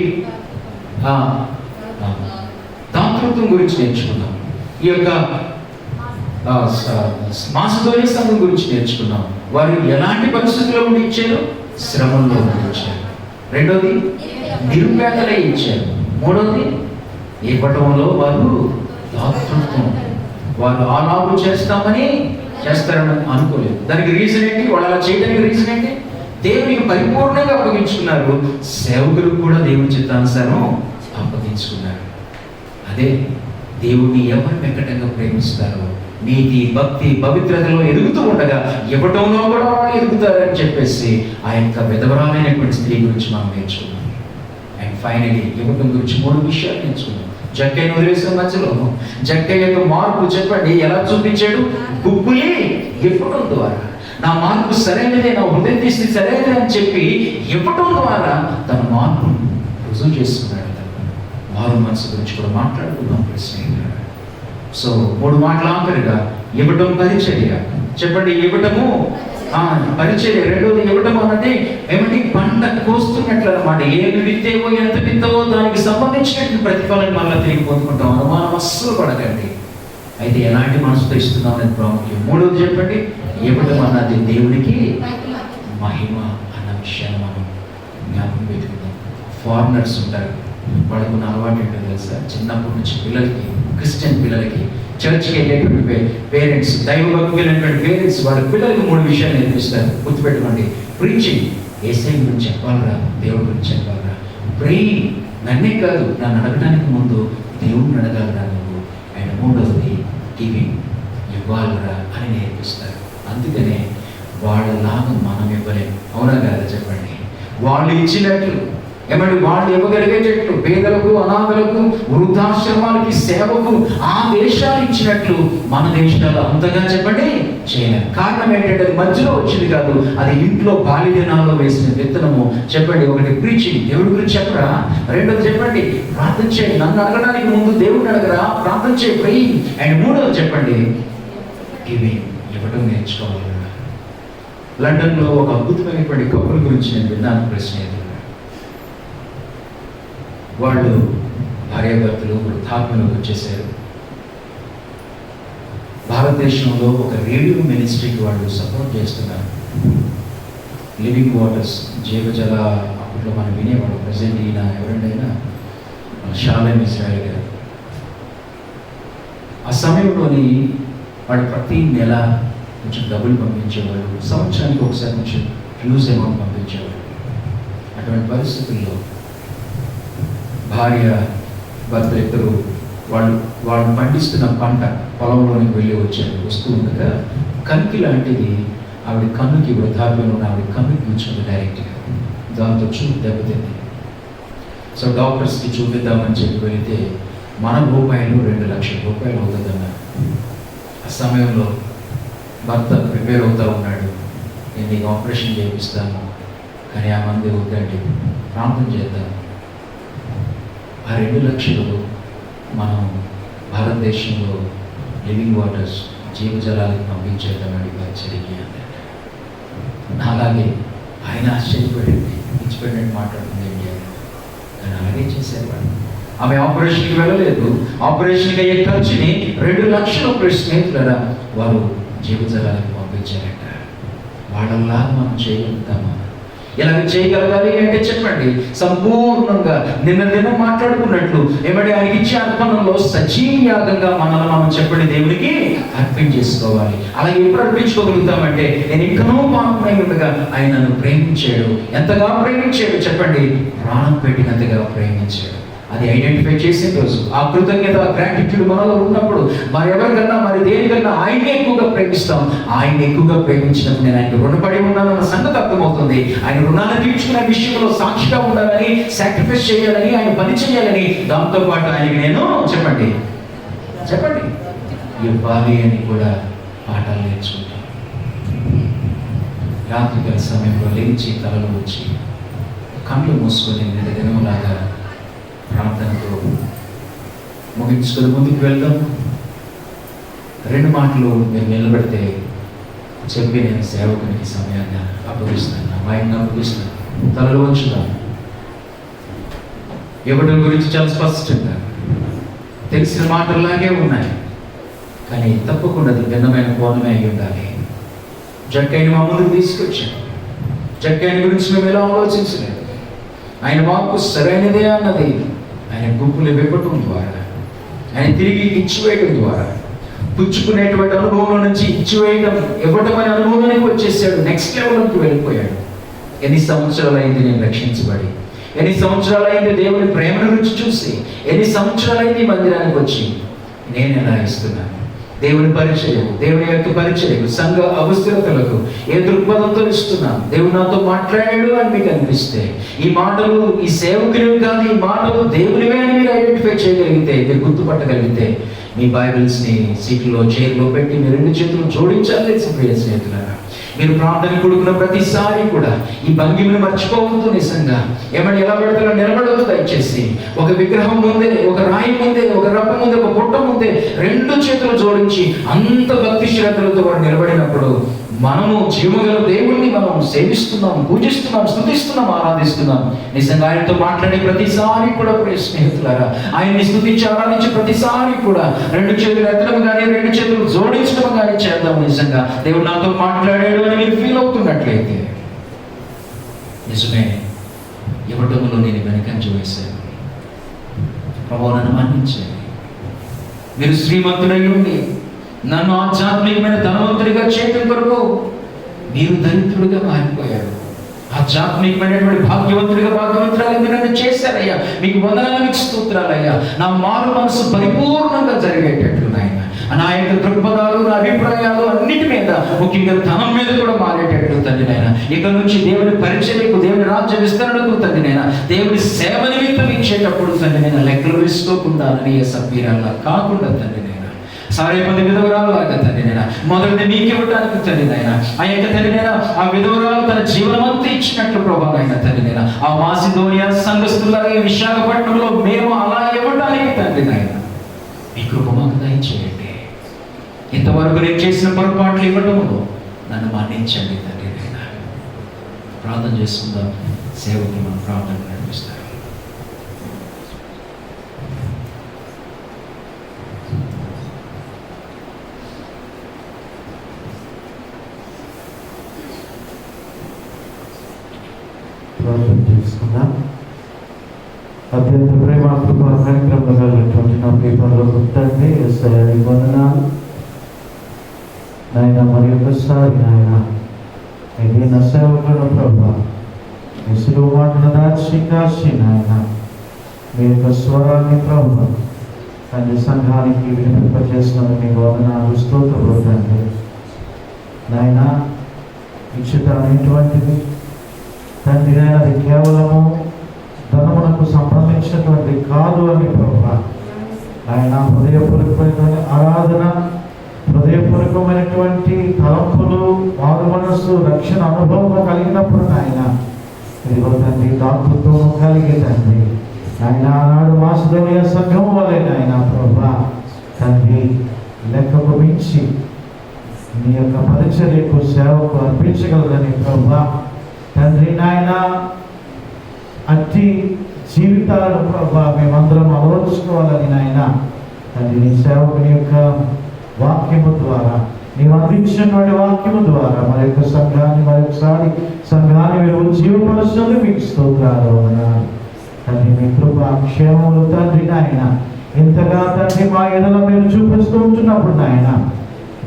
Speaker 2: దాతృత్వం గురించి నేర్చుకున్నాం. ఈ యొక్క మాసిదోనియ సంఘం గురించి నేర్చుకున్నాం. వారు ఎలాంటి పరిస్థితుల్లో ఉండి ఇచ్చారు? శ్రమంలో ఉండి ఇచ్చారు. రెండోది నిరుపేదలే ఇచ్చారు. మూడోది ఇవ్వటంలో వారు దాతృత్వం. వారు ఆలాపు చేస్తారని అనుకోలేదు. దానికి రీజన్ ఏంటి? వాళ్ళు అలా చేయడానికి రీజన్ ఏంటి? దేవునికి పరిపూర్ణంగా అప్పగించుకున్నారు. సేవకులకు కూడా దేవుని చిత్తానుసారం అప్పగించుకున్నారు. అదే దేవుడిని ఎవరు వెంకటంగా ప్రేమిస్తారో, నీతి భక్తి పవిత్రతలో ఎదుగుతూ ఉండగా ఇవ్వటంలో కూడా వాళ్ళు ఎదుగుతారని చెప్పేసి ఆ యొక్క విధవరాలైనటువంటి స్త్రీ గురించి మనం నేర్చుకున్నాం. అండ్ ఫైనలీ ఇవ్వటం గురించి 3 విషయాలు నేర్చుకున్నాం. జక్కయ్యను వదిలేసిన మధ్యలో జక్కయ్య యొక్క మార్పు చెప్పండి ఎలా చూపించాడు? గుబ్బులి ఇవ్వటం ద్వారా. నా మార్పు సరైనదే, నా హృదయ తీసి సరైనదే అని చెప్పి ఇవ్వటం ద్వారా తన మార్పు రుజువు చేసుకున్నాడు. మారు మనసు గురించి కూడా మాట్లాడుకున్నాం స్నేహితులు. సో 3 మాటలు ఆఖరిగా ఇవ్వటం పరిచర్య. చెప్పండి, ఇవ్వటము పరిచర్య. రెండోది ఇవ్వటం అన్నది ఏమంటే పంట కోస్తున్నట్లు అన్నమాట. ఏమి విత్తేవో ఎంత విత్తవో దానికి సంబంధించినటువంటి ప్రతిఫలం మళ్ళీ తిరిగి పొందుకుంటాం. అనుమానం అస్సలు పడకండి. అయితే ఎలాంటి మనసుతో ఇస్తున్నాం అనేది ప్రాముఖ్యం. మూడోది చెప్పండి, ఇవ్వడం అన్నది దేవునికి మహిమ అన్న విషయాన్ని మనం జ్ఞాపకం పెట్టుకుందాం. ఫారినర్స్ ఉంటారు, వాళ్ళకు ఉన్న అలవాటు ఏంటో తెలుసా? చిన్నప్పటి నుంచి పిల్లలకి, క్రిస్టియన్ పిల్లలకి, చర్చ్కి వెళ్ళేటువంటి పేరెంట్స్, దైవభక్తికి వెళ్ళినటువంటి పేరెంట్స్ వాళ్ళ పిల్లలకి 3 విషయాలు నేర్పిస్తారు. గుర్తుపెట్టుకోండి. ప్రీచింగ్, యేసయ్య గురించి చెప్పాలరా, దేవుడి గురించి చెప్పాలరా. ప్రేయింగ్, నన్నే కాదు, నన్ను అడగడానికి ముందు దేవుడిని అడగాలరా నువ్వు. అండ్ మూడవది గివింగ్, ఇవ్వాలరా అని నేర్పిస్తారు. అందుకనే వాళ్ళలాగా మనం ఇవ్వలేము. అవునా కాదా చెప్పండి? వాళ్ళు ఇచ్చినట్లు, ఏమంటే వాళ్ళు ఇవ్వగలిగేటట్లు పేదలకు, అనాథలకు, వృద్ధాశ్రమాలకి, సేవకు ఆ దేశాలు ఇచ్చినట్లు మన దేశాలు అంతగా చెప్పండి చేయలేం. కారణం ఏంటంటే అది మధ్యలో వచ్చింది కాదు, అది ఇంట్లో బాల్య దినాల్లో వేసిన విత్తనము. చెప్పండి, ఒకటి ప్రీచింగ్, దేవుడి గురించి చెప్పరా. రెండోది చెప్పండి ప్రార్థన చేయి, నన్ను అడగడానికి ముందు దేవుడిని అడగరా, ప్రార్థన చేయి, ప్రేయింగ్. అండ్ మూడోది చెప్పండి గివింగ్, ఇవ్వడం నేర్చుకోవాలి. లండన్లో ఒక అద్భుతమైనటువంటి కపుల్ గురించి నేను విన్నాను. ప్రశ్న వాళ్ళు భార్యాభర్తలు వృద్ధాప్యంలోకి వచ్చేసారు. భారతదేశంలో ఒక రేడియో మినిస్ట్రీకి వాళ్ళు సపోర్ట్ చేస్తున్నారు. లివింగ్ వాటర్స్, జీవజల, అప్పట్లో మనం వినేవాడు. ప్రజెంట్ ఈయన ఎవరైనా షాలేం ఇజ్రాయెల్ గారు. ఆ సమయంలోని వాళ్ళు ప్రతి నెల కొంచెం డబ్బులు పంపించేవాళ్ళు, సంవత్సరానికి ఒకసారి కొంచెం ఫ్యూజ్ అమౌంట్ పంపించేవాళ్ళు. అటువంటి పరిస్థితుల్లో భార్య భర్త ఇద్దరు వాళ్ళు పండిస్తున్న పంట పొలంలోనికి వెళ్ళి వస్తూ ఉండగా కంకి లాంటిది ఆవిడ కన్నుకి, వృద్ధాప్యంలో ఉన్న ఆవిడ కన్నుకి కూర్చుంది డైరెక్ట్గా. దాంతో చూపు దెబ్బతింది. సో డాక్టర్స్కి చూపిద్దామని చెప్పి వెళితే మన రూపాయలు 2 లక్షల రూపాయలు అవుతుందన్నారు. ఆ సమయంలో భర్త ప్రిపేర్ అవుతూ ఉన్నాడు, నేను నీకు ఆపరేషన్ చేపిస్తాను, కానీ ఆ మంది వద్దండి, ప్రార్థన చేద్దాం. ఆ 2 లక్షలు మనం భారతదేశంలో లివింగ్ వాటర్స్, జీవజలాలకు పంపించేద్దామని చదివి అన్నాడు. అలాగే ఆయన ఆశ్చర్యపడింది, ఇచ్చిపెట్టినట్టు మాట్లాడుతుంది ఏంటి అని. కానీ అలాగే చేసేవాడు. ఆమె ఆపరేషన్కి వెళ్ళలేదు. ఆపరేషన్కి అయ్యే ఖర్చుని 2 లక్షలు స్నేహితులరా వారు జీవజలాలకు పంపించారట. వాళ్ళలాగా మనం చేయగలుగుతామా? ఇలాగ చేయగలగాలి అంటే చెప్పండి, సంపూర్ణంగా నిన్న మాట్లాడుకున్నట్లు ఏమంటే ఆయనకి ఇచ్చే అర్పణంలో సజీవయాగంగా మనల్ని మనం చెప్పండి దేవునికి అర్పించేసుకోవాలి. అలాగే ఎప్పుడు అర్పించుకోగలుగుతామంటే, నేను ఇంకనూ పాపమై ఉండగా ఆయన నన్ను ప్రేమించాడు. ఎంతగా ప్రేమించాడు చెప్పండి? ప్రాణం పెట్టినంతగా ప్రేమించాడు. అది ఐడెంటిఫై చేసిన రోజు ఆ కృతజ్ఞత, గ్రాటిట్యూడ్ మనలో ఉన్నప్పుడు మరి ఎవరికన్నా, మరి దేనికన్నా ఆయన్ని ఎక్కువగా ప్రేమిస్తాం. ఆయన ఎక్కువగా ప్రేమించినప్పుడు నేను ఆయనకు రుణపడి ఉన్నానన్న సంగతి అర్థమవుతుంది. ఆయన రుణాన్ని తీర్చుకునే విషయంలో సాక్షిగా ఉండాలని, సాక్రిఫైస్ చేయాలని, ఆయన పని చేయాలని, దాంతోపాటు ఆయనకి నేను చెప్పండి ఇవ్వాలి అని కూడా పాఠాలు నేర్చుకుంటాం. రాత్రికాల సమయంలో లేచి తలలో వచ్చి కళ్ళు మూసుకొని నిన్న దినంలాగా ప్రార్థనతో ముగించుకొని ముందుకు వెళ్దాం. 2 మాటలు మీరు నిలబడితే చెప్పి నేను సేవకునికి సమయాన్ని అప్పగిస్తాను, అమ్మాయిని అప్పగిస్తాను. తలలో ఉంచుదాం. ఇవ్వడం గురించి చాలా స్పష్టంగా తెలిసిన మాటల్లాగే ఉన్నాయి, కానీ తప్పకుండా అది భిన్నమైన కోణమే అయి ఉండాలి. జక్కైని మా ముందుకు తీసుకొచ్చాను. జక్కైని గురించి మేము ఎలా ఆలోచించలేదు. ఆయన మాకు సరైనదే అన్నది ఆయన గుంపులు ఇవ్వటం ద్వారా, ఆయన తిరిగి ఇచ్చివేయడం ద్వారా, పుచ్చుకునేటువంటి అనుభవం నుంచి ఇచ్చివేయడం, ఇవ్వటం అనే అనుభవానికి వచ్చేసాడు. నెక్స్ట్ లెవెల్కి వెళ్ళిపోయాడు. ఎన్ని సంవత్సరాలు అయింది నేను రక్షించబడి, ఎన్ని సంవత్సరాలు అయింది దేవుని ప్రేమను రుచి చూసి, ఎన్ని సంవత్సరాలు అయింది మందిరానికి వచ్చి నేను ఎలా ఇస్తున్నాను? దేవుని పరిచయం, దేవుని యొక్క పరిచయం, సంఘ అవసరతలకు ఏ దృక్పథంతో ఇస్తున్నాను? దేవుడు నాతో మాట్లాడాడు అని మీకు అనిపిస్తే, ఈ మాటలు ఈ సేవకులు కాదు, ఈ మాటలు దేవునివే అని మీరు ఐడెంటిఫై చేయగలిగితే, మీరు గుర్తుపట్టగలిగితే, మీ బైబిల్స్ని సీట్లో చైర్లో పెట్టి మీ 2 చేతులు జోడించాలి. ప్రియ స్నేహితులారా, మీరు ప్రార్థన కూడుకున్న ప్రతిసారి కూడా ఈ భంగిమను మర్చిపోవద్దు. నిజంగా ఏమన్నా ఎలా పెడతారో నిలబడవద్దు దయచేసి. ఒక విగ్రహం ముందే, ఒక రాయి ముందే, ఒక రప్ప ముందే, ఒక పుట్ట ముందే 2 చేతులు జోడించి అంత భక్తి శ్రద్ధలతో వాడు నిలబడినప్పుడు మనము జీవగల దేవుణ్ణి మనం సేవిస్తున్నాం, పూజిస్తున్నాం, స్తుతిస్తున్నాం, ఆరాధిస్తున్నాం. నిజంగా ఆయనతో మాట్లాడే ప్రతిసారి కూడా ప్రియ స్నేహితులారా, ఆయన్ని స్తుతించి ఆరాధించే ప్రతిసారి కూడా 2 చేతులు ఎత్తడం కానీ 2 చేతులు జోడించడం కానీ చేద్దాం. నిజంగా దేవుడు నాతో మాట్లాడాడు అని మీరు ఫీల్ అవుతున్నట్లయితే నిజమే, ఇవ్వటంలో నేను వెనకంజ వేశాను, ప్రభువు నన్ను మన్నించండి. మీరు శ్రీమంతుడై ఉండి నన్ను ఆధ్యాత్మికమైన ధనవంతుడిగా చేయటం కొరకు మీరు దరిద్రుడిగా మారిపోయారు. ఆధ్యాత్మికమైనటువంటి భాగ్యవంతురాలు మీరు నన్ను చేశారయ్యా. మీకు వందనాలు, మీకు స్తోత్రాలయ్యా. నా మారు మనసు పరిపూర్ణంగా జరిగేటట్లు నాయన, నా యొక్క దృక్పథాలు, నా అభిప్రాయాలు అన్నిటి మీద, ముఖ్యంగా ధనం మీద కూడా మారేటట్లు తండ్రి నాయన. ఇక నుంచి దేవుని పరిచర్యకు, దేవుని రాజ్య విస్తరణకు తండ్రి నాయన, దేవుని సేవ నిమిత్తం ఇచ్చేటప్పుడు తండ్రి నాయన లెక్కలు వేసుకోకుండా అనే సభ్యురాల్లా కాకుండా తండ్రి నాయన, సారేపల్లి విధవరాలులాగా తండ్రి నాయన మొదటిది మీకు ఇవ్వడానికి తండ్రి నాయన, ఆ యొక్క తండ్రి నాయన ఆ విధవరాలు తన జీవనమంతా ఇచ్చినట్లు ప్రభావం అయిన తండ్రి నాయన, ఆ మాసిదోనియా సంఘస్థులాగా విశాఖపట్నంలో మేము అలా ఇవ్వడానికి తండ్రి నాయన మీ కృప మాకు దయచేయండి. ఇంతవరకు నేను చేసిన పొరపాట్లు ఇవ్వడంలో నన్ను మన్నించండి తండ్రి నాయన. ప్రార్థన చేసుకుందాం. సేవకులు మనం ప్రార్థన నడిపిస్తారు.
Speaker 1: ప్రార్థన చేసుకుందాం. అత్యంత ప్రేమ కార్యక్రమంలో కలిగినటువంటి నా ప్రియపరలో గుర్తండి ఎస్ఐ వందనాలు నాయన. మరి ఒకసారి నాయన ఇది నా సేవకుడు ప్రభా, మీ సులువు మాటలు దాచి కాచి నాయన మీ యొక్క స్వరాన్ని ప్రభా తండ్రి సంఘానికి వినిపింపజేసినందుకు మీ వందనాలు, స్తోత్రములు తండ్రి నాయన. ఇచ్చుట అనేటువంటిది తండ్రి అది కేవలము ధనమునకు సంబంధించినటువంటి కాదు అని ప్రభా ఆయన హృదయపూర్వకమైన ఆరాధన, హృదయపూర్వకమైనటువంటి తలంపులు, మారు మనస్సు, రక్షణ అనుభవం కలిగినప్పుడు నాయన ఇదిగో తండ్రి దాతృత్వం కలిగి తండ్రి ఆయన ఆనాడు మాసిదోనియా సంఘం వలె నాయన ప్రభా తండ్రి లెక్కకు మించి నీ యొక్క పరిచర్యకు సేవకు అర్పించగలదని ప్రభా తండ్రి నాయన అట్టి జీవితాలను ప్రభా మేమందరం అలవరుచుకోవాలని నాయన తండ్రి నీ సేవకుని యొక్క వాక్యము ద్వారా, నీవు అందించినటువంటి వాక్యము ద్వారా మరి యొక్క సంఘాన్ని మరొకసారి సంఘాన్ని మీరు జీవపరుస్తున్నందుకు మీకు స్తోత్రాలు తండ్రి. మీ కృప క్షేమములు తండ్రి నాయన ఇంతగా తండ్రి మా ఎడల మీరు చూపిస్తూ ఉంటున్నప్పుడు నాయన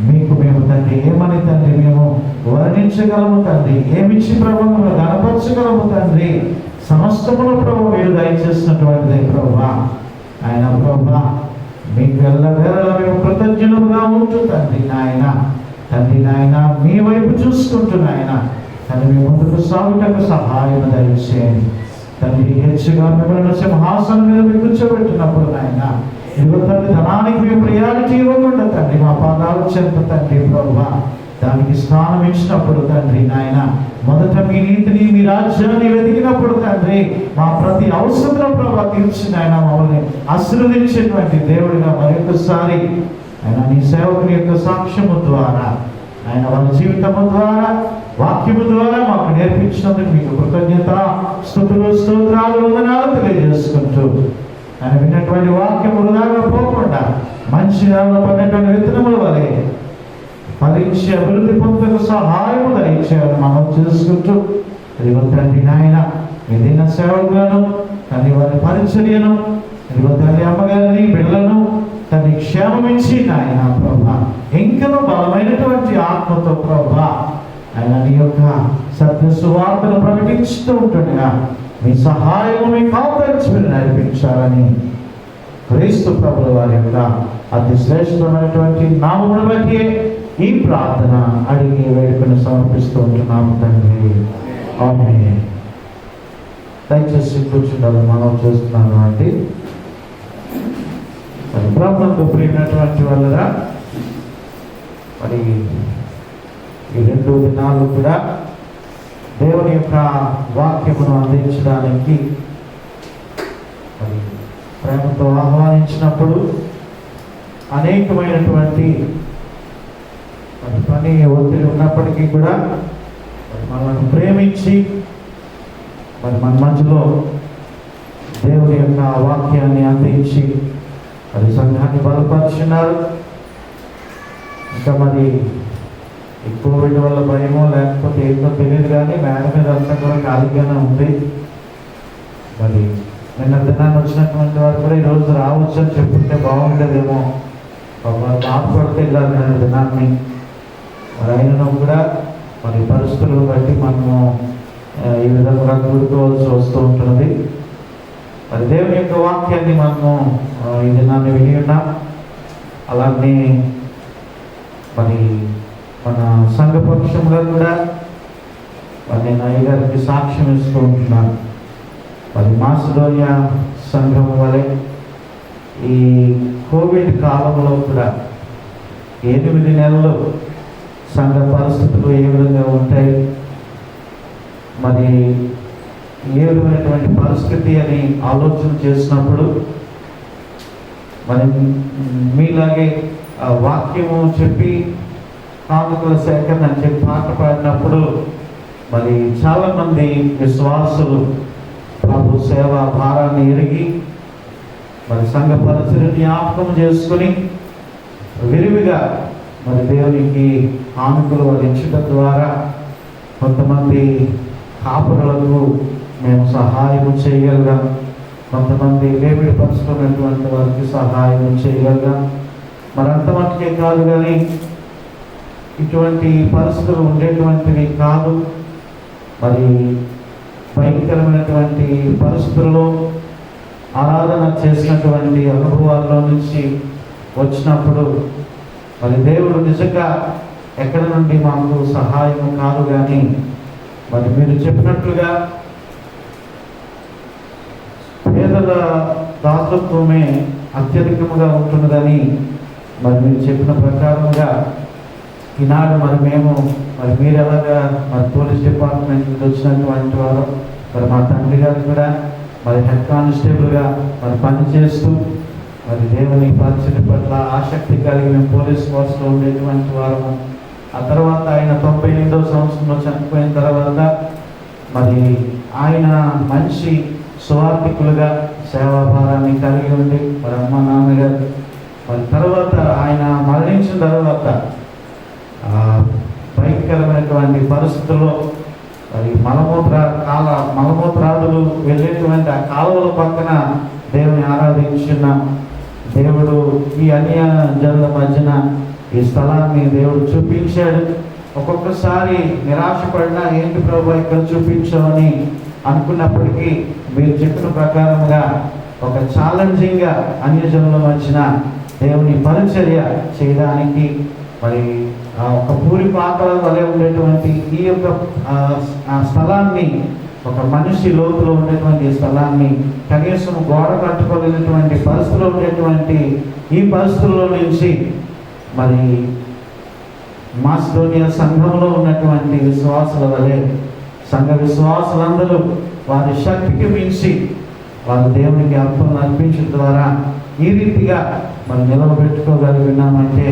Speaker 1: మీకు మేము తండ్రి ఏమని తండ్రి మేము వర్ణించగలము తండ్రి, ఏమిచ్చి ప్రభువును గణపరచగలము తండ్రి. సమస్తమును ప్రభు మీరు దయచేసినటువంటిదే ప్రభా ఆయన ప్రభా మీకు ఎల్లవేళ మేము కృతజ్ఞులుగా ఉంటూ తండ్రి నాయన తండ్రి నాయన మీ వైపు చూసుకుంటూ నాయన తండ్రి మీ ముందుకు సాగుటకు సహాయం దయచేయండి తండ్రి. హెచ్చుగా మిమ్మల్ని సింహాసనం మీద మీకు కూర్చోబెట్టినప్పుడు నాయన ఇదిగో తండ్రి ధనానికి మేము ప్రియారిటీ ఇవ్వకుండా తండ్రి మా పాదాలు చెంత తండ్రి ప్రభా దానికి స్థానం ఇచ్చినప్పుడు తండ్రి నాయన మొదట మీ నీతిని, మీ రాజ్యాన్ని వెతికినప్పుడు తండ్రి మా ప్రతి అవసరంలో ప్రభా తీర్చిన ఆయన మమ్మల్ని ఆశీర్వదించేటువంటి దేవుడిగా మరొకసారి ఆయన నీ సేవకుని యొక్క సాక్ష్యము ద్వారా ఆయన వాళ్ళ జీవితము ద్వారా వాక్యము ద్వారా మాకు నేర్పించినందుకు మీకు కృతజ్ఞత, స్తుతులు, స్తోత్రాలు, వందనాలు తెలియజేసుకుంటూ ఆయన విన్నటువంటి వాక్యం వృధాగా పోకుండా మంచి పడినటువంటి విత్తనముల వలె ఫలించి అభివృద్ధి పొందుటకు సహాయము దయచేయాలని మనం చేసుకుంటూ ఇదిగో తండ్రి నాయన ఏదైనా సేవకులను తండ్రి వారి పరిచర్యను ఇదిగో తండ్రి అమ్మగారిని బిడ్డలను తండ్రి క్షేమమించి నాయన ప్రభా ఇంకనూ బలమైనటువంటి ఆత్మతో ప్రభా ఆయన నీ యొక్క సత్య సువార్తను ప్రకటిస్తూ ఉంటుండగా మీ సహాయము మీ కావలసి మీరు నడిపించాలని క్రీస్తు ప్రభుల వారి యొక్క అతి శ్రేష్టమైనటువంటి నామమును బట్టి ఈ ప్రార్థన అడిగి వేడుకను సమర్పిస్తూ ఉంటున్నాము తండ్రి. ఆమేన్. దయచేసి కూర్చుండాలని మనం చూస్తున్నాను అండి. మరి ప్రభువుకు ప్రియమైనటువంటి వాళ్ళరా మరి ఈ 2 దినాలు కూడా దేవుని యొక్క వాక్యమును అందించడానికి మరి ప్రేమతో ఆహ్వానించినప్పుడు అనేకమైనటువంటి మరి పని ఒత్తిడి ఉన్నప్పటికీ కూడా మరి మనల్ని ప్రేమించి మరి మన మధ్యలో దేవుని యొక్క వాక్యాన్ని అందించి మరి సంఘాన్ని బలపరుచున్నారు. ఇంకా మరి ఈ కోవిడ్ వల్ల భయమో లేకపోతే ఏంటో తెలియదు, కానీ మేడ మీద అంతా కూడా ఖాళీగానే ఉంది. మరి నిన్న దినాన్ని వచ్చినటువంటి వారు కూడా ఈరోజు రావచ్చు అని చెప్పుకుంటే బాగుండేదేమో, వారు బాధపడితే వెళ్ళారు నిన్న దినాన్ని. మరి అయినను కూడా మరి పరిస్థితులను బట్టి మనము ఈ విధంగా కూడుకోవాల్సి వస్తూ ఉంటుంది. మరి దేవుని యొక్క వాక్యాన్ని మనము ఈ దినాన్ని విని ఉన్నాం. అలాగే మరి మన సంఘపక్షంగా కూడా మరి నేను అయ్యగారికి సాక్ష్యం ఇస్తూ ఉంటున్నాను. మరి మాసిడోనియా సంఘం వలె ఈ కోవిడ్ కాలంలో కూడా 8 నెలలు సంఘ పరిస్థితులు ఏ విధంగా ఉంటాయి, మరి ఏ విధమైనటువంటి పరిస్థితి అని ఆలోచన చేసినప్పుడు మరి మీలాగే వాక్యము చెప్పి కానుకల సేకరణ అని చెప్పి పాట పాడినప్పుడు మరి చాలామంది విశ్వాసులు ప్రభు సేవా భారాన్ని ఎరిగి మరి సంఘ పరిస్థితిని జ్ఞాపకం చేసుకుని విరివిగా మరి దేవునికి కానుకలు అందించడం ద్వారా కొంతమంది కాపురులకు మేము సహాయం చేయగలిగాం, కొంతమంది లేబిడి పరుచుకున్నటువంటి వారికి సహాయం చేయగలిగాం. మరి అంతమట్టుకే కాదు, కానీ ఇటువంటి పరిస్థితులు ఉండేటువంటివి కాదు. మరి భయంకరమైనటువంటి పరిస్థితుల్లో ఆరాధన చేసినటువంటి అనుభవాల్లో నుంచి వచ్చినప్పుడు మరి దేవుడు నిజంగా ఎక్కడి నుండి మాకు సహాయం కాదు, కానీ మరి మీరు చెప్పినట్లుగా పేదల దాతృత్వమే అత్యధికముగా ఉంటున్నదని మరి మీరు చెప్పిన ప్రకారముగా ఈనాడు మరి మేము మరి మీరు ఎలాగా మరి పోలీస్ డిపార్ట్మెంట్ నుంచి వచ్చినటువంటి వారు మరి మా తండ్రి గారు కూడా మరి హెడ్ కానిస్టేబుల్గా మరి పనిచేస్తూ మరి దేవుని పరిచయం పట్ల ఆసక్తి కలిగి మేము పోలీస్ ఫోర్స్లో ఉండేటువంటి వారము. ఆ తర్వాత ఆయన 98వ సంవత్సరంలో చనిపోయిన తర్వాత మరి ఆయన మంచి సువార్థికులుగా సేవాభారాన్ని కలిగి ఉండి మరి అమ్మ నాన్నగారు మరి తర్వాత ఆయన మరణించిన తర్వాత భయంకరమైనటువంటి పరిస్థితుల్లో మరి మలమూత్రాదులు వెళ్ళేటువంటి ఆ కాలువల పక్కన దేవుని ఆరాధించిన దేవుడు ఈ అన్య జనుల మధ్యన ఈ స్థలాన్ని దేవుడు చూపించాడు. ఒక్కొక్కసారి నిరాశపడినా ఏంటి ప్రభు ఇక్కడ చూపించామని అనుకున్నప్పటికీ మీరు చెప్పిన ప్రకారంగా ఒక ఛాలెంజింగ్గా అన్యజనుల మధ్యన దేవుని పరిచర్య చేయడానికి మరి ఒక పూరి పాత్రల వలె ఉండేటువంటి ఈ యొక్క స్థలాన్ని, ఒక మనిషి లోతులో ఉండేటువంటి స్థలాన్ని కనీసం గోడ కట్టుకోలేనటువంటి పరిస్థితుల్లో ఉండేటువంటి ఈ పరిస్థితుల్లో నుంచి మరి మాసిడోనియా సంఘంలో ఉన్నటువంటి విశ్వాసుల వలె సంఘ విశ్వాసులందరూ వారి శక్తికి మించి వారు దేవునికి అర్పణలు అర్పించడం ద్వారా ఈ రీతిగా మనం నిలవబెట్టుకోగలిగినామంటే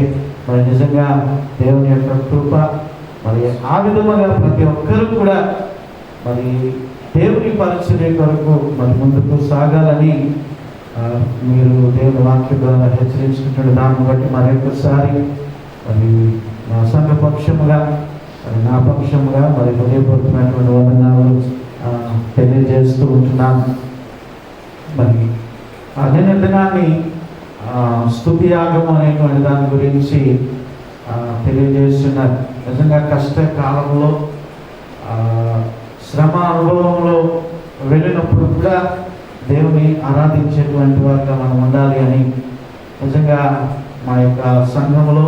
Speaker 1: మరి నిజంగా దేవుని యొక్క కృప. మరి ఆ విధముగా ప్రతి ఒక్కరూ కూడా మరి దేవుని పరిచర్య కొరకు మరి ముందుకు సాగాలని మీరు దేవుని వాక్యం ద్వారా హెచ్చరించుకుంటున్న దాన్ని బట్టి మరొకసారి మరి మా సంఘ పక్షముగా మరి నా పక్షముగా మరి హృదయపూర్వకమైనటువంటి వందనాలు తెలియజేస్తూ ఉంటున్నాను. మరి అదే దినాన్ని స్తుతి యాగం అనేటువంటి దాని గురించి తెలియజేస్తున్నారు. నిజంగా కష్టకాలంలో శ్రమ అనుభవంలో వెళ్ళినప్పుడు కూడా దేవుని ఆరాధించేటువంటి వారిగా మనం ఉండాలి అని నిజంగా మా యొక్క సంఘంలో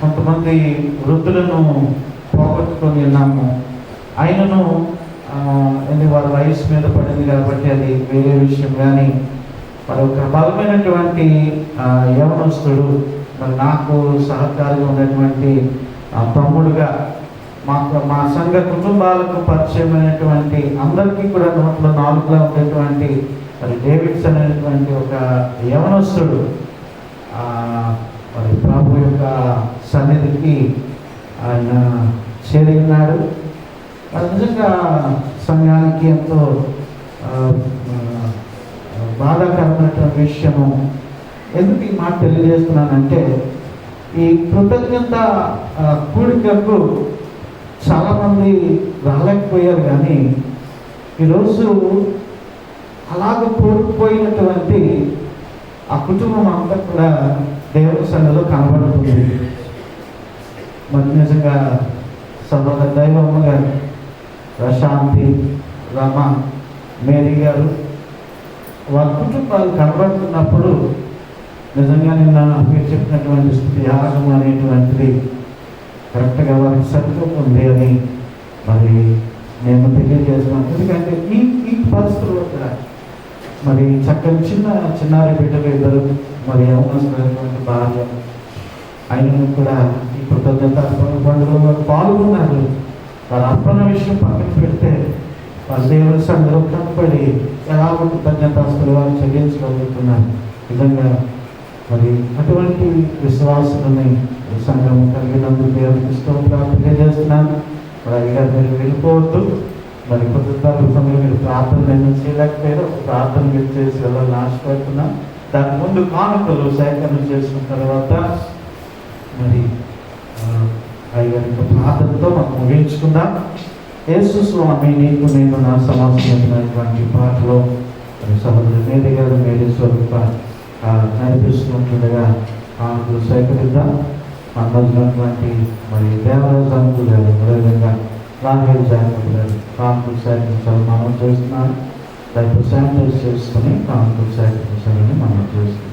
Speaker 1: కొంతమంది వృద్ధులను పోగొట్టుకొని ఉన్నాము. ఆయనను వారి వయసు మీద పడింది కాబట్టి అది వేరే విషయం, కానీ మరి ఒక బలమైనటువంటి యవనస్తుడు మరి నాకు సహకారిగా ఉన్నటువంటి తమ్ముడుగా మా సంఘ కుటుంబాలకు పరిచయమైనటువంటి అందరికీ కూడా నోట్లో నాలుగులా ఉండేటువంటి మరి డేవిడ్సన్ అనేటువంటి ఒక యవనస్తుడు మరి ప్రభు యొక్క సన్నిధికి ఆయన చేరి ఉన్నాడు. అది నిజంగా సంఘానికి ఎంతో బాధాకరమైనటువంటి విషయము. ఎందుకు ఈ మాట తెలియజేస్తున్నానంటే, ఈ కృతజ్ఞత కూడికకు చాలామంది రాలేకపోయారు, కానీ ఈరోజు అలాగ కోల్పోయినటువంటి ఆ కుటుంబం అంతా కూడా దేవుని సన్నిధిలో కనబడుతుంది. మరి నిజంగా సభల దైవమ్మ గారు, ప్రశాంతి, రమ, మేరీ గారు వాళ్ళ కుటుంబాలు కనబడుతున్నప్పుడు నిజంగా నిన్న మీరు చెప్పినటువంటి స్థితి యాగం అనేటువంటిది కరెక్ట్గా వారికి సరిపోతుంది అని మరి నేను తెలియజేస్తున్నాను. ఎందుకంటే ఈ పరిస్థితుల్లో కూడా మరి చక్కని చిన్నారి బిడ్డలు ఇద్దరు మరి అవసరమైనటువంటి భార్య ఆయనను కూడా ఈ కృతజ్ఞత పండుగలో పాల్గొన్నారు. వారి అర్పణ విషయం పక్కన పెడితే వారి దేవుని సన్నిధిలో కనపడి ఎలా కృతజ్ఞతాస్తులు వారు చెల్లించగలుగుతున్నారు. నిజంగా మరి అటువంటి విశ్వాసాలని సంఘం కలిగినందుకు దేవునికి స్తోత్రాలు తెలియజేస్తున్నాను. మరి అడిగారు మీరు వెళ్ళిపోవద్దు, మరి కృతజ్ఞతల సమయంలో మీరు ప్రార్థన నేను చేయలేకపోయారు. ప్రార్థన మీరు చేసి వెళ్ళాలని ఆశపడుతున్నాను. దాని ముందు కానుకలు సేకరణ చేసిన తర్వాత మరి అయ్యారి యొక్క ప్రార్థనతో మనం ముగించుకుందాం. యేసు స్వామి నీకు నేను నా సమాసమైనటువంటి పాటలో మరి సహోదరు మేరీ గారు మేరీ స్వరూప నడిపిస్తుండగా కానుకలు సేకరిద్దాం. అందరినటువంటి మరి దేవరాజు అంకులు గారు, అదేవిధంగా రాహేల్ జానకులు గారు కానుకలు సేకరించాలని మనం చేస్తున్నాను. దానికి శానిటైజ్ చేసుకుని కానుకలు సేకరించాలని మనం చేస్తున్నాం.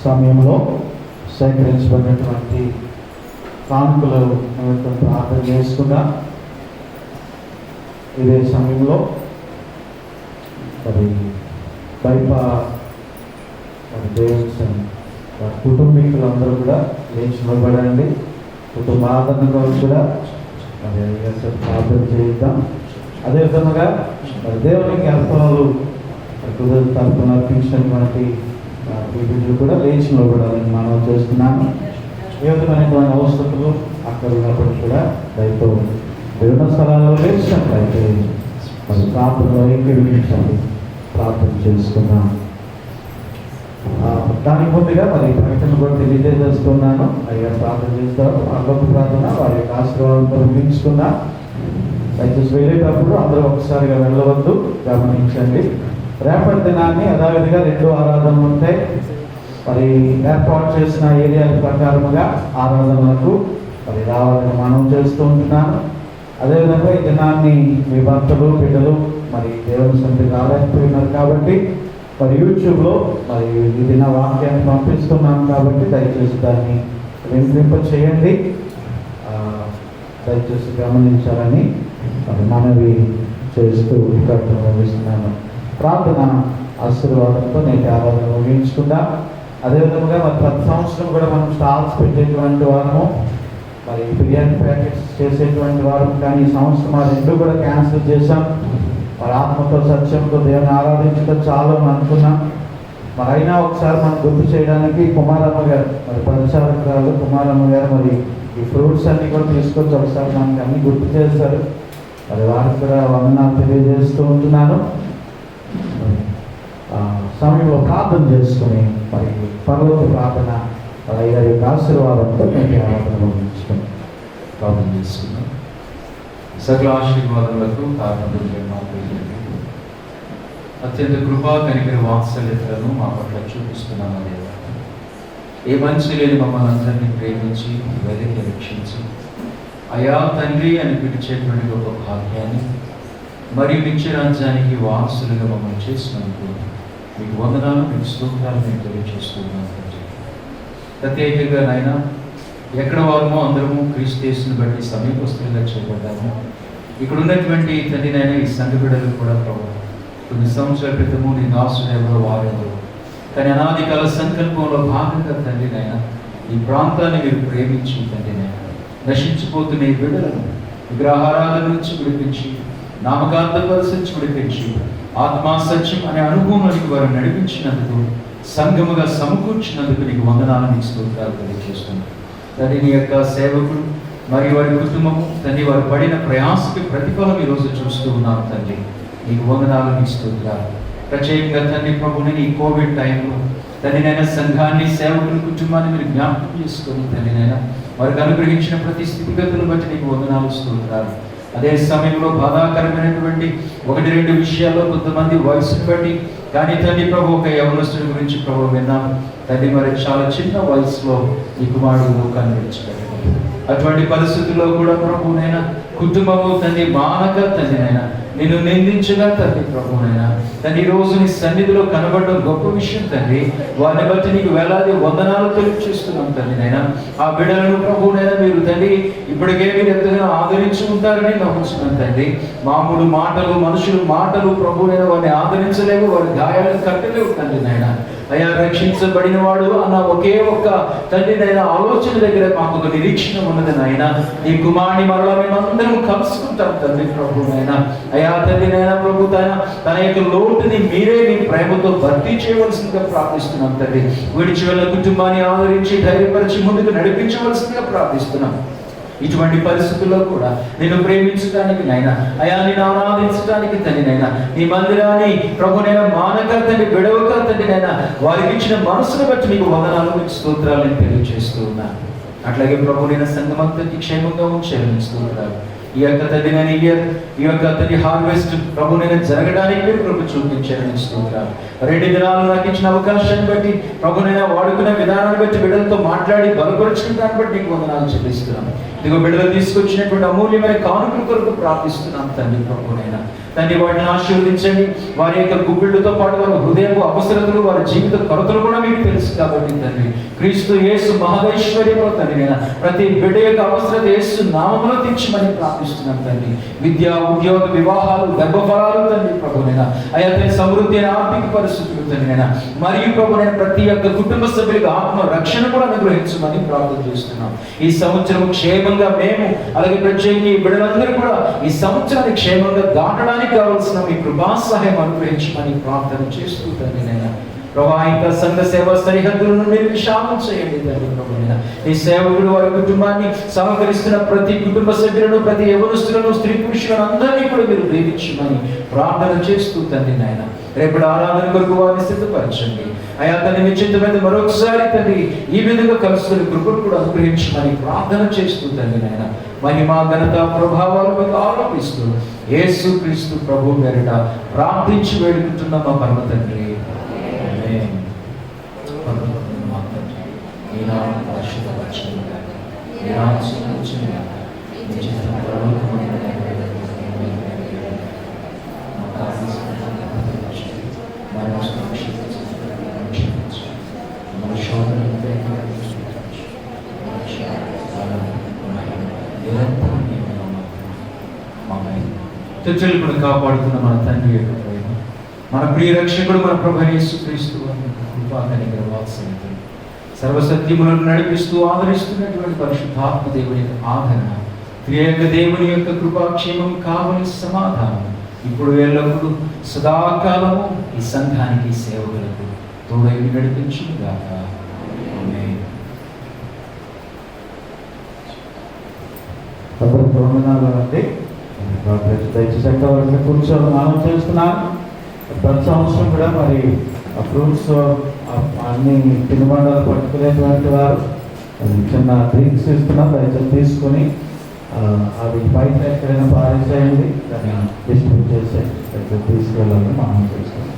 Speaker 1: సమయంలో సేకరించబడినటువంటి కానుకలు నిమిత్తం ప్రార్థన చేసుకున్నా. ఇదే సమయంలో మరి బయట మరి దేవుని వారి కుటుంబీకులందరూ కూడా లేచి నిలబడండి. కుటుంబ ఆదరణ కొరకు కూడా మరి ప్రార్థన చేద్దాం. అదేవిధంగా మరి దేవునికి అర్పణలు తరపున అర్పించినటువంటి వీళ్ళు కూడా లేచి నిలబడాలని మనం చేస్తున్నాము. ఏ విధమైనటువంటి అవసరతలు అక్కడ ఉన్నప్పుడు కూడా దయతో వివిధ స్థలాల్లో లేచినట్లయితే మరి ప్రార్థనలో ఏకీభవించాలి, ప్రార్థన చేసుకున్నాం. దానికి ముందుగా మరి ప్రకటన కూడా తెలియజేస్తున్నాను. అయ్యా ప్రార్థన చేస్తారు, అల్లొక ప్రార్థన వారి యొక్క ఆశీర్వాదంతో ముగించుకున్నా. దయచేసి వెళ్ళేటప్పుడు అందరూ ఒకసారిగా వెళ్ళవద్దు, గమనించండి. రేపటి దినాన్ని యథావిధిగా 2 ఆరాధనలు ఉంటాయి. మరి ఏర్పాటు చేసిన ఏరియా ప్రకారముగా ఆరాధనలకు మరి రావాలని మనం చేస్తూ ఉంటున్నాను. అదేవిధంగా ఈ దినాన్ని మీ భర్తలు బిడ్డలు మరి దేవుని సన్నిధికి రాలేకపోయినారు కాబట్టి మరి యూట్యూబ్లో మరి ఈ దిన వాక్యాన్ని పంపిస్తున్నాను కాబట్టి దయచేసి దాన్ని వినిపింప చేయండి, దయచేసి గమనించాలని మరి మనవి చేస్తూ ఇక్కడ ముగిస్తున్నాను. ప్రార్థన ఆశీర్వాదంతో నేటి ఆరాధన ముగించుకుందాం. అదేవిధంగా మరి ప్రతి సంవత్సరం కూడా మనం స్టాల్స్ పెట్టేటువంటి వారము, మరి బిర్యానీ ప్యాకెట్స్ చేసేటువంటి వారం, కానీ ఈ సంవత్సరం ఆ 2 కూడా క్యాన్సిల్ చేశాం. మరి ఆత్మతో సత్యంతో దేవుని ఆరాధించడం చాలు అని అనుకున్నాం. మరి అయినా ఒకసారి మనం గుర్తు చేయడానికి కుమారమ్మ గారు మరి పరిచారకురాలు కుమారమ్మ గారు మరి ఈ ఫ్రూట్స్ అన్నీ కూడా తీసుకొచ్చి ఒకసారి మనకి అన్నీ గుర్తు చేస్తారు. మరి వారికి కూడా వందనాలు తెలియజేస్తూ ఉంటున్నాను. సమయంలో ప్రార్థన చేసుకుని మరి పరలోక ప్రార్థన మరి అయ్యారి యొక్క ఆశీర్వాదంతో నేను ఆరాధన ముగించుకుని
Speaker 2: ప్రార్థన చేసుకున్నాం. సకల ఆశీర్వాదములకు కారణం అత్యంత కృపా కనికర వాత్సల్యతలను మా పట్ల చూపిస్తున్నాము. లేదా ఏ మంచి లేని మమ్మల్ని అందరినీ ప్రేమించి వెలికి రక్షించి అయా తండ్రి అని పిలిచేటువంటి ఒక భాగ్యాన్ని మరియు నిత్య రాజ్యానికి వారసులుగా మమ్మల్ని చేసినందుకు మీకు వందనాలు, మీకు స్తోత్రాలు మేము తెలియజేస్తున్నాం. ప్రత్యేకంగా నాయన ఎక్కడ వారమో అందరము క్రీస్తు యేసుని బట్టి సమీపస్తులుగా చేయబడ్డాము. ఇక్కడ ఉన్నటువంటి తండ్రి నాయన ఈ సంఘ బిడ్డలు కూడా ప్రభు కొన్ని సంవత్సరాల క్రితము నీ దాసుడు ఎవరో వారెవరు, కానీ అనాది కాల సంకల్పంలో భాగంగా తండ్రి నాయన ఈ ప్రాంతాన్ని మీరు ప్రేమించి తండ్రి నాయన నశించిపోతున్న ఈ బిడ్డలను విగ్రహారాధన నుంచి విడిపించి నామకాంత పరిస్థితి విడిపించి ఆత్మా సత్యం అనే అనుభవంలోనికి వారు నడిపించినందుకు సంఘముగా సమకూర్చినందుకు నీకు వందనాలు, నీకు స్తోత్రాలు తెలియజేస్తున్నాను. తండ్రి నీ యొక్క సేవకుడు మరియు వారి కుటుంబము తండ్రి వారు పడిన ప్రయాసకి ప్రతిఫలం ఈరోజు చూస్తూ ఉన్నాను తండ్రి. నీకు వందనాలు, నీకు స్తోత్రాలు. ప్రత్యేకంగా తండ్రి ప్రభుని ఈ కోవిడ్ టైంలో తండ్రి నైనా సంఘాన్ని సేవకుల కుటుంబాన్ని మీరు జ్ఞాపకం చేసుకొని తండ్రి నైనా వారికి అనుగ్రహించిన ప్రతి స్థితిగతులను బట్టి నీకు వందనాలు, స్తోత్రాలు. అదే సమయంలో బాధాకరమైనటువంటి 1-2 విషయాల్లో కొంతమంది వయసును బట్టి కానీ తండ్రి ప్రభు ఒక యవనస్తుడి గురించి ప్రభు విన్నాము తండ్రి. మరి చాలా చిన్న వయసులో ఈ కుమారుడు లోకాన్ని విడిచిపెట్టాడు. అటువంటి పరిస్థితుల్లో కూడా ప్రభునైనా కుటుంబము తండ్రి మానక తండ్రినైనా నేను నిందించగా తండ్రి ప్రభునైనా తండ్రి ఈ రోజు నీ సన్నిధిలో కనబడడం గొప్ప విషయం తండ్రి. వారిని బట్టి నీకు వేలాది వందనాలు తెలియజేస్తున్నాం తండ్రినైనా. ఆ బిడ్డలను ప్రభునైనా మీరు తండ్రి ఇప్పటికే మీరు ఎంతగానో ఆదరించి ఉంటారని నమ్ముతున్నాను తండ్రి. మామూలు మాటలు మనుషులు మాటలు ప్రభునైనా వారిని ఆదరించలేవు, వారి గాయాలను కట్టలేవు తండ్రినైనా. అయ్యా రక్షించబడిన వాడు అన్న ఒకే ఒక్క తండ్రి నైనా ఆలోచన దగ్గర మాకు ఒక నిరీక్షణ ఉన్నది నాయన. నీ కుమారుని మరలా మేమందరం కలుసుకుంటాం తండ్రి ప్రభునైనా. అయ్యా తండ్రి నైనా ప్రభు తన యొక్క లోటుని మీరే మీ ప్రేమతో భర్తీ చేయవలసిందిగా ప్రార్థిస్తున్నాం తండ్రి. విడిచి వెళ్ళ కుటుంబాన్ని ఆదరించి ధైర్యపరిచి ముందుకు నడిపించవలసిందిగా ప్రార్థిస్తున్నాం. ఇటువంటి పరిస్థితుల్లో కూడా నేను ప్రేమించడానికి నైనా అయా నేను ఆరాధించడానికి తండ్రి నైనా నీ మందిరాన్ని ప్రభునైనా మానక తండ్రి విడవక తండ్రి నైనా వారికి ఇచ్చిన మనసును బట్టి నీకు వందనాలు, మీకు స్తోత్రాలు నేను తెలియజేస్తూ ఉన్నాను. అట్లాగే ప్రభునైనా సంఘమంతటి క్షేమంగా ఉంచాలని స్తోత్రాలు. ఈ యొక్క తండ్రి నేను ఇయర్ ఈ యొక్క తండ్రి హార్వెస్ట్ ప్రభు నేను జరగడానికి మీరు కృప చూపించారని స్తోత్రాలు. 2 దినాలు నాకు ఇచ్చిన అవకాశాన్ని బట్టి ప్రభు నేను వాడుకునే విధానాన్ని బట్టి బిడ్డలతో మాట్లాడి బలపరుచుకున్న దాన్ని బట్టి నీకు వందనాలు చెల్లిస్తున్నాను. ఇదిగో బిడ్డలు తీసుకొచ్చినటువంటి అమూల్యమైన కానుకల కొరకు ప్రార్థిస్తున్నాను తండ్రి ప్రభునైనా. తండ్రి వాటిని ఆశీర్వదించండి. వారి యొక్క గుప్పిళ్ళతో పాటు వారి హృదయపు అవసరతలు వారి జీవిత కొరతలు కూడా మీకు తెలుసు కాబట్టి తండ్రి క్రీస్తు యేసు మహదైశ్వర్యంలో తండ్రి ప్రతి బిడ్డ యొక్క అవసరత యేసు నామములో తీర్చమని ప్రార్థిస్తున్నాను తండ్రి. విద్య, ఉద్యోగ, వివాహాలు, గర్భఫలాలు తండ్రి ప్రభునైనా అయ్యా తండ్రి సమృద్ధి అయిన ఆర్థిక పరిస్థితులు తండ్రి మరియు ప్రభునైనా ప్రతి ఒక్క కుటుంబ సభ్యులకు ఆత్మ రక్షణ కూడా అనుగ్రహించమని ప్రార్థన చేస్తున్నాం. ఈ సంవత్సరం క్షేమంగా మేము అలాగే ప్రత్యేకంగా ఈ బిడ్డలందరూ కూడా ఈ సంవత్సరాన్ని క్షేమంగా దాటడానికి కావలసిన మీ కృపా సహాయం అనుగ్రహించమని ప్రార్థన చేస్తూ తండ్రి నేను ప్రభా ఇంకా సంఘ సేవ సరిహద్దులను మీరు విశాలం చేయండి తండ్రి ప్రభునైనా. ఈ సేవకుడు వారి కుటుంబాన్ని సహకరిస్తున్న ప్రతి కుటుంబ సభ్యులను, ప్రతి యవనస్తులను, స్త్రీ పురుషులను అందరినీ కూడా మీరు దీవించమని ప్రార్థన చేస్తూ తండ్రి నాయన రేపటి ఆరాధన కొరకు వారిని సిద్ధపరచండి. అయా తండ్రి మీ చిత్తం మీద మరొకసారి తండ్రి ఈ విధంగా కలుసుకుని కృపను కూడా అనుగ్రహించమని ప్రార్థన చేస్తూ తండ్రి నాయన మహిమ, ఘనత, ప్రభావాలు మీకు ఆరోపిస్తూ యేసు క్రీస్తు ప్రభు పేరిట ప్రార్థించి వేడుకుంటున్న మా పరమ తండ్రి. తెచ్చులు కాపాడుతున్న మన తండ్రి యొక్క ప్రేమ, మన ప్రియ రక్షకుడు మన ప్రభు యేసు క్రీస్తు కృపాకనికర వాత్సల్యం, సర్వసత్యములను నడిపిస్తూ ఆదరిస్తున్నటువంటి పరిశుద్ధాత్మ దేవుని యొక్క ఆదరణ, త్రియేక దేవుని యొక్క కృపాక్షేమం, కావలి సమాధానం ఇప్పుడు ఎల్లప్పుడూ సదాకాలము ఈ సంఘానికి సేవకులకు తోడై నడిపించుగాక.
Speaker 1: దయచేసి ఎక్కవలసిన కూర్చొని మనం చేస్తున్నాను. ప్రతి సంవత్సరం కూడా మరి ఆ ఫ్రూట్స్ అన్ని తినుబండాలు పట్టుకునేటువంటి వారు చిన్న డ్రింక్స్ ఇస్తున్నాం. దయచేసి తీసుకొని అవి బయట ఎక్కడైనా పారేసేయండి, దాన్ని డిస్ట్రిబ్యూట్ చేసేయండి. తీసుకెళ్ళాలని మనం చేస్తున్నాం.